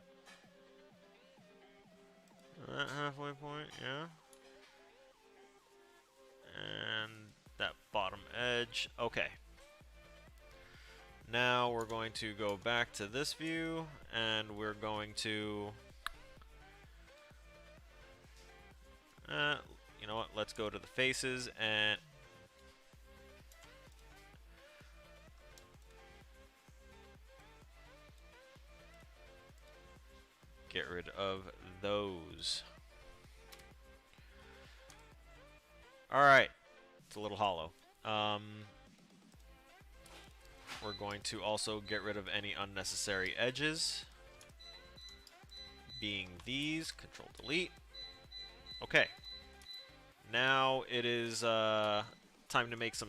that halfway point, yeah. And that bottom edge. Okay. Now we're going to go back to this view and we're going to you know what, let's go to the faces and get rid of those. Alright. It's a little hollow. We're going to also get rid of any unnecessary edges. Being these. Control Delete. Okay. Now it is time to make some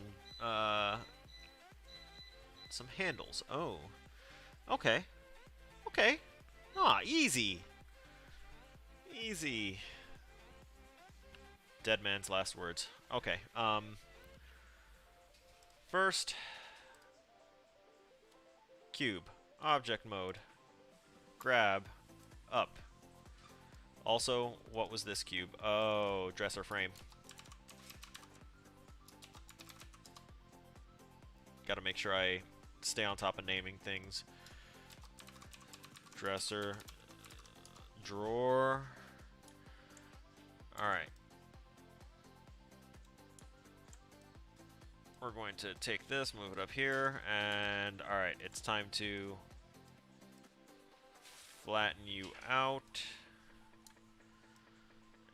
handles. Oh. Okay. Okay. Ah, easy. Easy. Dead man's last words. Okay. First, cube, object mode, grab, up. Also, what was this cube? Oh, dresser frame. Gotta make sure I stay on top of naming things. Dresser, drawer. Alright. We're going to take this, move it up here, and alright, it's time to flatten you out.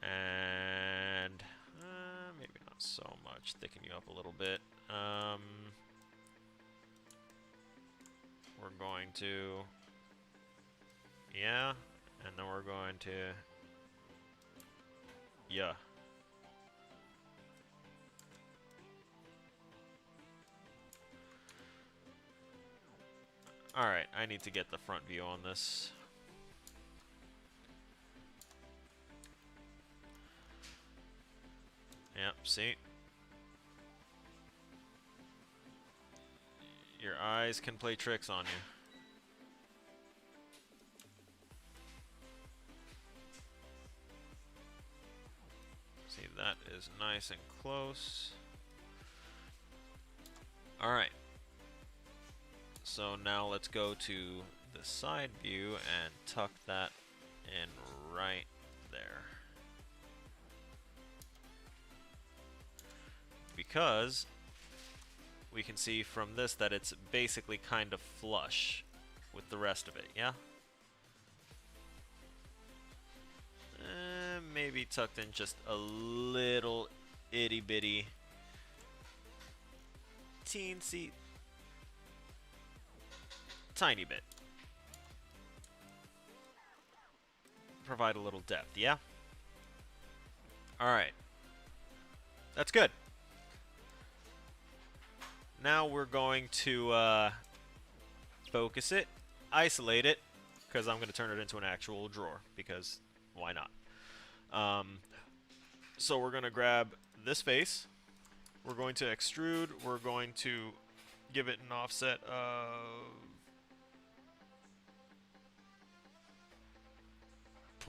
And maybe not so much, thicken you up a little bit. We're going to, yeah, and then we're going to, yeah. Alright, I need to get the front view on this. Yep, see? guys can play tricks on you. See, that is nice and close. Alright. So now let's go to the side view and tuck that in right there. Because we can see from this that it's basically kind of flush with the rest of it, yeah? Maybe tucked in just a little itty bitty teensy tiny bit. Provide a little depth, yeah? Alright. That's good. Now we're going to focus it, isolate it, because I'm going to turn it into an actual drawer, because why not? So we're going to grab this face, we're going to extrude, we're going to give it an offset of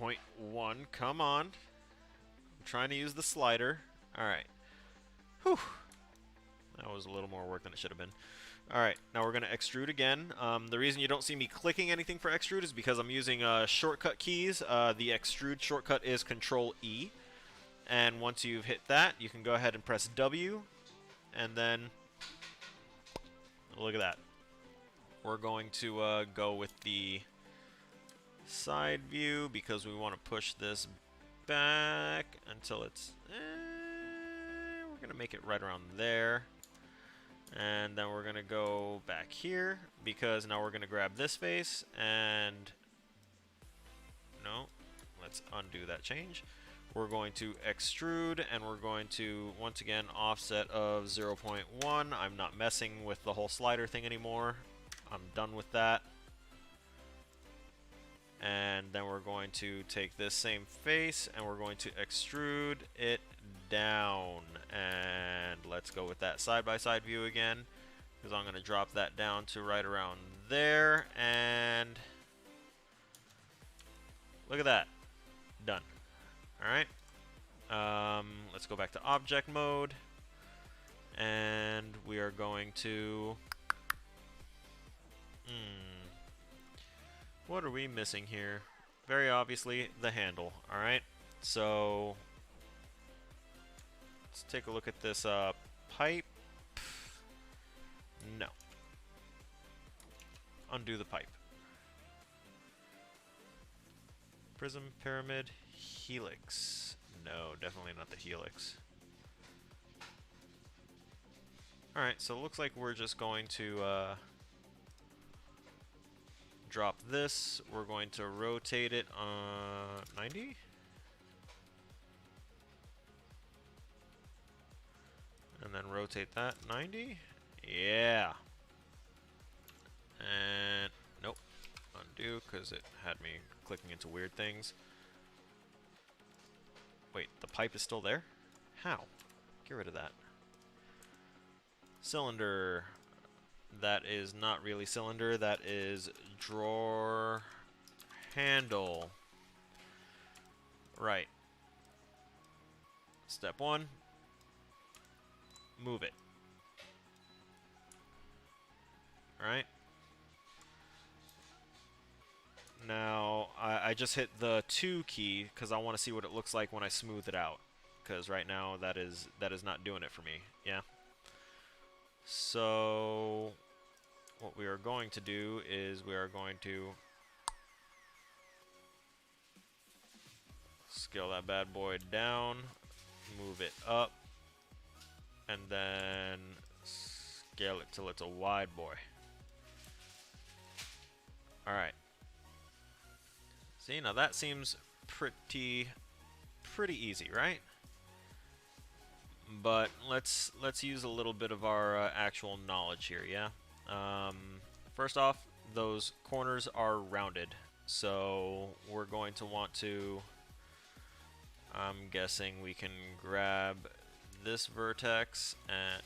0.1. Come on. I'm trying to use the slider. Alright. Whew. That was a little more work than it should have been. Alright, now we're going to extrude again. The reason you don't see me clicking anything for extrude is because I'm using shortcut keys. The extrude shortcut is Control E. And once you've hit that, you can go ahead and press W. And then, look at that. We're going to go with the side view because we want to push this back until it's... we're going to make it right around there. And then we're going to go back here because now we're going to grab this face and... No, let's undo that change. We're going to extrude and we're going to, once again, offset of 0.1. I'm not messing with the whole slider thing anymore. I'm done with that. And then we're going to take this same face and we're going to extrude it down. And let's go with that side-by-side view again, because I'm going to drop that down to right around there. And look at that. Done. Alright. Let's go back to object mode. And we are going to... What are we missing here? Very obviously, the handle. Alright, so let's take a look at this pipe. No. Undo the pipe. Prism, pyramid, helix. No, definitely not the helix. Alright, so it looks like we're just going to drop this. We're going to rotate it 90. And then rotate that 90. Yeah. And nope. Undo because it had me clicking into weird things. Wait, the pipe is still there? How? Get rid of that. Cylinder. That is not really cylinder, that is drawer handle. Right. Step 1. Move it. Alright. Now, I just hit the 2 key because I want to see what it looks like when I smooth it out. Because right now that is not doing it for me. Yeah. So what we are going to do is we are going to scale that bad boy down, move it up, and then scale it till it's a wide boy. Alright. See, now that seems pretty easy, right? But let's use a little bit of our actual knowledge here, yeah? First off, those corners are rounded, so we're going to want to, I'm guessing we can grab this vertex and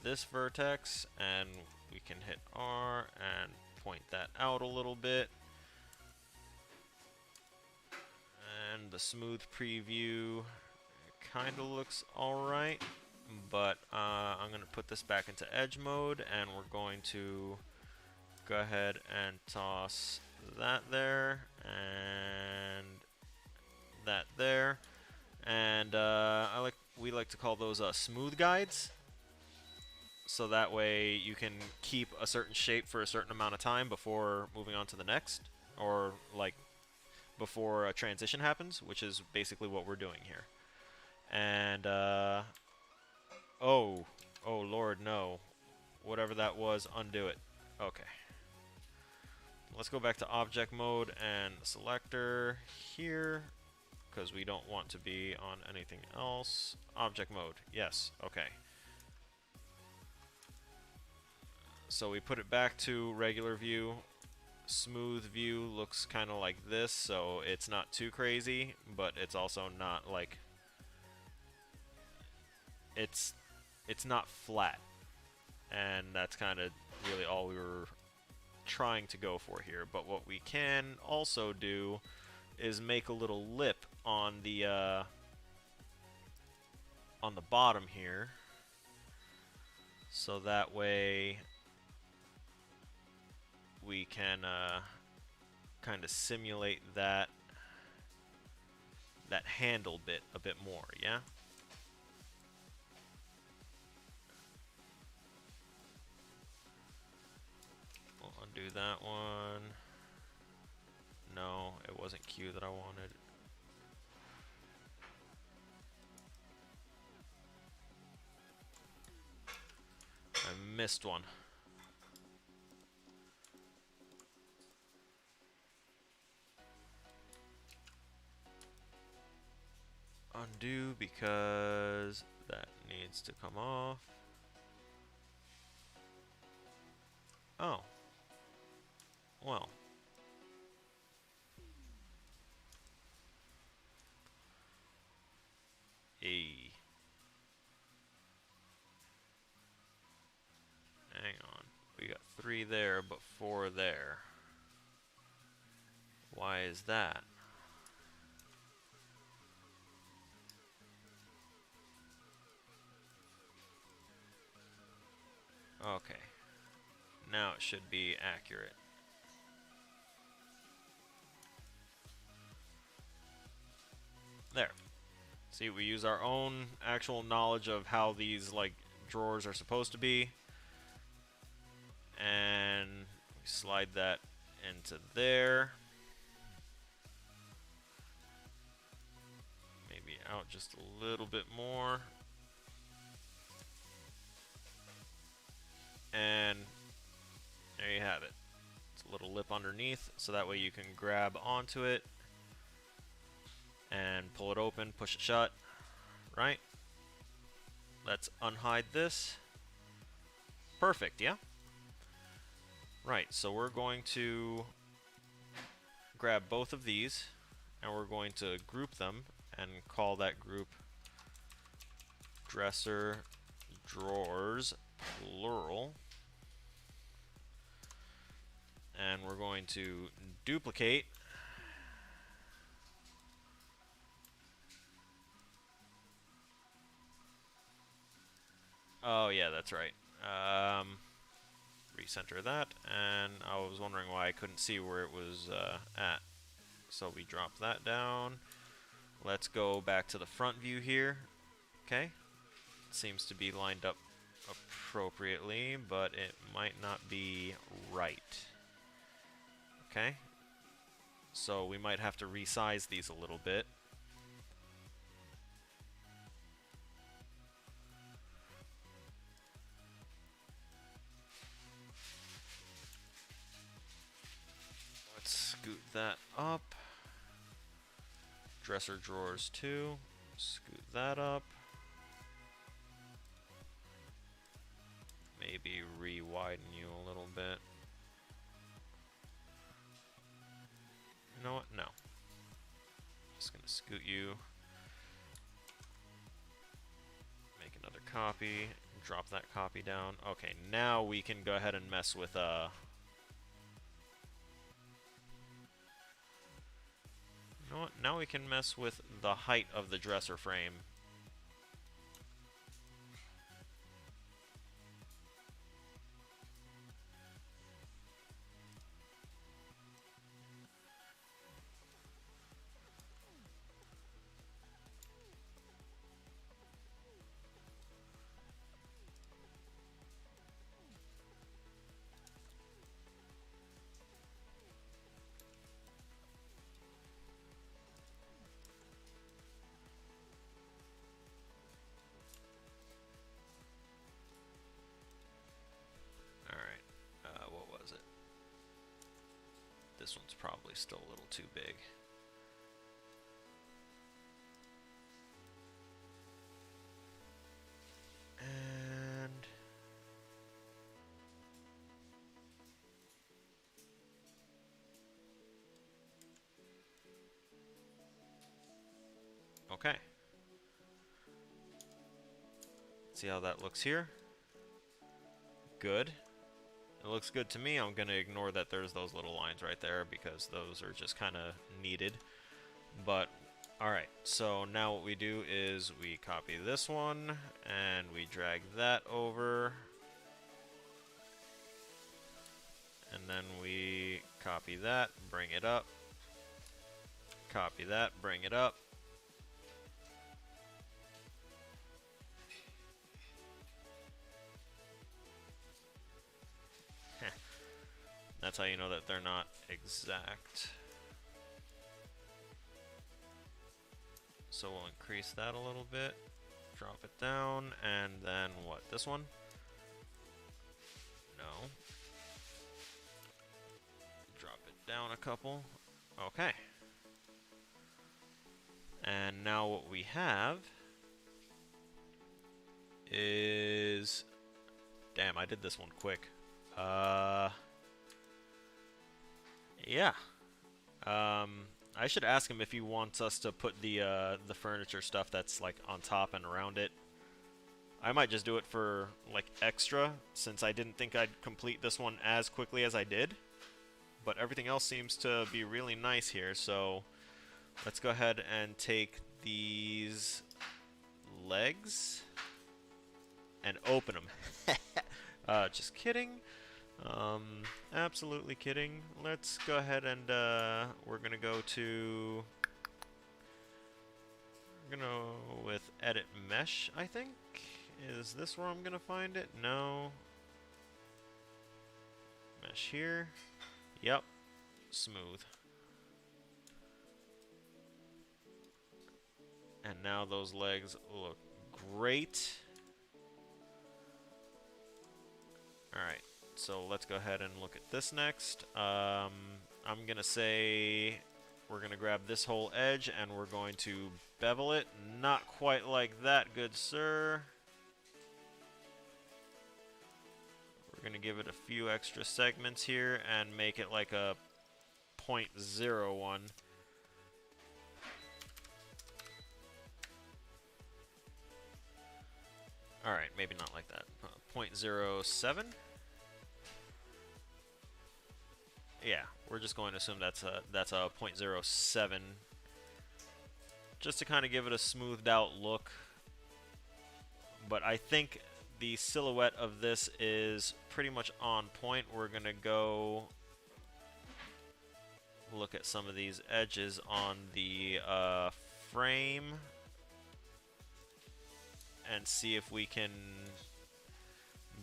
this vertex, and we can hit R and point that out a little bit. And the smooth preview kind of looks alright, but I'm going to put this back into edge mode, and we're going to go ahead and toss that there, and that there. And we like to call those smooth guides. So that way you can keep a certain shape for a certain amount of time before moving on to the next, or like before a transition happens, which is basically what we're doing here. And oh Lord, no. Whatever that was, undo it. Okay. Let's go back to object mode and the selector here, because we don't want to be on anything else. Object mode, yes, okay. So we put it back to regular view. Smooth view looks kind of like this, so it's not too crazy, but it's also not like it's not flat, and that's kind of really all we were trying to go for here. But what we can also do is make a little lip on the bottom here, so that way we can kind of simulate that handle bit a bit more, yeah? We'll undo that one. No, it wasn't Q that I wanted. I missed one. Undo because that needs to come off. Oh. Well. Hang on. We got 3 there, but 4 there. Why is that? Okay. Now it should be accurate. There. See, we use our own actual knowledge of how these like drawers are supposed to be, and we slide that into there. Maybe out just a little bit more. And there you have it. It's a little lip underneath, so that way you can grab onto it and pull it open, push it shut, right? Let's unhide this. Perfect, yeah? Right, so we're going to grab both of these, and we're going to group them and call that group dresser drawers, plural. And we're going to duplicate oh yeah, that's right. Recenter that, and I was wondering why I couldn't see where it was at. So we drop that down. Let's go back to the front view here. Okay, seems to be lined up appropriately, but it might not be right. Okay, so we might have to resize these a little bit. Let's scoot that up. Dresser drawers 2. Scoot that up. Maybe re-widen you a little bit. You know what? No. Just gonna scoot you. Make another copy. drop that copy down. Okay, now we can go ahead and mess with you know what? Now we can mess with the height of the dresser frame. What was it? This one's probably still a little too big. And okay. See how that looks here? Good. It looks good to me. I'm going to ignore that there's those little lines right there because those are just kind of needed. But, alright, so now what we do is we copy this one and we drag that over. And then we copy that, bring it up. Copy that, bring it up. That's how you know that they're not exact. So we'll increase that a little bit, drop it down, and then what, this one? No. Drop it down a couple. Okay. And now what we have is... Damn, I did this one quick. Yeah. I should ask him if he wants us to put the furniture stuff that's like on top and around it. I might just do it for like extra, since I didn't think I'd complete this one as quickly as I did. But everything else seems to be really nice here, so let's go ahead and take these legs and open them. Just kidding. Absolutely kidding. Let's go ahead and we're gonna go with edit mesh, I think. Is this where I'm gonna find it? No. Mesh here. Yep. Smooth. And now those legs look great. Alright, so let's go ahead and look at this next. I'm going to say we're going to grab this whole edge and we're going to bevel it. Not quite like that, good sir. We're going to give it a few extra segments here and make it like a 0.01. Alright, maybe not like that. 0.07? Yeah, we're just going to assume that's a 0.07. Just to kind of give it a smoothed out look. But I think the silhouette of this is pretty much on point. We're going to go look at some of these edges on the frame and see if we can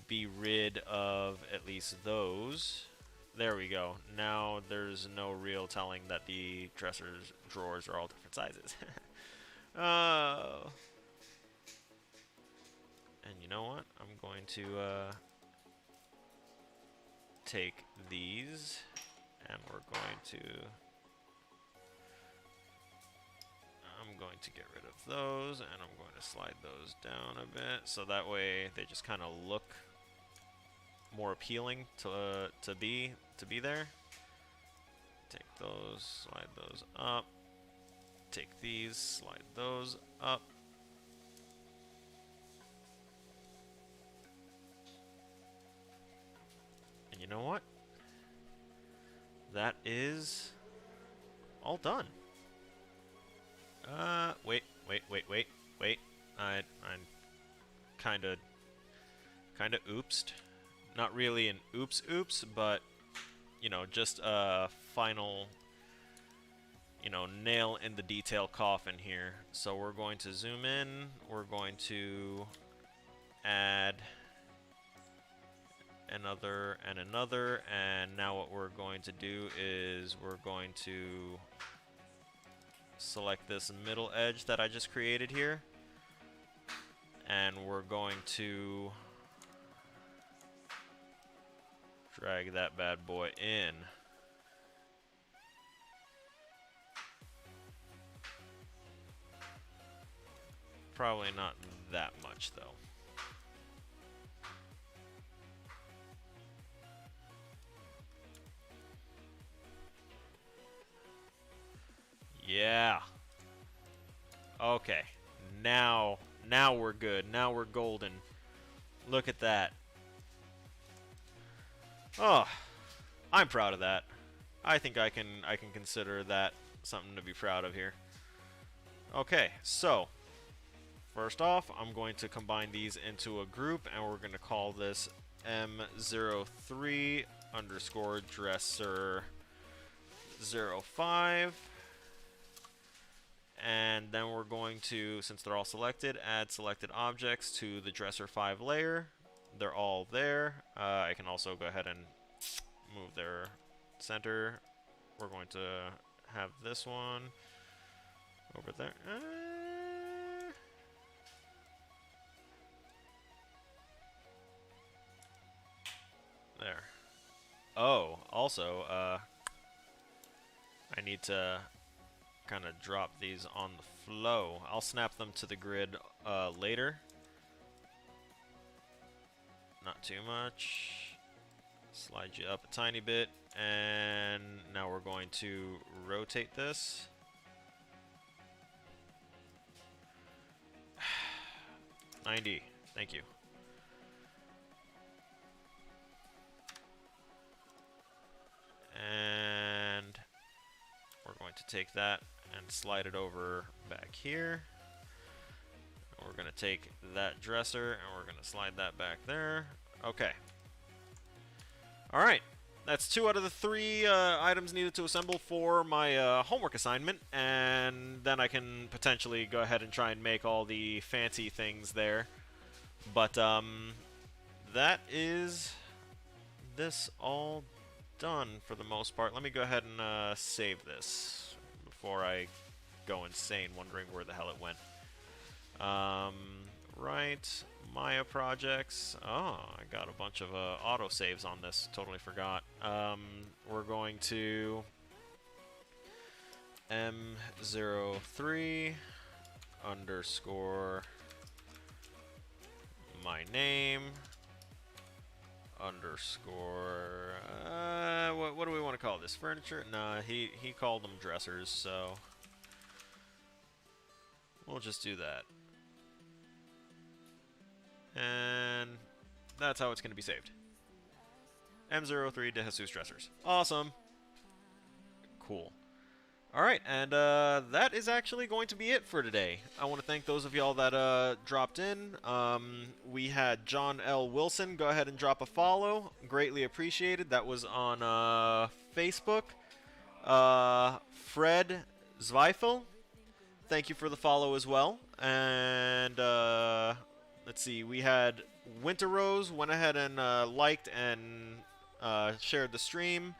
be rid of at least those. There we go. Now there's no real telling that the dresser's drawers are all different sizes. Oh. And you know what? I'm going to take these and we're going to get rid of those, and I'm going to slide those down a bit so that way they just kind of look more appealing to be there. Take those, slide those up. Take these, slide those up. know what? That is all done. Wait. I'm kinda oopsed. Not really an oops, but, you know, just a final, you know, nail in the detail coffin here. So we're going to zoom in. We're going to add another and another, and now what we're going to do is we're going to select this middle edge that I just created here, and we're going to drag that bad boy in. Probably not that much though. Yeah. Okay. Now we're good. Now we're golden. Look at that. Oh, I'm proud of that. I think I can consider that something to be proud of here. Okay, so first off, I'm going to combine these into a group, and we're going to call this M03 underscore dresser 05. And then we're going to, since they're all selected, add selected objects to the dresser 5 layer. They're all there. I can also go ahead and move their center. We're going to have this one over there. There. Oh, also, I need to kind of drop these on the flow. I'll snap them to the grid later. Not too much. Slide you up a tiny bit, and now we're going to rotate this. $90. Thank you. And we're going to take that and slide it over back here. We're going to take that dresser and we're going to slide that back there. Okay. Alright. That's 2 out of the 3 items needed to assemble for my homework assignment. And then I can potentially go ahead and try and make all the fancy things there. But that is this all done for the most part. Let me go ahead and save this before I go insane wondering where the hell it went. Right, Maya projects. Oh, I got a bunch of auto saves on this. Totally forgot. We're going to M03 underscore my name underscore what do we want to call this? Furniture? Nah, he called them dressers, so we'll just do that. And that's how it's going to be saved. M03 De Jesus dressers. Awesome. Cool. Alright, and that is actually going to be it for today. I want to thank those of y'all that dropped in. We had John L. Wilson. Go ahead and drop a follow. Greatly appreciated. That was on Facebook. Fred Zweifel. Thank you for the follow as well. And let's see. We had Winter Rose. Went ahead and liked and shared the stream.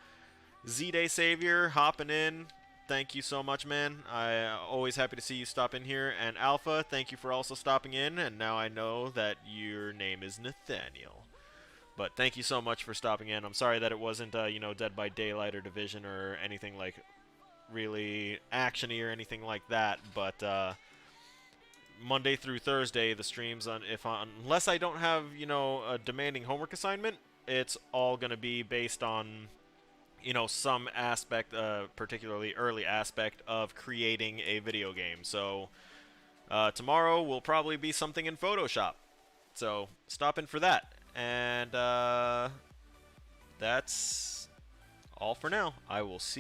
Z-Day Savior hopping in. Thank you so much, man. Always happy to see you stop in here. And Alpha, thank you for also stopping in. And now I know that your name is Nathaniel. But thank you so much for stopping in. I'm sorry that it wasn't, you know, Dead by Daylight or Division or anything like really actiony or anything like that. But Monday through Thursday, the streams unless I don't have, you know, a demanding homework assignment, it's all gonna be based on, you know, some aspect, particularly early aspect of creating a video game. So tomorrow will probably be something in Photoshop. So stop in for that. And that's all for now. I will see